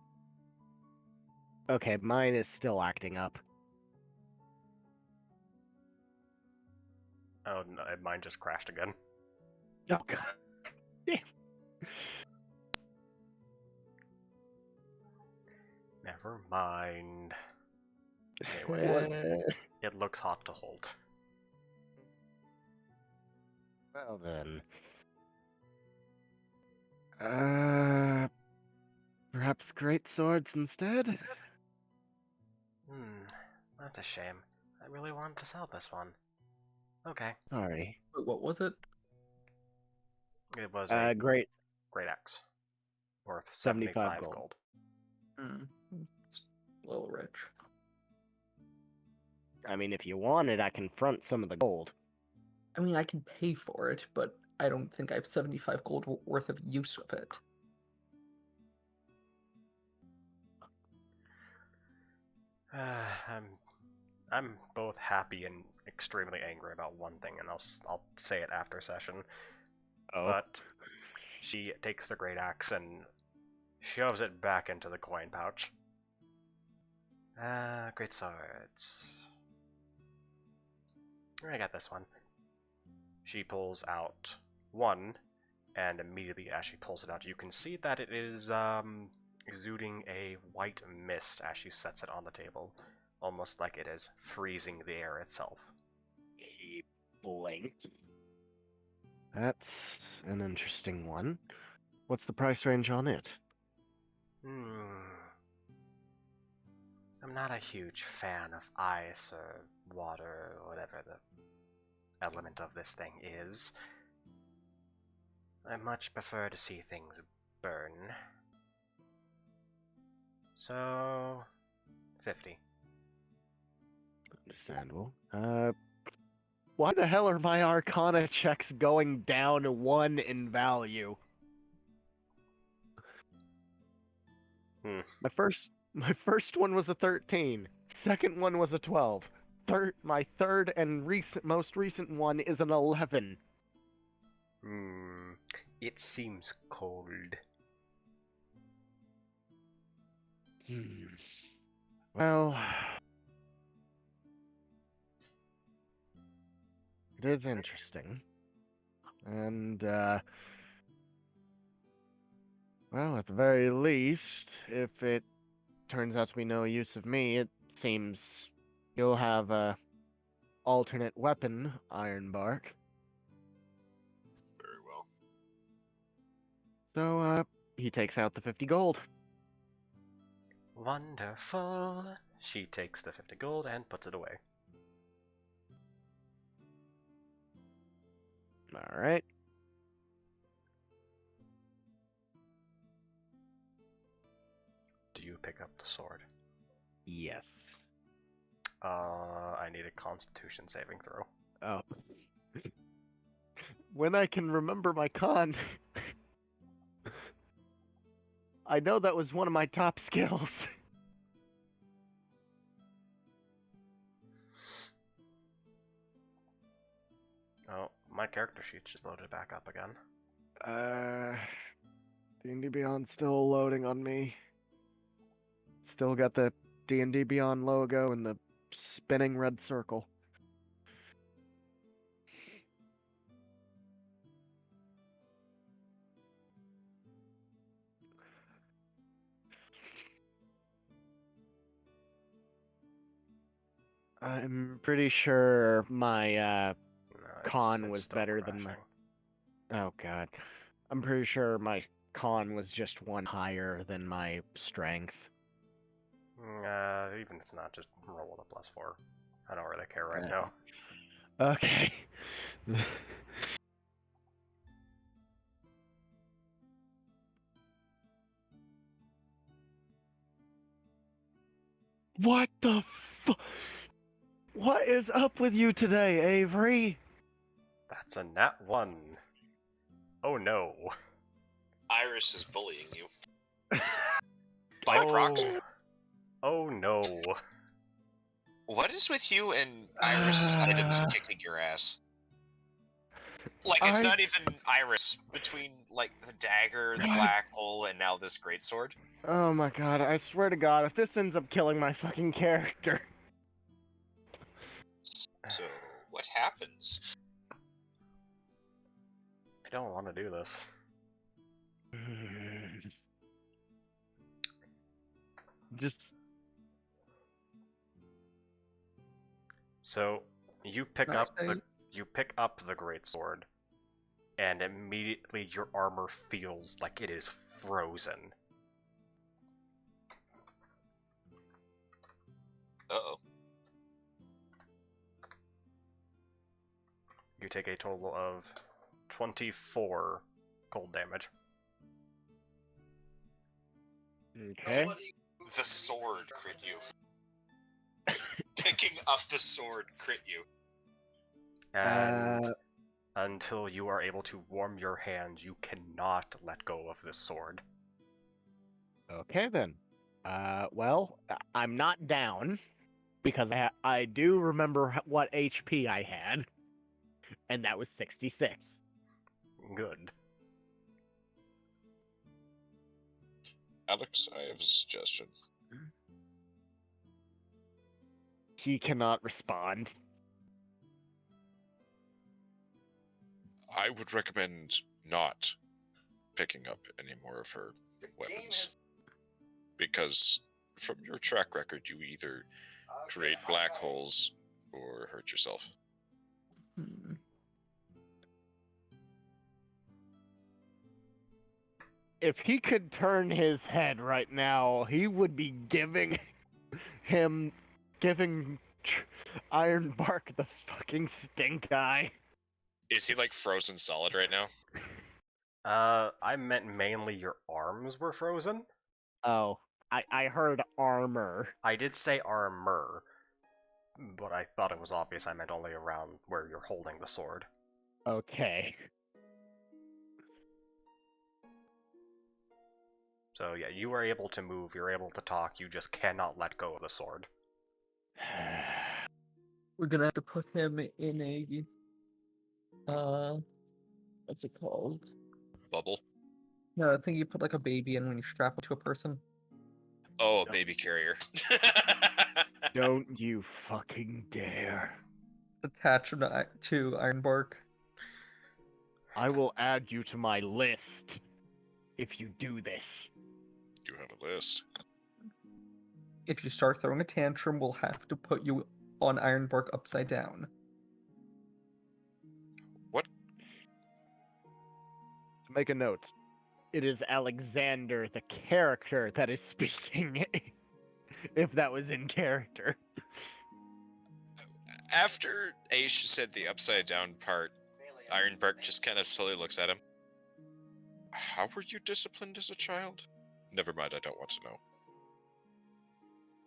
Okay, mine is still acting up. Oh, no, mine just crashed again. Oh god. Damn. Never mind. Anyways, it looks hot to hold. Well then. Perhaps great swords instead? That's a shame. I really wanted to sell this one. Okay. Sorry. Wait, what was it? It was a Great. great axe. Worth 75 75 gold. It's a little rich. I mean, if you want it, I can front some of the gold. I mean, I can pay for it, but I don't think I have 75 gold worth of use of it. I'm both happy and extremely angry about one thing, and I'll say it after session. Oh. But she takes the great axe and shoves it back into the coin pouch. Great swords. I got this one. She pulls out one, and immediately as she pulls it out, you can see that it is exuding a white mist as she sets it on the table, almost like it is freezing the air itself. He blinked. That's an interesting one. What's the price range on it? I'm not a huge fan of ice or water or whatever the element of this thing is. I much prefer to see things burn. So, 50. Understandable. Why the hell are my Arcana checks going down 1 in value? My first one was a 13. Second one was a 12. My third and most recent one is an 11. It seems cold. Well, it is interesting. And, well, at the very least, if it turns out to be no use of me, it seems you'll have a alternate weapon, Ironbark. Very well. So, he takes out the 50 gold. Wonderful. She takes the 50 gold and puts it away. Alright. Do you pick up the sword? Yes. I need a constitution saving throw. Oh. When I can remember my con... I know that was one of my top skills. character sheet just loaded back up again. D&D Beyond still loading on me. Still got the D&D Beyond logo and the spinning red circle. I'm pretty sure my No, con it's was still better than my... crashing. Oh god. I'm pretty sure my con was just one higher than my strength. Even if it's not, just roll with a +4. I don't really care right Okay. now. Okay. What the What is up with you today, Avery? That's a nat 1. Oh no. Iris is bullying you. By Oh. proxy. Oh no. What is with you and Iris's items kicking your ass? Like, it's not even Iris between, like, the dagger, the black hole, and now this greatsword. Oh my god, I swear to god, if this ends up killing my fucking character. So, what happens? I don't want to do this. Just... So, you pick Nice, up the greatsword, and immediately your armor feels like it is frozen. Uh-oh. You take a total of 24 cold damage. Okay. The sword crit you. Picking up the sword crit you. And until you are able to warm your hands, you cannot let go of this sword. Okay then. Well, I'm not down, because I do remember what HP I had, and that was 66. Good. Alex, I have a suggestion. He cannot respond. I would recommend not picking up any more of her weapons. Because from your track record, you either create black holes or hurt yourself. Hmm. If he could turn his head right now, he would be giving Ironbark the fucking stink eye. Is he like frozen solid right now? I meant mainly your arms were frozen. Oh, I heard armor. I did say armor, but I thought it was obvious I meant only around where you're holding the sword. Okay. So yeah, you are able to move, you're able to talk, you just cannot let go of the sword. We're gonna have to put him in a what's it called? Bubble? No, I think you put like a baby in when you strap it to a person. Oh, a baby carrier. Don't you fucking dare. Attach him to Ironbark. I will add you to my list if you do this. You have a list. If you start throwing a tantrum, we'll have to put you on Ironbark upside down. What? Make a note. It is Alexander, the character, that is speaking. If that was in character. After Aish said the upside down part, Ironbark just kind of slowly looks at him. How were you disciplined as a child? Never mind, I don't want to know.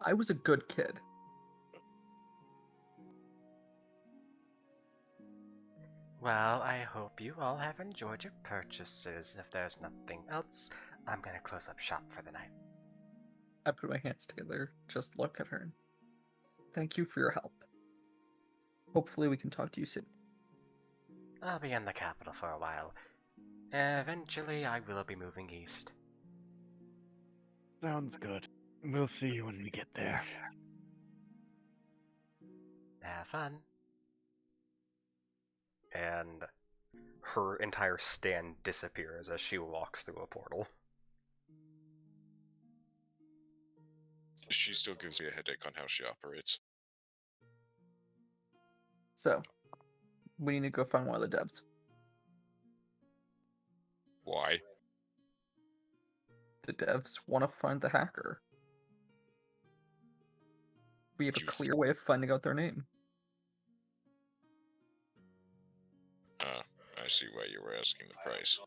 I was a good kid. Well, I hope you all have enjoyed your purchases. If there's nothing else, I'm gonna close up shop for the night. I put my hands together, just look at her. Thank you for your help. Hopefully we can talk to you soon. I'll be in the capital for a while. Eventually, I will be moving east. Sounds good. We'll see you when we get there. Have fun. And her entire stand disappears as she walks through a portal. She still gives me a headache on how she operates. So, we need to go find one of the devs. Why? The devs want to find the hacker. We have a clear way of finding out their name. I see why you were asking the price.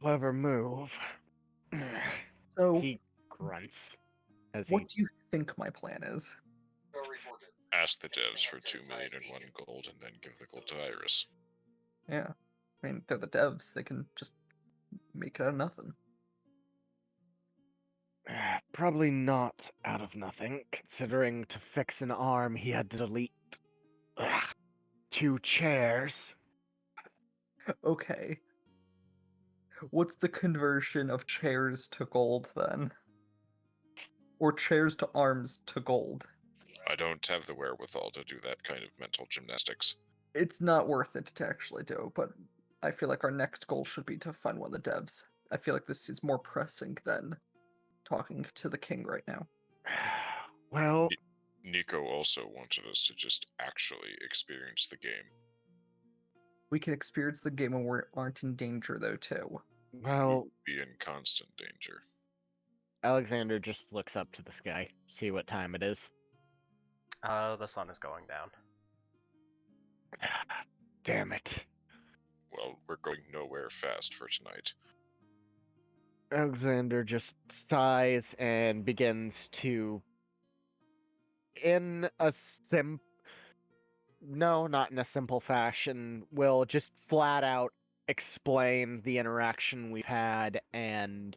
Clever move. So, He grunts as what do you think my plan is? Ask the devs for 2 million and 1 gold and then give the gold to Iris. Yeah. I mean, they're the devs. They can just make it out of nothing. Probably not out of nothing, considering to fix an arm he had to delete 2 chairs. Okay. What's the conversion of chairs to gold then? Or chairs to arms to gold? I don't have the wherewithal to do that kind of mental gymnastics. It's not worth it to actually do, but I feel like our next goal should be to find one of the devs. I feel like this is more pressing than talking to the king right now. Well, Nico also wanted us to just actually experience the game. We can experience the game when we aren't in danger, though, too. well, Be in constant danger. Alexander just looks up to the sky, see what time it is. The sun is going down. Damn it. Well, we're going nowhere fast for tonight. Alexander just sighs and begins to, in a no, not in a simple fashion, will just flat out explain the interaction we've had and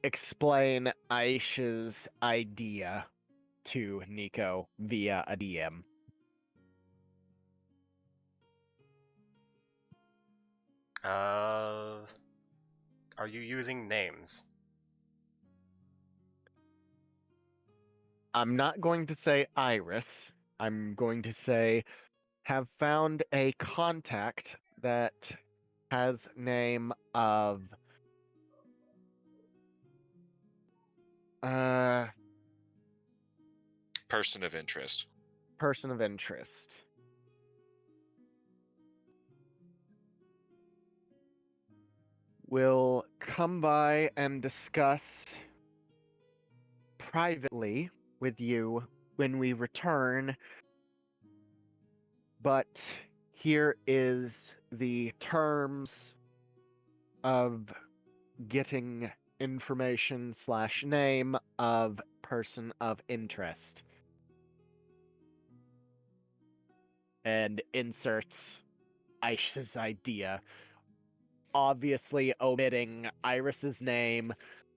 explain Aisha's idea to Nico via a DM. Are you using names? I'm not going to say Iris. I'm going to say have found a contact that has name of Person of interest. person of interest. We'll come by and discuss privately with you when we return. But here is the terms of getting information / name of person of interest. And inserts Aisha's idea. Obviously omitting Iris's name,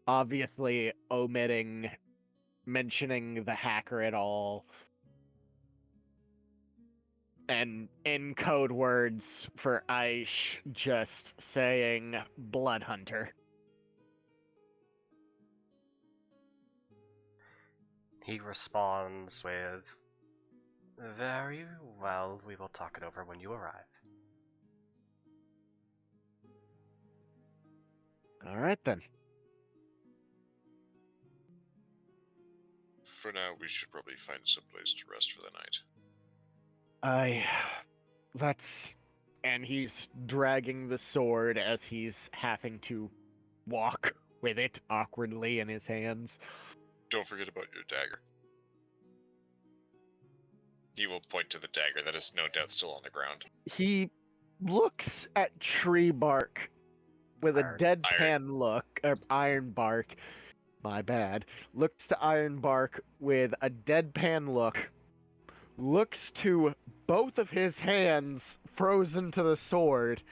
obviously omitting mentioning the hacker at all. And in code words for Aish, just saying Blood Hunter. He responds with, "Very well, we will talk it over when you arrive." Alright then. For now, we should probably find some place to rest for the night. That's... And he's dragging the sword as he's having to walk with it awkwardly in his hands. Don't forget about your dagger. He will point to the dagger that is no doubt still on the ground. He looks at tree bark with a deadpan look, or iron bark, my bad. Looks to iron bark with a deadpan look. Looks to both of his hands frozen to the sword.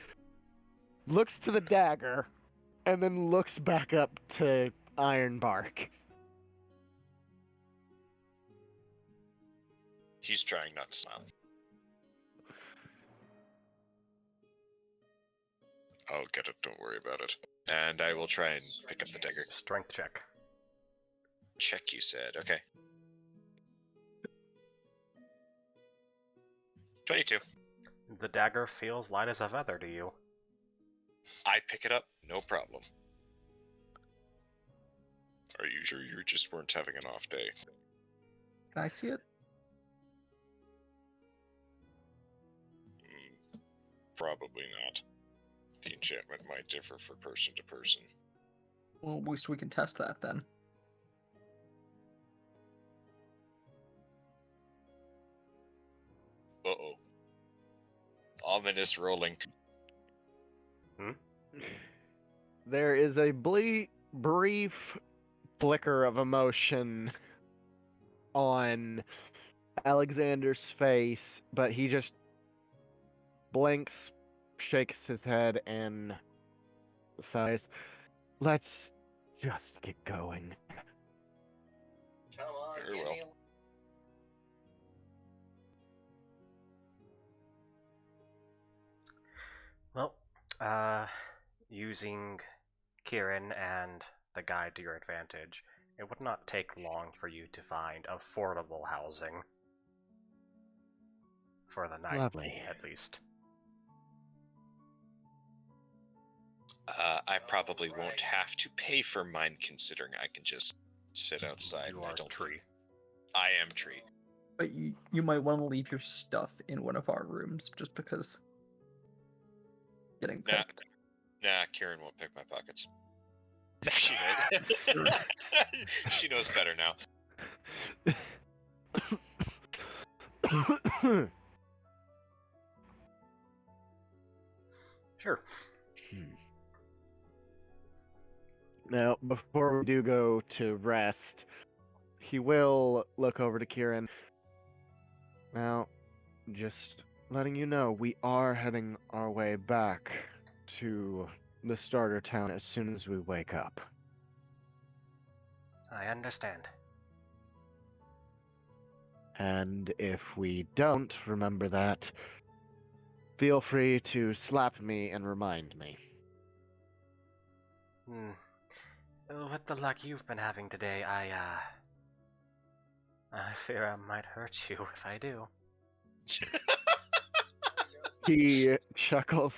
Looks to the dagger. And then looks back up to iron bark. He's trying not to smile. I'll get it, don't worry about it. And I will try and pick up the dagger. Strength check. Check, you said. Okay. 22. The dagger feels light as a feather to you. I pick it up, no problem. Are you sure you just weren't having an off day? Can I see it? Probably not. The enchantment might differ from person to person. Well, at least we can test that then. Uh-oh. Ominous rolling. There is a brief flicker of emotion on Alexander's face, but he just blinks, shakes his head, and sighs. Let's just get going. Very well. Well, using Kieran and the guide to your advantage, it would not take long for you to find affordable housing. For the night, Lovely. at least. I probably won't have to pay for mine, considering I can just sit outside. You and I are don't tree. think- I am tree. But you might want to leave your stuff in one of our rooms, just because getting Nah. picked. Nah, Kieran won't pick my pockets. She knows. She knows better now. Sure. Now, before we do go to rest, he will look over to Kieran. Now, just letting you know, we are heading our way back to the starter town as soon as we wake up. I understand. And if we don't remember that, feel free to slap me and remind me. With the luck you've been having today, I fear I might hurt you if I do. He chuckles.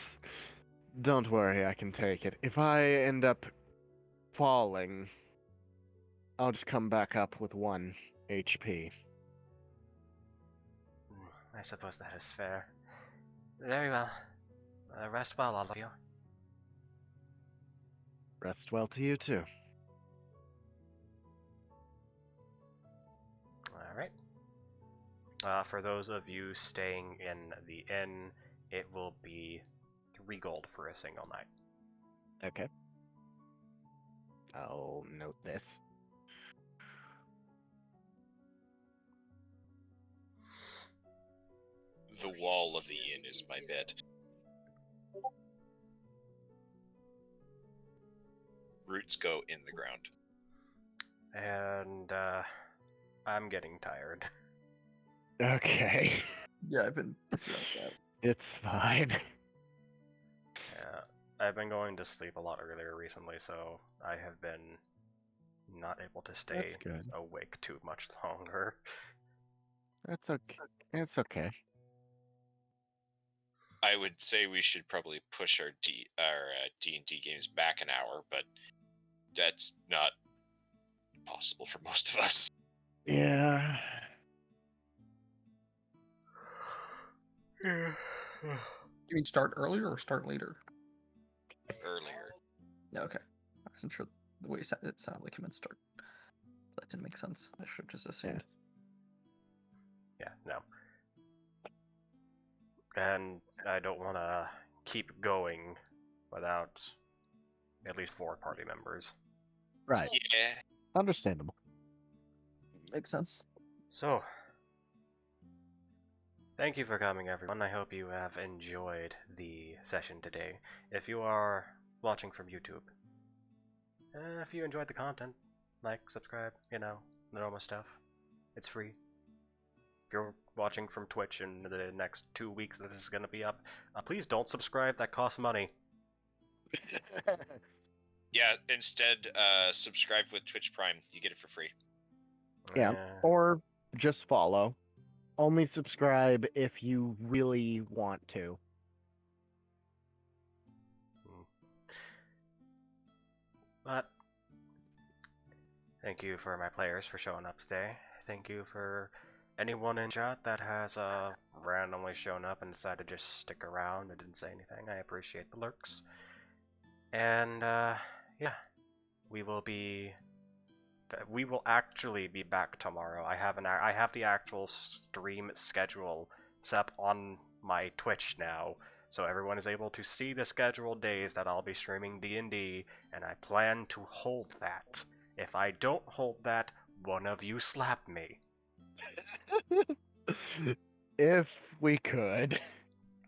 Don't worry, I can take it. If I end up falling, I'll just come back up with 1 HP. I suppose that is fair. Very well. Rest well, all of you. Rest well to you too. Alright. For those of you staying in the inn, it will be 3 gold for a single night. Okay. I'll note this. The wall of the inn is my bed. Roots go in the ground. And, I'm getting tired. Okay. Yeah, I've been doing that. It's fine. Yeah, I've been going to sleep a lot earlier recently, so I have been not able to stay That's good. awake too much longer. That's okay. It's okay. I would say we should probably push our D&D games back an hour, but that's not possible for most of us. Yeah. You mean start earlier or start later? Earlier. No, okay. I wasn't sure the way it sounded like you meant start. That didn't make sense. I should have just assumed. Yeah, no. And I don't want to keep going without at least 4 party members. Right. Yeah. Understandable. Makes sense. So, thank you for coming, everyone. I hope you have enjoyed the session today. If you are watching from YouTube, if you enjoyed the content, like, subscribe, you know, the normal stuff. It's free. if you're watching from Twitch in the next 2 weeks that this is going to be up, please don't subscribe. That costs money. Yeah, instead, subscribe with Twitch Prime. You get it for free. Yeah. Or just follow. Only subscribe if you really want to. But thank you for my players for showing up today. Thank you for anyone in chat that has randomly shown up and decided to just stick around and didn't say anything. I appreciate the lurks. And yeah, we will actually be back tomorrow. I have the actual stream schedule set up on my Twitch now, so everyone is able to see the scheduled days that I'll be streaming D&D, and I plan to hold that. If I don't hold that, one of you slap me. If we could.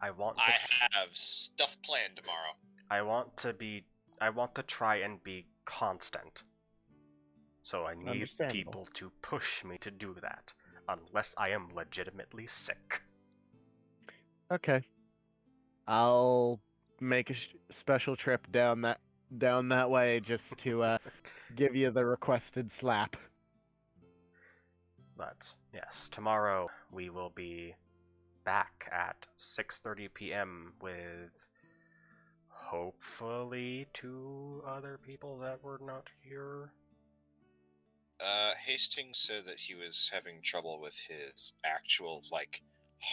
I have stuff planned tomorrow. I want to try and be constant. So I need people to push me to do that, unless I am legitimately sick. Okay. I'll make a special trip down that way just to give you the requested slap. But yes, tomorrow we will be back at 6:30 p.m. with hopefully 2 other people that were not here. Hastings said that he was having trouble with his actual,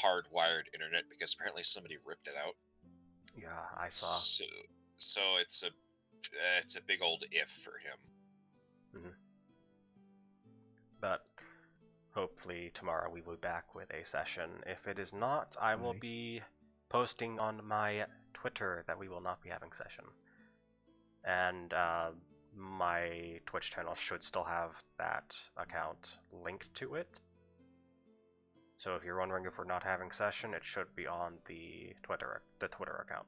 hardwired internet because apparently somebody ripped it out. Yeah, I saw. So it's a big old if for him. Mm-hmm. But hopefully tomorrow we will be back with a session. If it is not, I will be posting on my Twitter that we will not be having session. And my Twitch channel should still have that account linked to it. So if you're wondering if we're not having session, it should be on the Twitter account.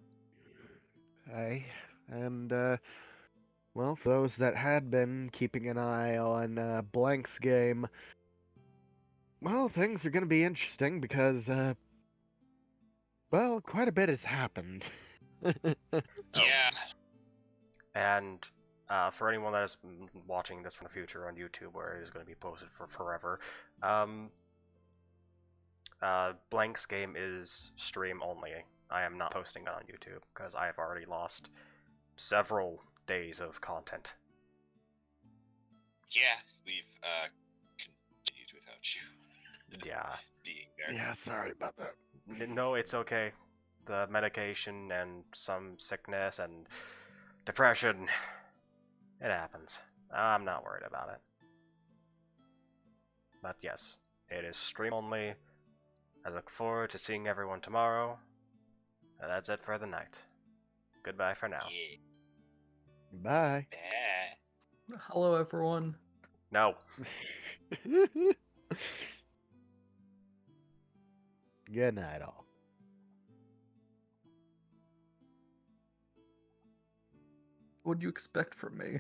Okay. And well, for those that had been keeping an eye on Blank's game, well, things are going to be interesting because well, quite a bit has happened. Yeah. And for anyone that is watching this from the future on YouTube, where it is going to be posted for forever, Blank's game is stream only. I am not posting it on YouTube because I have already lost several days of content. Yeah, we've continued without you. Yeah. Being there. Yeah, sorry about that. No, it's okay. The medication and some sickness and depression, it happens. I'm not worried about it. But yes, it is stream only. I look forward to seeing everyone tomorrow. And that's it for the night. Goodbye for now. Yeah. Bye. Hello, everyone. No. Good night, all. What do you expect from me?